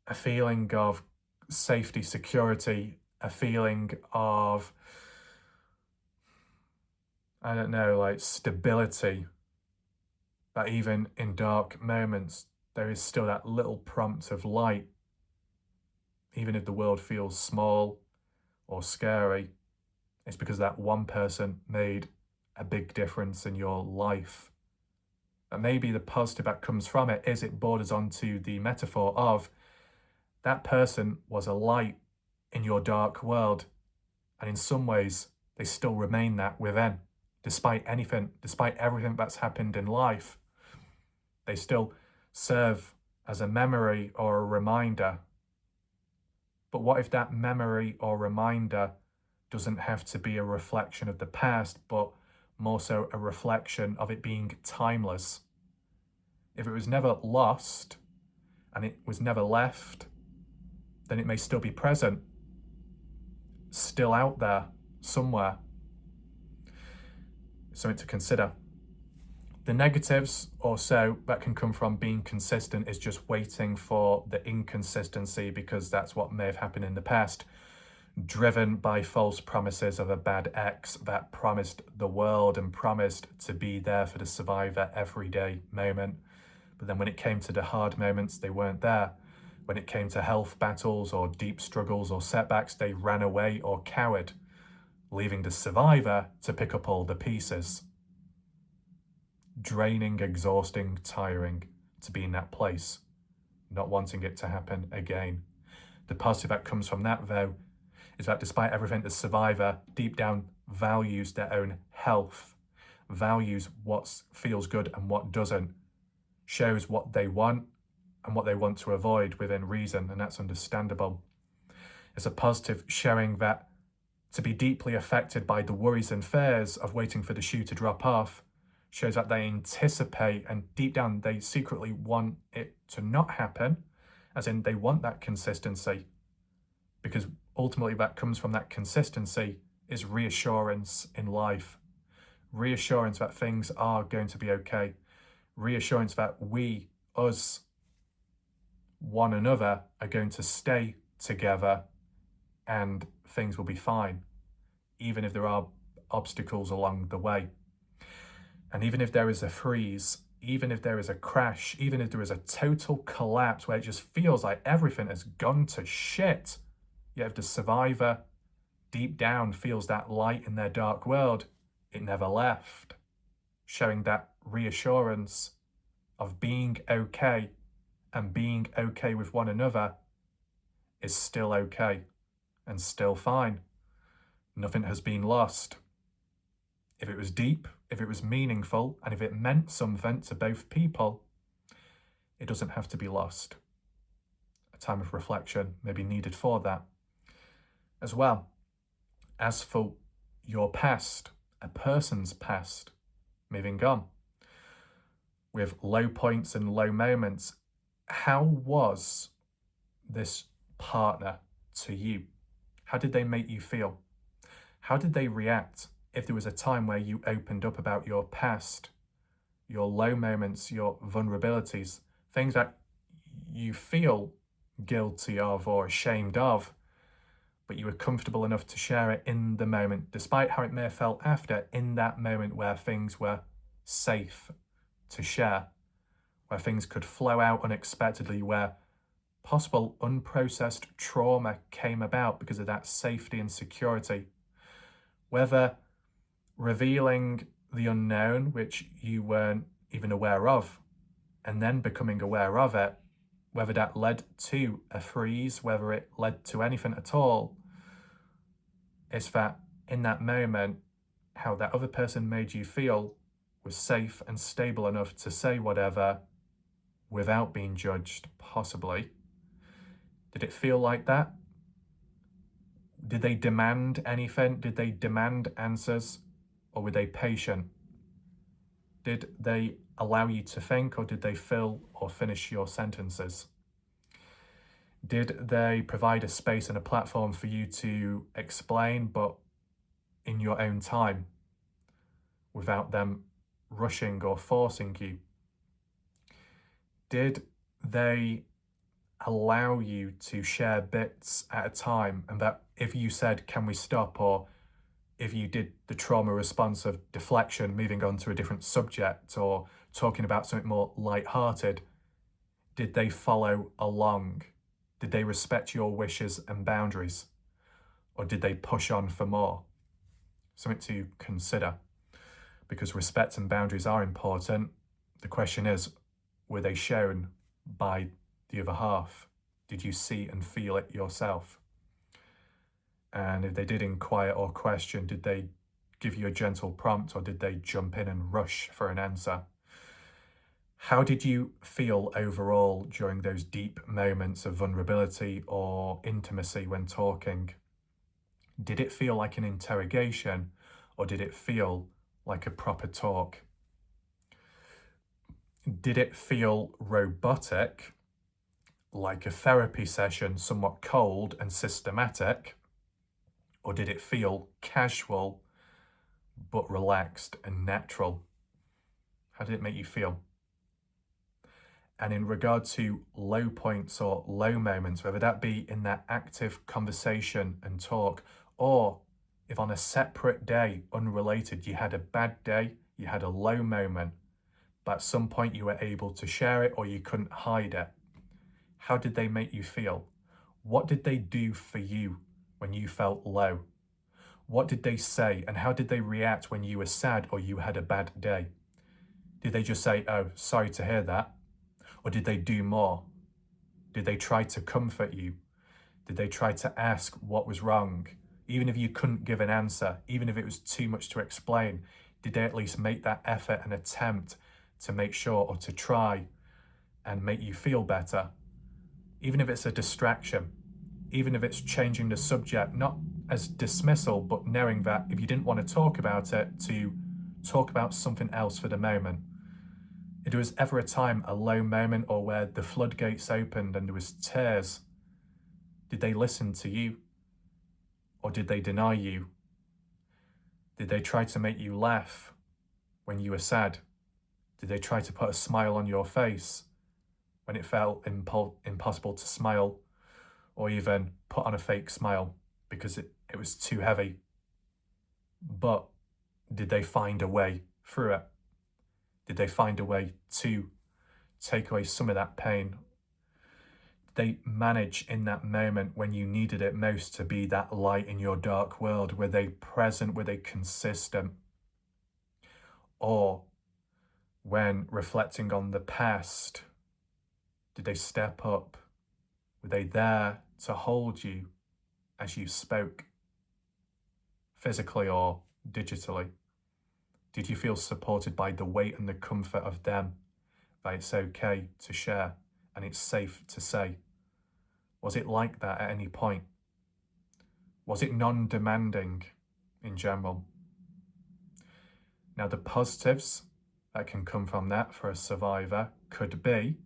a feeling of safety, security, a feeling of, stability, that even in dark moments, there is still that little prompt of light. Even if the world feels small or scary, it's because that one person made a big difference in your life. And maybe the positive that comes from it is it borders onto the metaphor of that person was a light in your dark world. And in some ways, they still remain that within. Despite anything, despite everything that's happened in life, they still serve as a memory or a reminder. But what if that memory or reminder doesn't have to be a reflection of the past, but more so a reflection of it being timeless? If it was never lost and it was never left, then it may still be present, still out there somewhere. Something to consider. The negatives or so that can come from being consistent is just waiting for the inconsistency, because that's what may have happened in the past. Driven by false promises of a bad ex that promised the world and promised to be there for the survivor everyday moment. But then when it came to the hard moments, they weren't there. When it came to health battles or deep struggles or setbacks, they ran away or cowered, leaving the survivor to pick up all the pieces. Draining, exhausting, tiring to be in that place, not wanting it to happen again. The positive that comes from that, though, is that despite everything, the survivor deep down values their own health, values what feels good and what doesn't, shows what they want and what they want to avoid within reason, and that's understandable. It's a positive showing that to be deeply affected by the worries and fears of waiting for the shoe to drop off shows that they anticipate, and deep down they secretly want it to not happen, as in they want that consistency, because ultimately that comes from that consistency is reassurance in life, reassurance that things are going to be okay, reassurance that we, us, one another are going to stay together and things will be fine, even if there are obstacles along the way. And even if there is a freeze, even if there is a crash, even if there is a total collapse where it just feels like everything has gone to shit, yet if the survivor deep down feels that light in their dark world, it never left, showing that reassurance of being okay and being okay with one another is still okay and still fine. Nothing has been lost. If it was deep, if it was meaningful, and if it meant something to both people, it doesn't have to be lost. A time of reflection may be needed for that. As well, as for your past, a person's past, moving on, with low points and low moments, how was this partner to you? How did they make you feel? How did they react if there was a time where you opened up about your past, your low moments, your vulnerabilities, things that you feel guilty of or ashamed of, but you were comfortable enough to share it in the moment, despite how it may have felt after, in that moment where things were safe to share, where things could flow out unexpectedly, where possible unprocessed trauma came about because of that safety and security. Whether revealing the unknown, which you weren't even aware of, and then becoming aware of it, whether that led to a freeze, whether it led to anything at all, is that in that moment, how that other person made you feel was safe and stable enough to say whatever without being judged, possibly. Did it feel like that? Did they demand anything? Did they demand answers? Or were they patient? Did they allow you to think, or did they fill or finish your sentences? Did they provide a space and a platform for you to explain, but in your own time, without them rushing or forcing you? Did they allow you to share bits at a time, and that if you said, "Can we stop?" or if you did the trauma response of deflection, moving on to a different subject or talking about something more light-hearted, did they follow along? Did they respect your wishes and boundaries? Or did they push on for more? Something to consider, because respect and boundaries are important. The question is, were they shown by the other half? Did you see and feel it yourself? And if they did inquire or question, did they give you a gentle prompt, or did they jump in and rush for an answer? How did you feel overall during those deep moments of vulnerability or intimacy when talking? Did it feel like an interrogation, or did it feel like a proper talk? Did it feel robotic, like a therapy session, somewhat cold and systematic? Or did it feel casual, but relaxed and natural? How did it make you feel? And in regard to low points or low moments, whether that be in that active conversation and talk, or if on a separate day, unrelated, you had a bad day, you had a low moment, but at some point you were able to share it or you couldn't hide it, how did they make you feel? What did they do for you when you felt low? What did they say, and how did they react when you were sad or you had a bad day? Did they just say, "Oh, sorry to hear that"? Or did they do more? Did they try to comfort you? Did they try to ask what was wrong? Even if you couldn't give an answer, even if it was too much to explain, did they at least make that effort and attempt to make sure, or to try and make you feel better? Even if it's a distraction, even if it's changing the subject, not as dismissal, but knowing that if you didn't want to talk about it, to talk about something else for the moment. If there was ever a time, a low moment, or where the floodgates opened and there was tears, did they listen to you? Or did they deny you? Did they try to make you laugh when you were sad? Did they try to put a smile on your face when it felt impossible to smile, or even put on a fake smile because it was too heavy? But did they find a way through it? Did they find a way to take away some of that pain? Did they manage in that moment when you needed it most to be that light in your dark world? Were they present? Were they consistent? Or When reflecting on the past, did they step up? Were they there to hold you as you spoke, physically or digitally? Did you feel supported by the weight and the comfort of them, that it's okay to share and it's safe to say? Was it like that at any point? Was it non-demanding in general? Now, the positives that can come from that for a survivor could be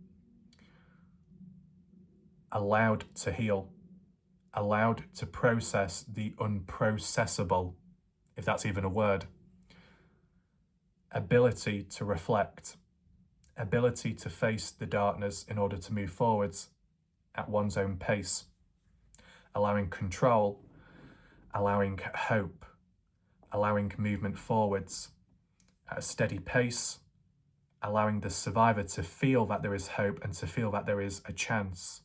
allowed to heal, allowed to process the unprocessable, if that's even a word, ability to reflect, ability to face the darkness in order to move forwards at one's own pace, allowing control, allowing hope, allowing movement forwards at a steady pace, allowing the survivor to feel that there is hope and to feel that there is a chance,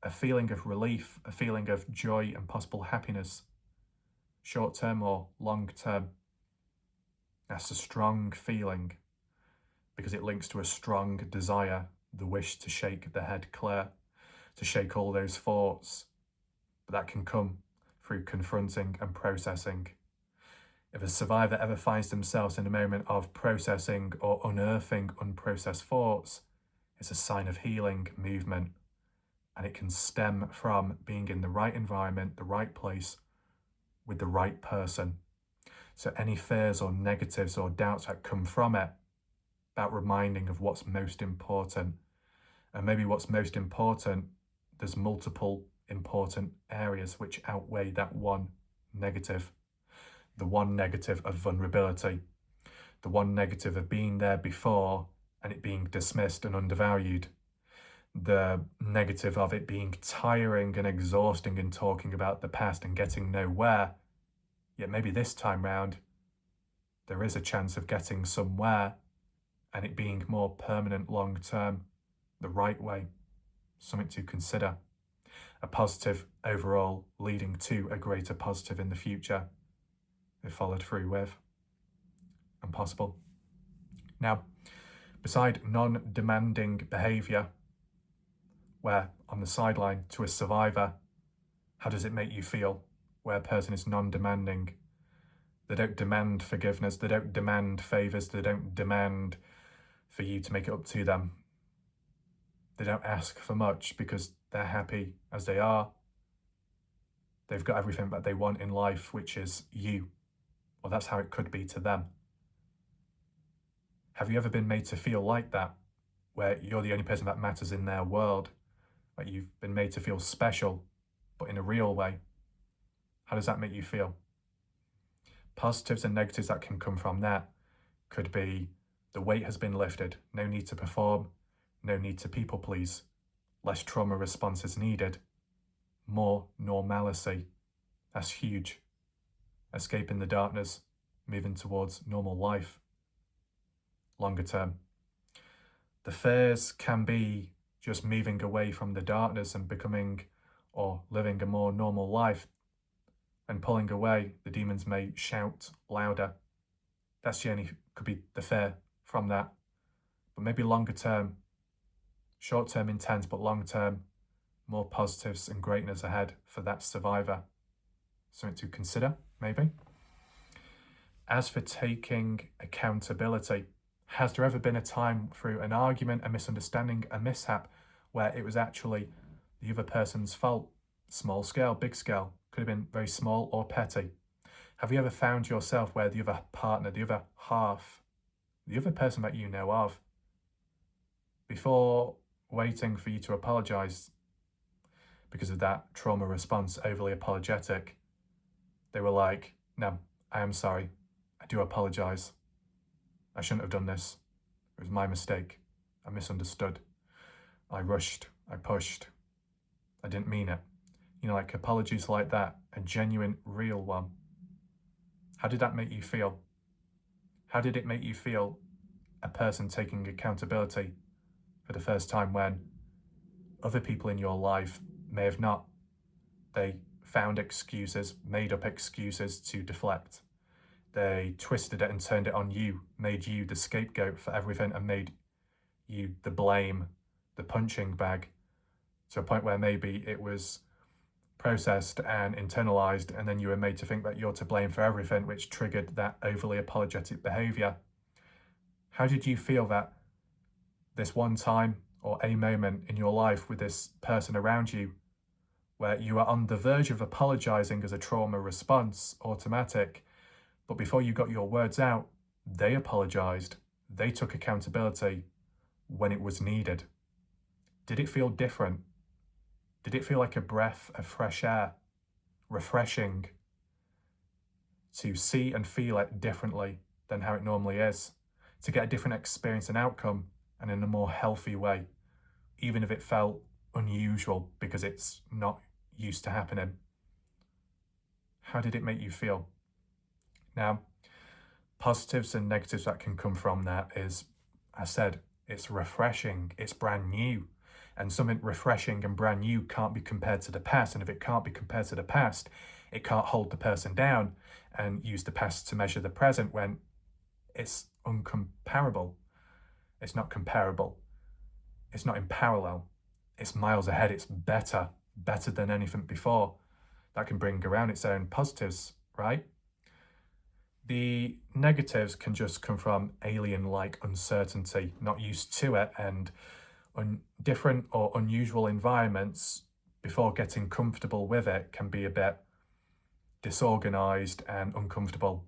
a feeling of relief, a feeling of joy and possible happiness, short-term or long-term. That's a strong feeling because it links to a strong desire, the wish to shake the head clear, to shake all those thoughts. But that can come through confronting and processing. If a survivor ever finds themselves in a moment of processing or unearthing unprocessed thoughts, it's a sign of healing, movement, and it can stem from being in the right environment, the right place, with the right person. So any fears or negatives or doubts that come from it, about reminding of what's most important. And maybe what's most important, there's multiple important areas which outweigh that one negative. The one negative of vulnerability, the one negative of being there before and it being dismissed and undervalued, the negative of it being tiring and exhausting and talking about the past and getting nowhere. Yet maybe this time round, there is a chance of getting somewhere and it being more permanent long-term, the right way, something to consider. A positive overall leading to a greater positive in the future, if followed through with, and possible. Now, beside non-demanding behaviour, where on the sideline to a survivor, how does it make you feel where a person is non-demanding? They don't demand forgiveness, they don't demand favours, they don't demand for you to make it up to them. They don't ask for much because they're happy as they are. They've got everything that they want in life, which is you. Or that's how it could be to them. Have you ever been made to feel like that, where you're the only person that matters in their world, that you've been made to feel special, but in a real way? How does that make you feel? Positives and negatives that can come from that could be the weight has been lifted, no need to perform, no need to people please, less trauma response is needed, more normalcy. That's huge. Escaping the darkness, moving towards normal life. Longer term. The fears can be just moving away from the darkness and becoming or living a more normal life. And pulling away, the demons may shout louder. That's the only, could be the fear from that. But maybe longer term, short term intense, but long term, more positives and greatness ahead for that survivor. Something to consider, maybe. As for taking accountability, has there ever been a time through an argument, a misunderstanding, a mishap, where it was actually the other person's fault? Small scale, big scale, could have been very small or petty. Have you ever found yourself where the other partner, the other half, the other person that you know of, before waiting for you to apologise because of that trauma response, overly apologetic, they were like, no, I am sorry, I do apologise. I shouldn't have done this. It was my mistake. I misunderstood. I rushed. I pushed. I didn't mean it. You know, like apologies like that, a genuine, real one. How did that make you feel? How did it make you feel, a person taking accountability for the first time when other people in your life may have not? They found excuses, made up excuses to deflect. They twisted it and turned it on you, made you the scapegoat for everything, and made you the blame, the punching bag, to a point where maybe it was processed and internalized, and then you were made to think that you're to blame for everything, which triggered that overly apologetic behavior. How did you feel that this one time or a moment in your life with this person around you where you were on the verge of apologizing as a trauma response, automatic, but before you got your words out, they apologized, they took accountability when it was needed? Did it feel different? Did it feel like a breath of fresh air, refreshing, to see and feel it differently than how it normally is, to get a different experience and outcome, and in a more healthy way, even if it felt unusual because it's not used to happening? How did it make you feel? Now, positives and negatives that can come from that is, I said, it's refreshing, it's brand new. And something refreshing and brand new can't be compared to the past. And if it can't be compared to the past, it can't hold the person down and use the past to measure the present when it's uncomparable. It's not comparable. It's not in parallel. It's miles ahead. It's better than anything before. That can bring around its own positives, right? The negatives can just come from alien-like uncertainty, not used to it, and different or unusual environments before getting comfortable with it can be a bit disorganized and uncomfortable.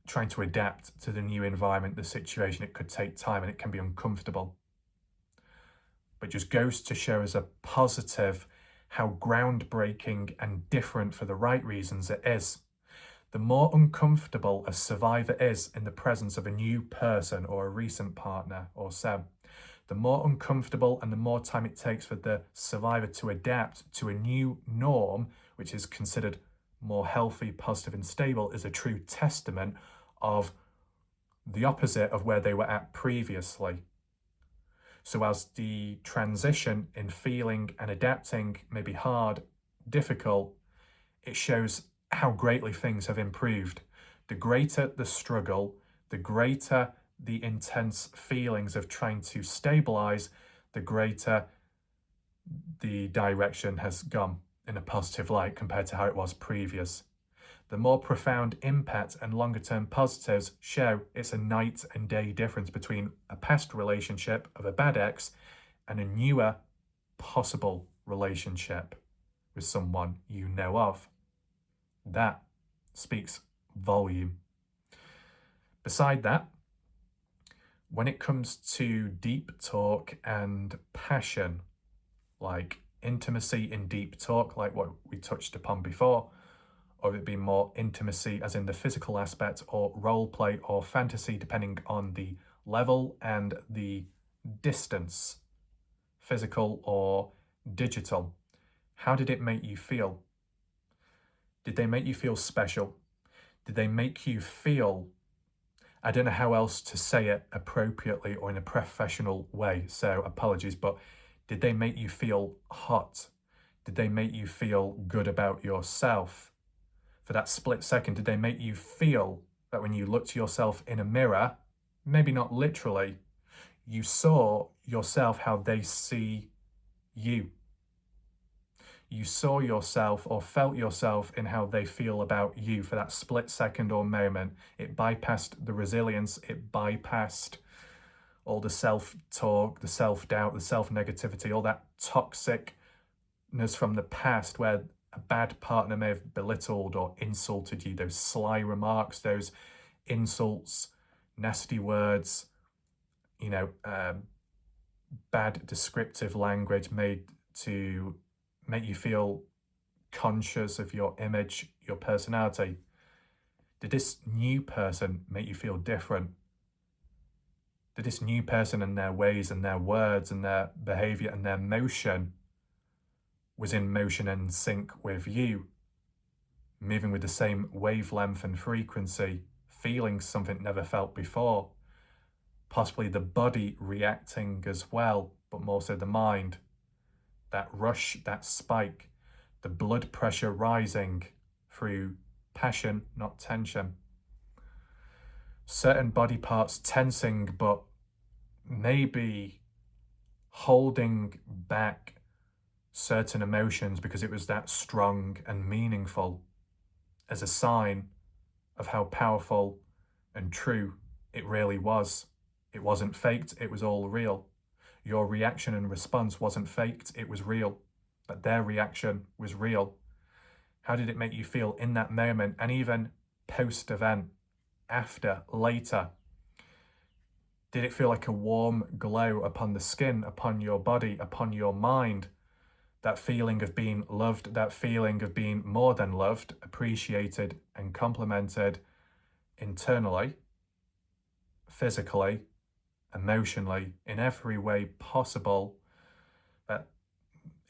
Trying to adapt to the new environment, the situation, it could take time and it can be uncomfortable. But just goes to show as a positive how groundbreaking and different for the right reasons it is. The more uncomfortable a survivor is in the presence of a new person or a recent partner or so, the more uncomfortable and the more time it takes for the survivor to adapt to a new norm, which is considered more healthy, positive, and stable, is a true testament of the opposite of where they were at previously. So as the transition in feeling and adapting may be hard, difficult, it shows how greatly things have improved. The greater the struggle, the greater the intense feelings of trying to stabilize, the greater the direction has gone in a positive light compared to how it was previous. The more profound impact and longer term positives show it's a night and day difference between a past relationship of a bad ex and a newer possible relationship with someone you know of. That speaks volume. Beside that, when it comes to deep talk and passion, like intimacy in deep talk, like what we touched upon before, or it being more intimacy as in the physical aspect, or role play or fantasy, depending on the level and the distance, physical or digital. How did it make you feel? Did they make you feel special? Did they make you feel, I don't know how else to say it appropriately or in a professional way, so apologies, but did they make you feel hot? Did they make you feel good about yourself? For that split second, did they make you feel that when you looked yourself in a mirror, maybe not literally, you saw yourself how they see you? You saw yourself or felt yourself in how they feel about you for that split second or moment. It bypassed the resilience, it bypassed all the self-talk, the self-doubt, the self-negativity, all that toxicness from the past where a bad partner may have belittled or insulted you, those sly remarks, those insults, nasty words, bad descriptive language made to make you feel conscious of your image, your personality. Did this new person make you feel different? Did this new person and their ways and their words and their behavior and their motion was in motion and sync with you, moving with the same wavelength and frequency, feeling something never felt before, possibly the body reacting as well, but more so the mind, that rush, that spike, the blood pressure rising through passion, not tension. Certain body parts tensing, but maybe holding back certain emotions because it was that strong and meaningful, as a sign of how powerful and true it really was. It wasn't faked, it was all real. Your reaction and response wasn't faked, it was real. But their reaction was real. How did it make you feel in that moment, and even post-event, after, later? Did it feel like a warm glow upon the skin, upon your body, upon your mind? That feeling of being loved, that feeling of being more than loved, appreciated and complimented internally, physically, emotionally, in every way possible. That,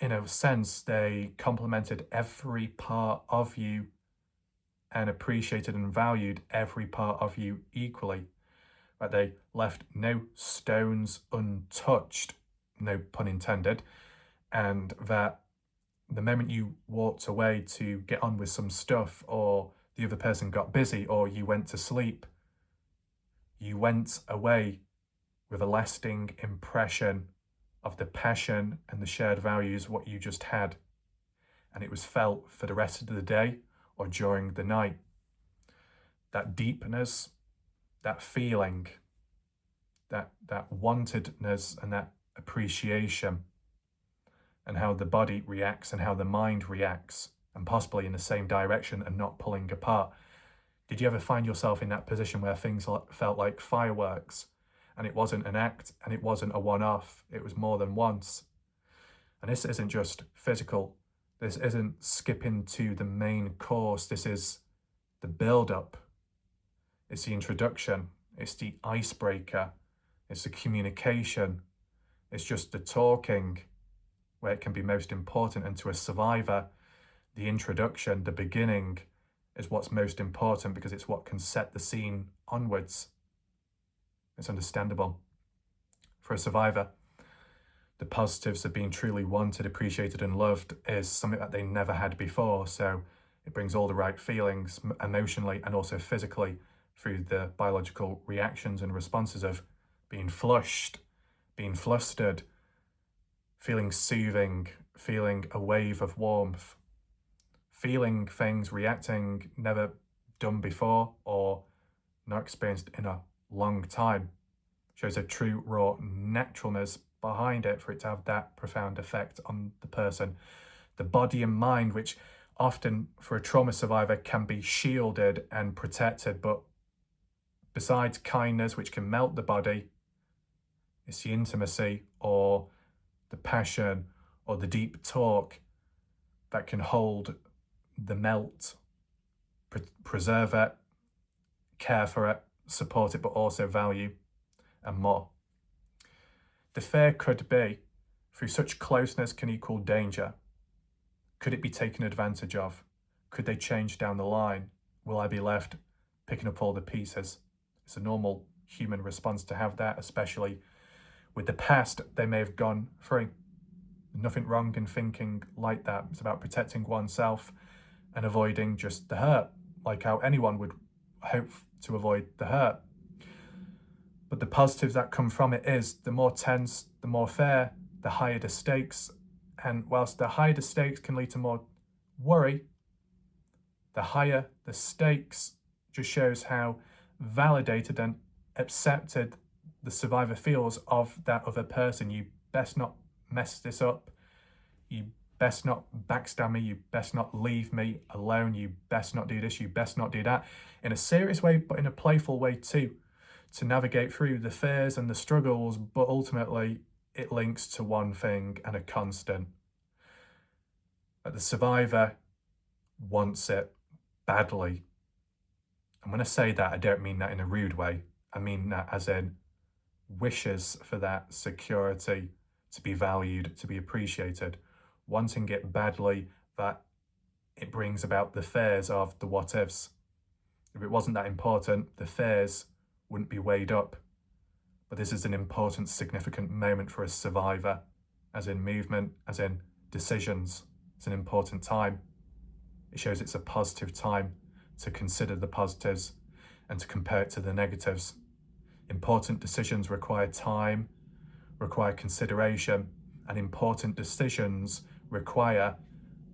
in a sense, they complimented every part of you and appreciated and valued every part of you equally. That they left no stones untouched, no pun intended, and that the moment you walked away to get on with some stuff, or the other person got busy, or you went to sleep, you went away with a lasting impression of the passion and the shared values, what you just had. And it was felt for the rest of the day or during the night. That deepness, that feeling, that wantedness and that appreciation, and how the body reacts and how the mind reacts, and possibly in the same direction and not pulling apart. Did you ever find yourself in that position where things felt like fireworks, and it wasn't an act and it wasn't a one-off, it was more than once? And this isn't just physical, this isn't skipping to the main course, this is the build-up, it's the introduction, it's the icebreaker, it's the communication, it's just the talking, where it can be most important. And to a survivor, the introduction, the beginning, is what's most important, because it's what can set the scene onwards. It's understandable. For a survivor, the positives of being truly wanted, appreciated and loved is something that they never had before. So it brings all the right feelings emotionally and also physically through the biological reactions and responses of being flushed, being flustered, feeling soothing, feeling a wave of warmth, feeling things, reacting never done before or not experienced in a long time. Shows a true raw naturalness behind it for it to have that profound effect on the person. The body and mind, which often for a trauma survivor can be shielded and protected, but besides kindness, which can melt the body, it's the intimacy or the passion or the deep talk that can hold the melt, preserve it, care for it, support it, but also value and more. The fear could be, through such closeness can equal danger. Could it be taken advantage of? Could they change down the line? Will I be left picking up all the pieces? It's a normal human response to have that, especially with the past they may have gone through. Nothing wrong in thinking like that. It's about protecting oneself and avoiding just the hurt, like how anyone would hope to avoid the hurt. But the positives that come from it is the more tense, the more fair, the higher the stakes. And whilst the higher the stakes can lead to more worry, the higher the stakes just shows how validated and accepted the survivor feels of that other person. You best not mess this up. You best not backstab me. You best not leave me alone. You best not do this. You best not do that. In a serious way, but in a playful way too, to navigate through the fears and the struggles, but ultimately it links to one thing and a constant. That the survivor wants it badly. And when I say that, I don't mean that in a rude way. I mean that as in wishes for that security, to be valued, to be appreciated, wanting it badly, that it brings about the fears of the what ifs. If it wasn't that important, the fears wouldn't be weighed up. But this is an important, significant moment for a survivor, as in movement, as in decisions. It's an important time. It shows it's a positive time to consider the positives and to compare it to the negatives. Important decisions require time, require consideration, and important decisions require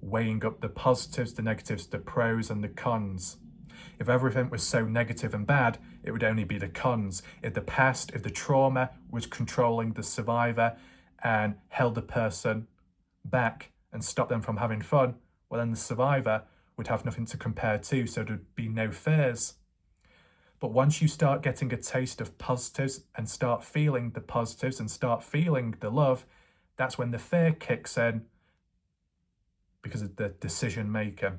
weighing up the positives, the negatives, the pros and the cons. If everything was so negative and bad, it would only be the cons. If the trauma was controlling the survivor and held the person back and stopped them from having fun, well, then the survivor would have nothing to compare to, so there'd be no fears. But once you start getting a taste of positives and start feeling the positives and start feeling the love, that's when the fear kicks in, because of the decision making.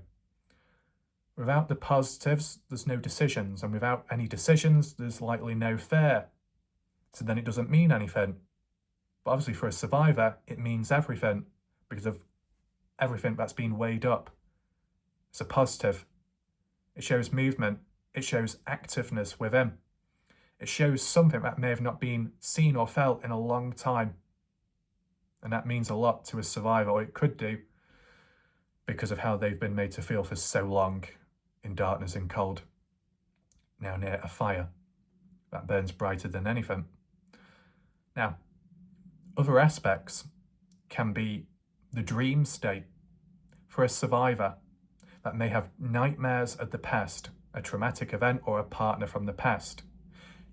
Without the positives, there's no decisions, and without any decisions, there's likely no fear. So then it doesn't mean anything. But obviously for a survivor, it means everything, because of everything that's been weighed up. It's a positive. It shows movement. It shows activeness within. It shows something that may have not been seen or felt in a long time. And that means a lot to a survivor, or it could do, because of how they've been made to feel for so long in darkness and cold. Now near a fire that burns brighter than anything. Now, other aspects can be the dream state. For a survivor that may have nightmares of the past, a traumatic event or a partner from the past.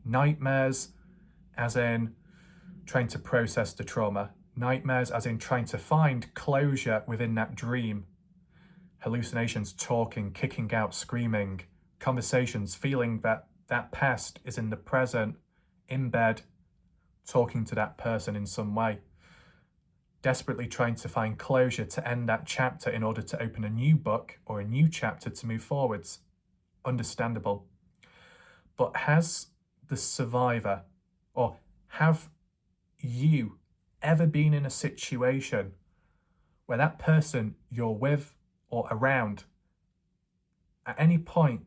Nightmares as in trying to process the trauma. Nightmares as in trying to find closure within that dream. Hallucinations, talking, kicking out, screaming. Conversations, feeling that that past is in the present, in bed, talking to that person in some way. Desperately trying to find closure to end that chapter in order to open a new book or a new chapter to move forwards. Understandable. But has the survivor, or have you ever been in a situation where that person you're with or around, at any point,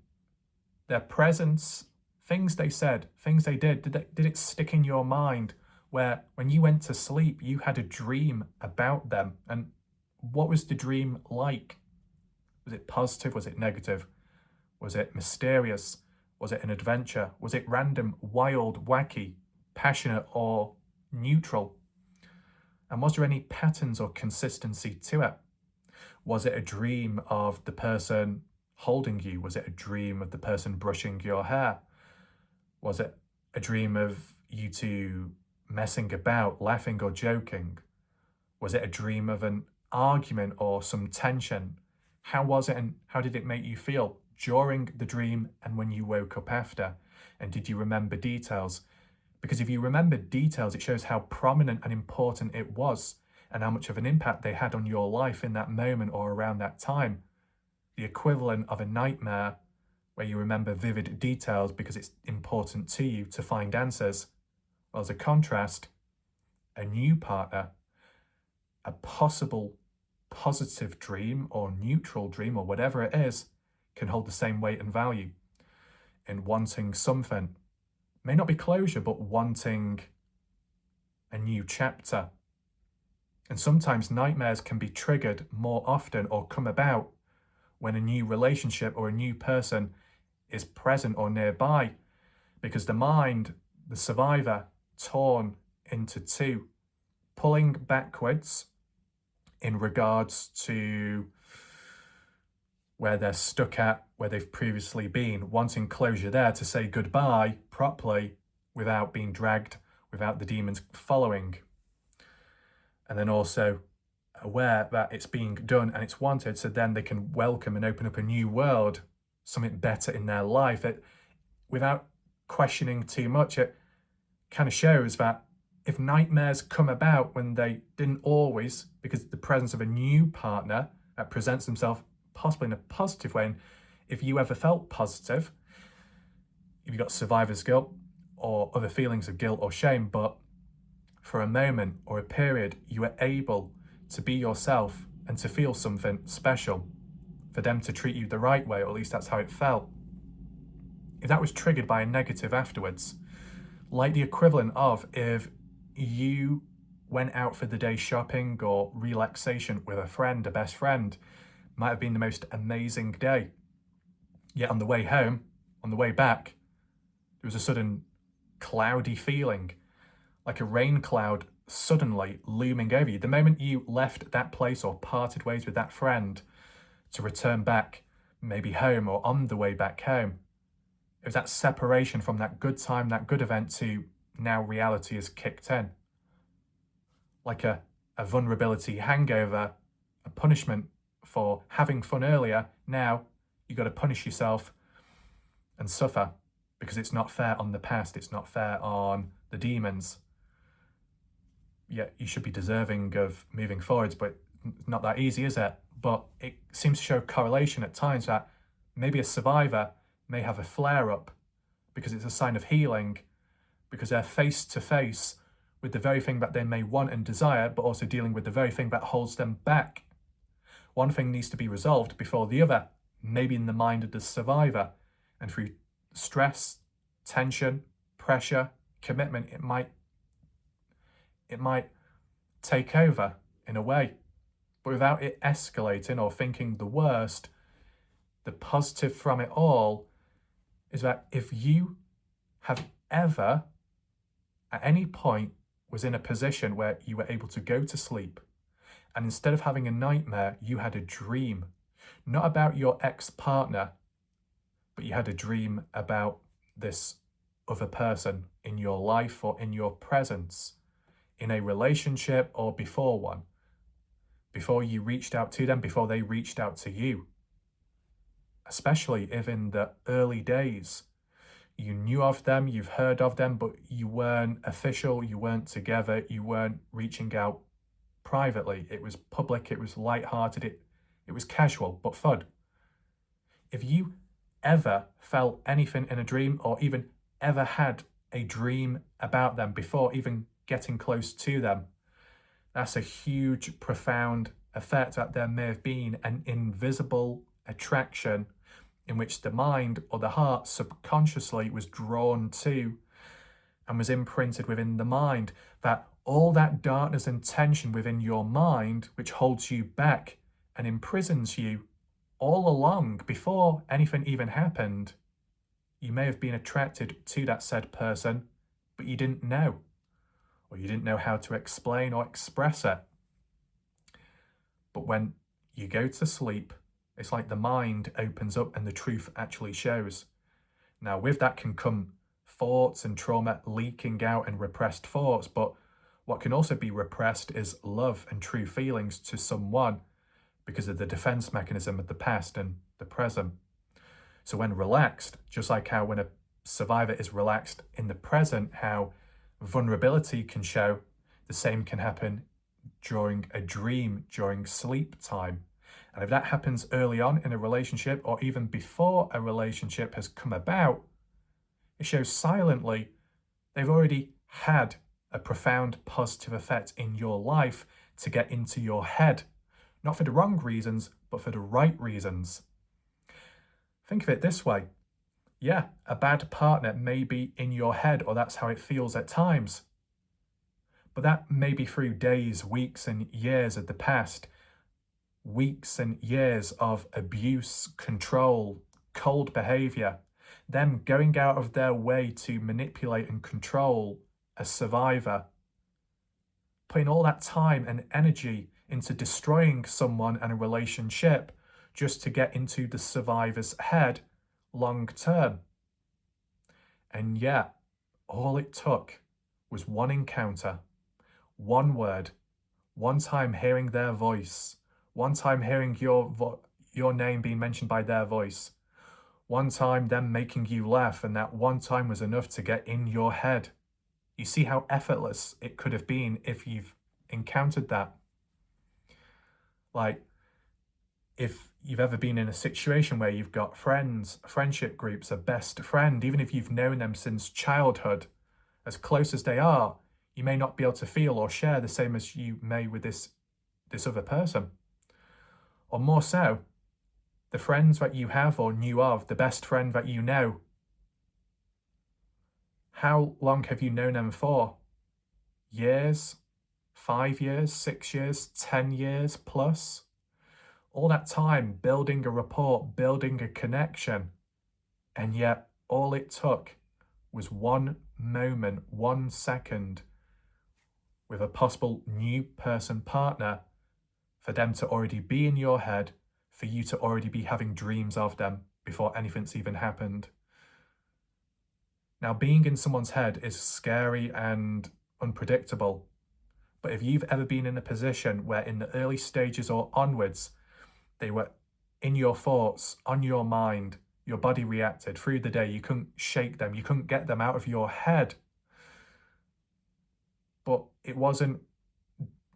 their presence, things they said, things they did it stick in your mind, where when you went to sleep, you had a dream about them? And what was the dream like? Was it positive? Was it negative? Was it mysterious? Was it an adventure? Was it random, wild, wacky, passionate, or neutral? And was there any patterns or consistency to it? Was it a dream of the person holding you? Was it a dream of the person brushing your hair? Was it a dream of you two messing about, laughing or joking? Was it a dream of an argument or some tension? How was it, and how did it make you feel during the dream and when you woke up after? And did you remember details? Because if you remember details, it shows how prominent and important it was and how much of an impact they had on your life in that moment or around that time. The equivalent of a nightmare, where you remember vivid details because it's important to you to find answers. Well, as a contrast, a new partner, a possible positive dream or neutral dream or whatever it is, can hold the same weight and value in wanting something. May not be closure, but wanting a new chapter. And sometimes nightmares can be triggered more often or come about when a new relationship or a new person is present or nearby, because the mind, the survivor, torn into two, pulling backwards in regards to where they're stuck at, where they've previously been, wanting closure there to say goodbye properly without being dragged, without the demons following. And then also aware that it's being done and it's wanted, so then they can welcome and open up a new world, something better in their life. It, without questioning too much, it kind of shows that if nightmares come about when they didn't always, because of the presence of a new partner that presents themselves possibly in a positive way, and if you ever felt positive, if you got survivor's guilt or other feelings of guilt or shame, but for a moment or a period you were able to be yourself and to feel something special, for them to treat you the right way, or at least that's how it felt. If that was triggered by a negative afterwards, like the equivalent of if you went out for the day shopping or relaxation with a friend, a best friend, might have been the most amazing day. Yet on the way home, on the way back, there was a sudden cloudy feeling, like a rain cloud suddenly looming over you. The moment you left that place or parted ways with that friend to return back, maybe home or on the way back home, it was that separation from that good time, that good event, to now reality has kicked in. Like a vulnerability hangover, a punishment for having fun earlier. Now you got to punish yourself and suffer because it's not fair on the past. It's not fair on the demons. Yeah, you should be deserving of moving forwards, but it's not that easy, is it? But it seems to show correlation at times that maybe a survivor may have a flare-up because it's a sign of healing, because they're face to face with the very thing that they may want and desire, but also dealing with the very thing that holds them back. One thing needs to be resolved before the other, maybe in the mind of the survivor. And through stress, tension, pressure, commitment, it might take over in a way. But without it escalating or thinking the worst, the positive from it all is that if you have ever, at any point, was in a position where you were able to go to sleep, and instead of having a nightmare, you had a dream, not about your ex-partner, but you had a dream about this other person in your life or in your presence, in a relationship or before one, before you reached out to them, before they reached out to you. Especially if in the early days you knew of them, you've heard of them, but you weren't official, you weren't together, you weren't reaching out privately. It was public, it was light-hearted, it was casual, but fun. If you ever felt anything in a dream, or even ever had a dream about them before even getting close to them, that's a huge, profound effect that there may have been an invisible attraction in which the mind or the heart subconsciously was drawn to and was imprinted within the mind, that all that darkness and tension within your mind, which holds you back and imprisons you all along before anything even happened, you may have been attracted to that said person, but you didn't know, or you didn't know how to explain or express it. But when you go to sleep, it's like the mind opens up and the truth actually shows. Now, with that can come thoughts and trauma leaking out and repressed thoughts, but what can also be repressed is love and true feelings to someone because of the defense mechanism of the past and the present. So when relaxed, just like how when a survivor is relaxed in the present, how vulnerability can show, the same can happen during a dream, during sleep time. And if that happens early on in a relationship, or even before a relationship has come about, it shows silently they've already had a profound positive effect in your life to get into your head. Not for the wrong reasons, but for the right reasons. Think of it this way. Yeah, a bad partner may be in your head, or that's how it feels at times. But that may be through days, weeks, and years of the past. Weeks and years of abuse, control, cold behavior, them going out of their way to manipulate and control a survivor, putting all that time and energy into destroying someone and a relationship just to get into the survivor's head long term. And yet, all it took was one encounter, one word, one time hearing their voice, one time hearing your name being mentioned by their voice, one time them making you laugh, and that one time was enough to get in your head. You see how effortless it could have been if you've encountered that. Like, if you've ever been in a situation where you've got friends, friendship groups, a best friend, even if you've known them since childhood, as close as they are, you may not be able to feel or share the same as you may with this other person. Or more so, the friends that you have or knew of, the best friend that you know, how long have you known them for? Years? 5 years? 6 years? 10 years plus? All that time building a rapport, building a connection. And yet all it took was one moment, 1 second with a possible new person partner for them to already be in your head, for you to already be having dreams of them before anything's even happened. Now, being in someone's head is scary and unpredictable. But if you've ever been in a position where in the early stages or onwards, they were in your thoughts, on your mind, your body reacted through the day, you couldn't shake them, you couldn't get them out of your head. But it wasn't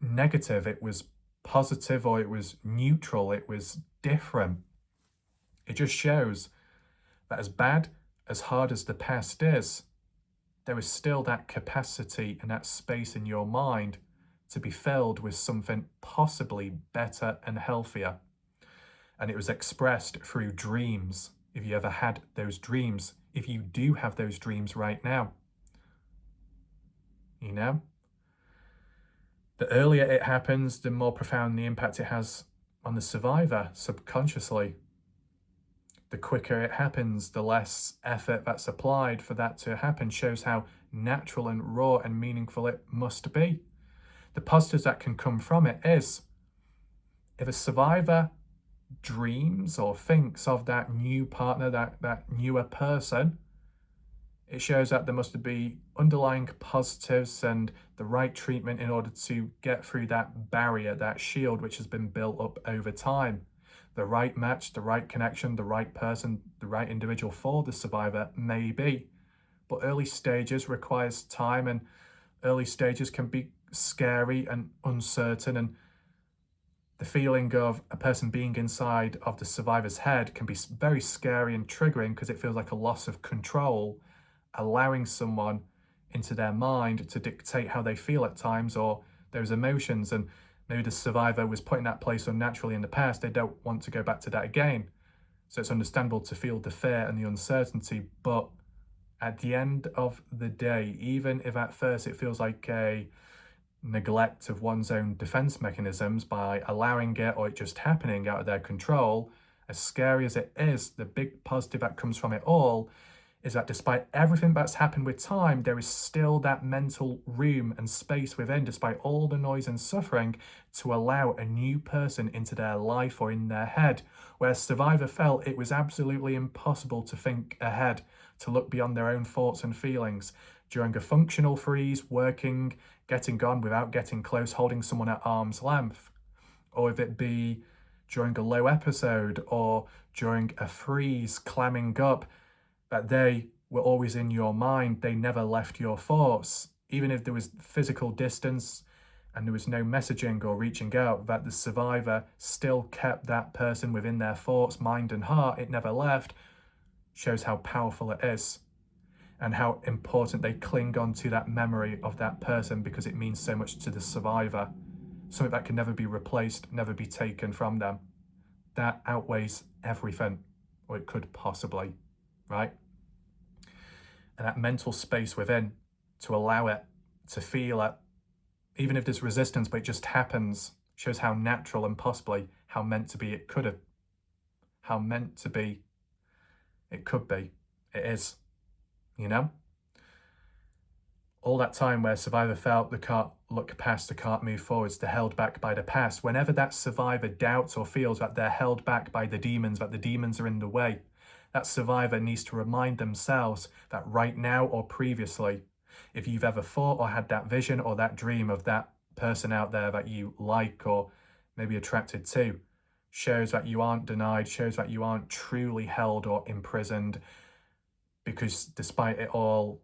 negative, it was positive, or it was neutral, it was different. It just shows that as bad, as hard as the past is, there is still that capacity and that space in your mind to be filled with something possibly better and healthier. And it was expressed through dreams. If you ever had those dreams, if you do have those dreams right now, you know, the earlier it happens, the more profound the impact it has on the survivor subconsciously. The quicker it happens, the less effort that's applied for that to happen. Shows how natural and raw and meaningful it must be. The positives that can come from it is, if a survivor dreams or thinks of that new partner, that newer person, it shows that there must be underlying positives and the right treatment in order to get through that barrier, that shield which has been built up over time. The right match, the right connection, the right person, the right individual for the survivor may be. But early stages requires time, and early stages can be scary and uncertain, and the feeling of a person being inside of the survivor's head can be very scary and triggering because it feels like a loss of control, allowing someone into their mind to dictate how they feel at times or those emotions. And maybe the survivor was put in that place unnaturally in the past. They don't want to go back to that again. So it's understandable to feel the fear and the uncertainty. But at the end of the day, even if at first it feels like a neglect of one's own defense mechanisms by allowing it or it just happening out of their control, as scary as it is, the big positive that comes from it all is that despite everything that's happened with time, there is still that mental room and space within, despite all the noise and suffering, to allow a new person into their life or in their head, where survivor felt it was absolutely impossible to think ahead, to look beyond their own thoughts and feelings. During a functional freeze, working, getting on without getting close, holding someone at arm's length, or if it be during a low episode or during a freeze, clamming up, that they were always in your mind, they never left your thoughts. Even if there was physical distance and there was no messaging or reaching out, that the survivor still kept that person within their thoughts, mind and heart, it never left, shows how powerful it is and how important they cling on to that memory of that person because it means so much to the survivor, something that can never be replaced, never be taken from them. That outweighs everything, or it could possibly, right? And that mental space within to allow it, to feel it, even if there's resistance, but it just happens, shows how natural and possibly how meant to be it could have, how meant to be it could be, it is, you know? All that time where survivor felt they can't look past, they can't move forwards, they're held back by the past. Whenever that survivor doubts or feels that they're held back by the demons, that the demons are in the way, that survivor needs to remind themselves that right now or previously, if you've ever thought or had that vision or that dream of that person out there that you like or maybe attracted to, shows that you aren't denied, shows that you aren't truly held or imprisoned, because despite it all,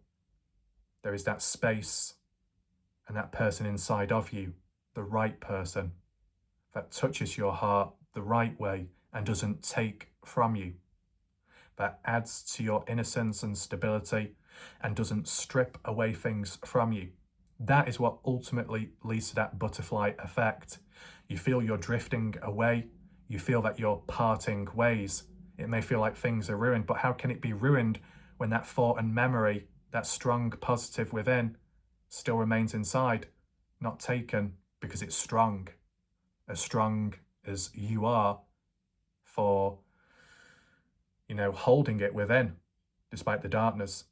there is that space and that person inside of you, the right person, that touches your heart the right way and doesn't take from you, that adds to your innocence and stability and doesn't strip away things from you. That is what ultimately leads to that butterfly effect. You feel you're drifting away. You feel that you're parting ways. It may feel like things are ruined, but how can it be ruined when that thought and memory, that strong positive within, still remains inside, not taken, because it's strong as you are for, holding it within. despite the darkness.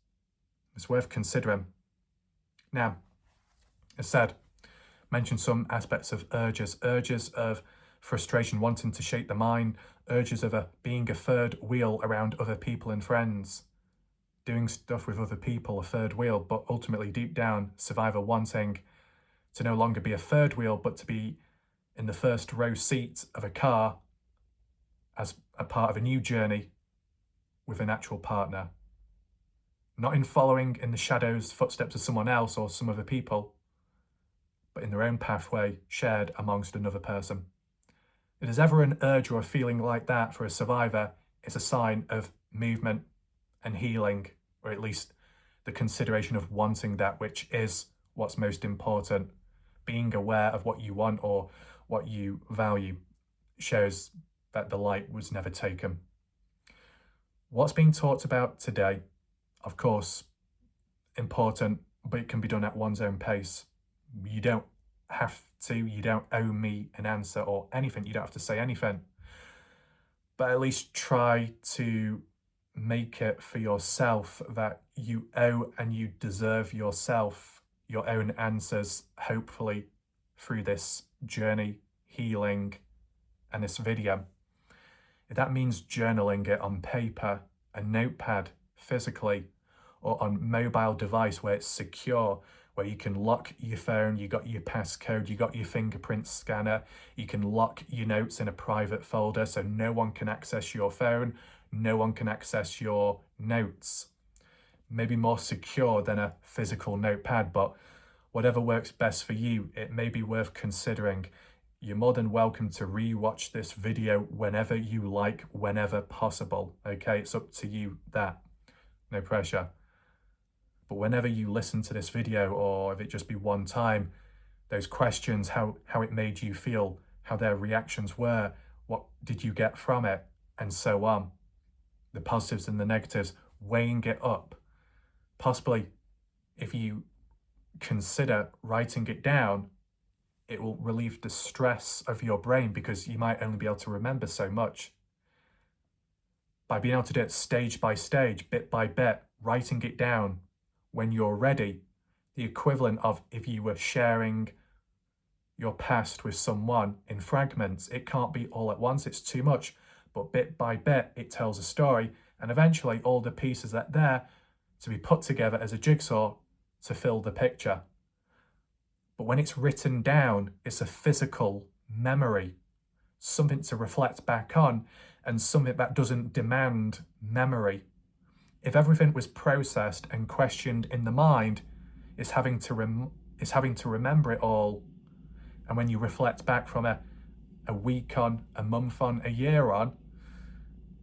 It's worth considering. Now, as said, mention some aspects of urges of frustration, wanting to shape the mind, urges of being a third wheel around other people and friends, doing stuff with other people, a third wheel, but ultimately deep down, survivor wanting to no longer be a third wheel, but to be in the first row seat of a car as a part of a new journey with an actual partner. Not in following in the shadows, footsteps of someone else or some other people, but in their own pathway shared amongst another person. If there's ever an urge or a feeling like that for a survivor, it's a sign of movement and healing, or at least the consideration of wanting that, which is what's most important. Being aware of what you want or what you value shows that the light was never taken. What's being talked about today, of course, important, but it can be done at one's own pace. You don't have to, you don't owe me an answer or anything, you don't have to say anything. But at least try to make it for yourself that you owe and you deserve yourself your own answers, hopefully through this journey, healing, and this video. If that means journaling it on paper, a notepad, physically, or on mobile device where it's secure, where you can lock your phone, you got your passcode, you got your fingerprint scanner, you can lock your notes in a private folder so no one can access your phone, no one can access your notes. Maybe more secure than a physical notepad, but whatever works best for you, it may be worth considering. You're more than welcome to re-watch this video whenever you like, whenever possible. Okay, it's up to you, that. No pressure. But whenever you listen to this video, or if it just be one time, those questions, how it made you feel, how their reactions were, what did you get from it, and so on. The positives and the negatives, weighing it up. Possibly, if you consider writing it down, it will relieve the stress of your brain because you might only be able to remember so much. By being able to do it stage by stage, bit by bit, writing it down when you're ready, the equivalent of if you were sharing your past with someone in fragments. It can't be all at once, it's too much, but bit by bit it tells a story, and eventually all the pieces that are there to be put together as a jigsaw to fill the picture. But when it's written down, it's a physical memory, something to reflect back on, and something that doesn't demand memory. If everything was processed and questioned in the mind, it's having to remember it all. And when you reflect back from a week on, a month on, a year on,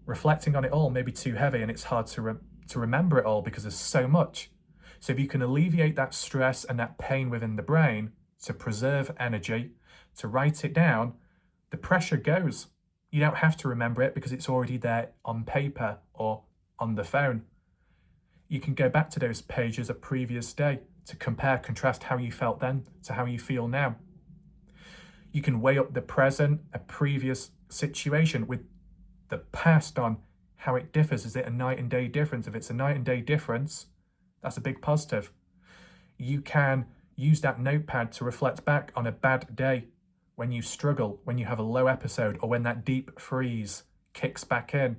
reflecting on it all may be too heavy, and it's hard to remember it all because there's so much. So if you can alleviate that stress and that pain within the brain to preserve energy, to write it down, the pressure goes. You don't have to remember it because it's already there on paper or on the phone. You can go back to those pages a previous day to compare, contrast how you felt then to how you feel now. You can weigh up the present, a previous situation, with the past on how it differs. Is it a night and day difference? If it's a night and day difference, that's a big positive. You can use that notepad to reflect back on a bad day, when you struggle, when you have a low episode, or when that deep freeze kicks back in,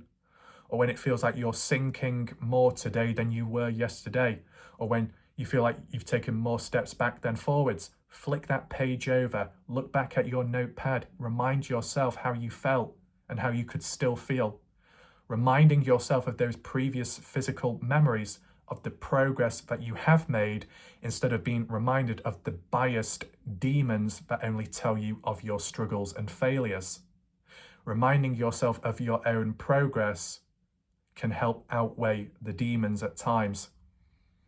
or when it feels like you're sinking more today than you were yesterday, or when you feel like you've taken more steps back than forwards. Flick that page over, look back at your notepad, remind yourself how you felt and how you could still feel. Reminding yourself of those previous physical memories, of the progress that you have made, instead of being reminded of the biased demons that only tell you of your struggles and failures. Reminding yourself of your own progress can help outweigh the demons at times.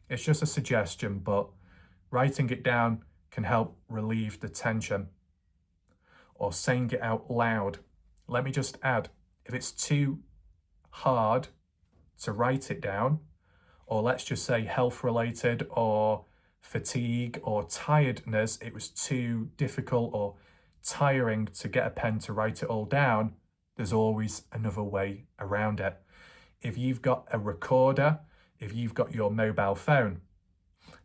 It's just a suggestion, but writing it down can help relieve the tension. Or saying it out loud. Let me just add, if it's too hard to write it down, or let's just say health related or fatigue or tiredness, it was too difficult or tiring to get a pen to write it all down, there's always another way around it. If you've got a recorder, if you've got your mobile phone,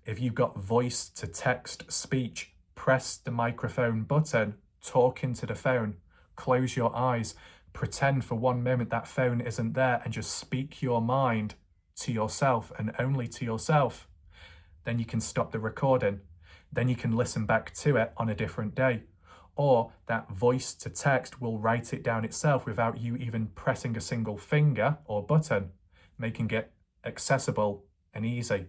if you've got voice to text speech, press the microphone button, talk into the phone, close your eyes, pretend for 1 moment that phone isn't there and just speak your mind to yourself and only to yourself. Then you can stop the recording. Then you can listen back to it on a different day. Or that voice to text will write it down itself without you even pressing a single finger or button, making it accessible and easy.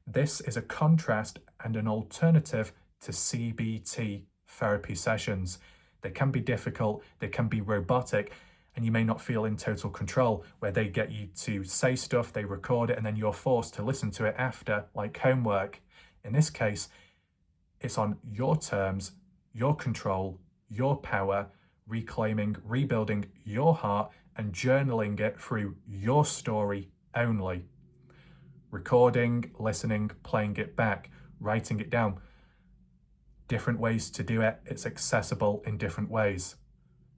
This is a contrast and an alternative to CBT therapy sessions. They can be difficult, they can be robotic, and you may not feel in total control, where they get you to say stuff, they record it, and then you're forced to listen to it after, like homework. In this case, it's on your terms, your control, your power, reclaiming, rebuilding your heart, and journaling it through your story only. Recording, listening, playing it back, writing it down. Different ways to do it. It's accessible in different ways.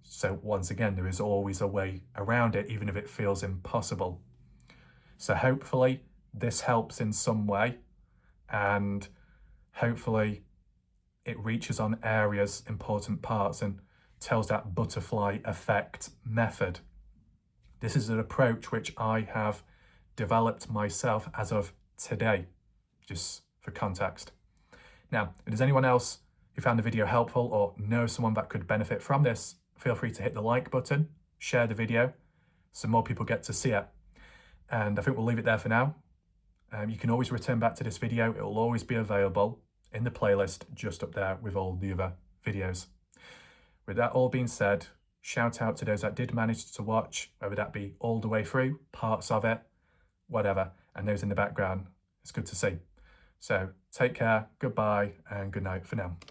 So once again, there is always a way around it, even if it feels impossible. So hopefully this helps in some way, and hopefully it reaches on areas, important parts, and tells that butterfly effect method. This is an approach which I have developed myself as of today, just for context. Now, if there's anyone else who found the video helpful or knows someone that could benefit from this, feel free to hit the like button, share the video, so more people get to see it. And I think we'll leave it there for now. You can always return back to this video. It will always be available in the playlist just up there with all the other videos. With that all being said, shout out to those that did manage to watch, whether that be all the way through, parts of it, whatever, and those in the background. It's good to see. So take care, goodbye, and good night for now.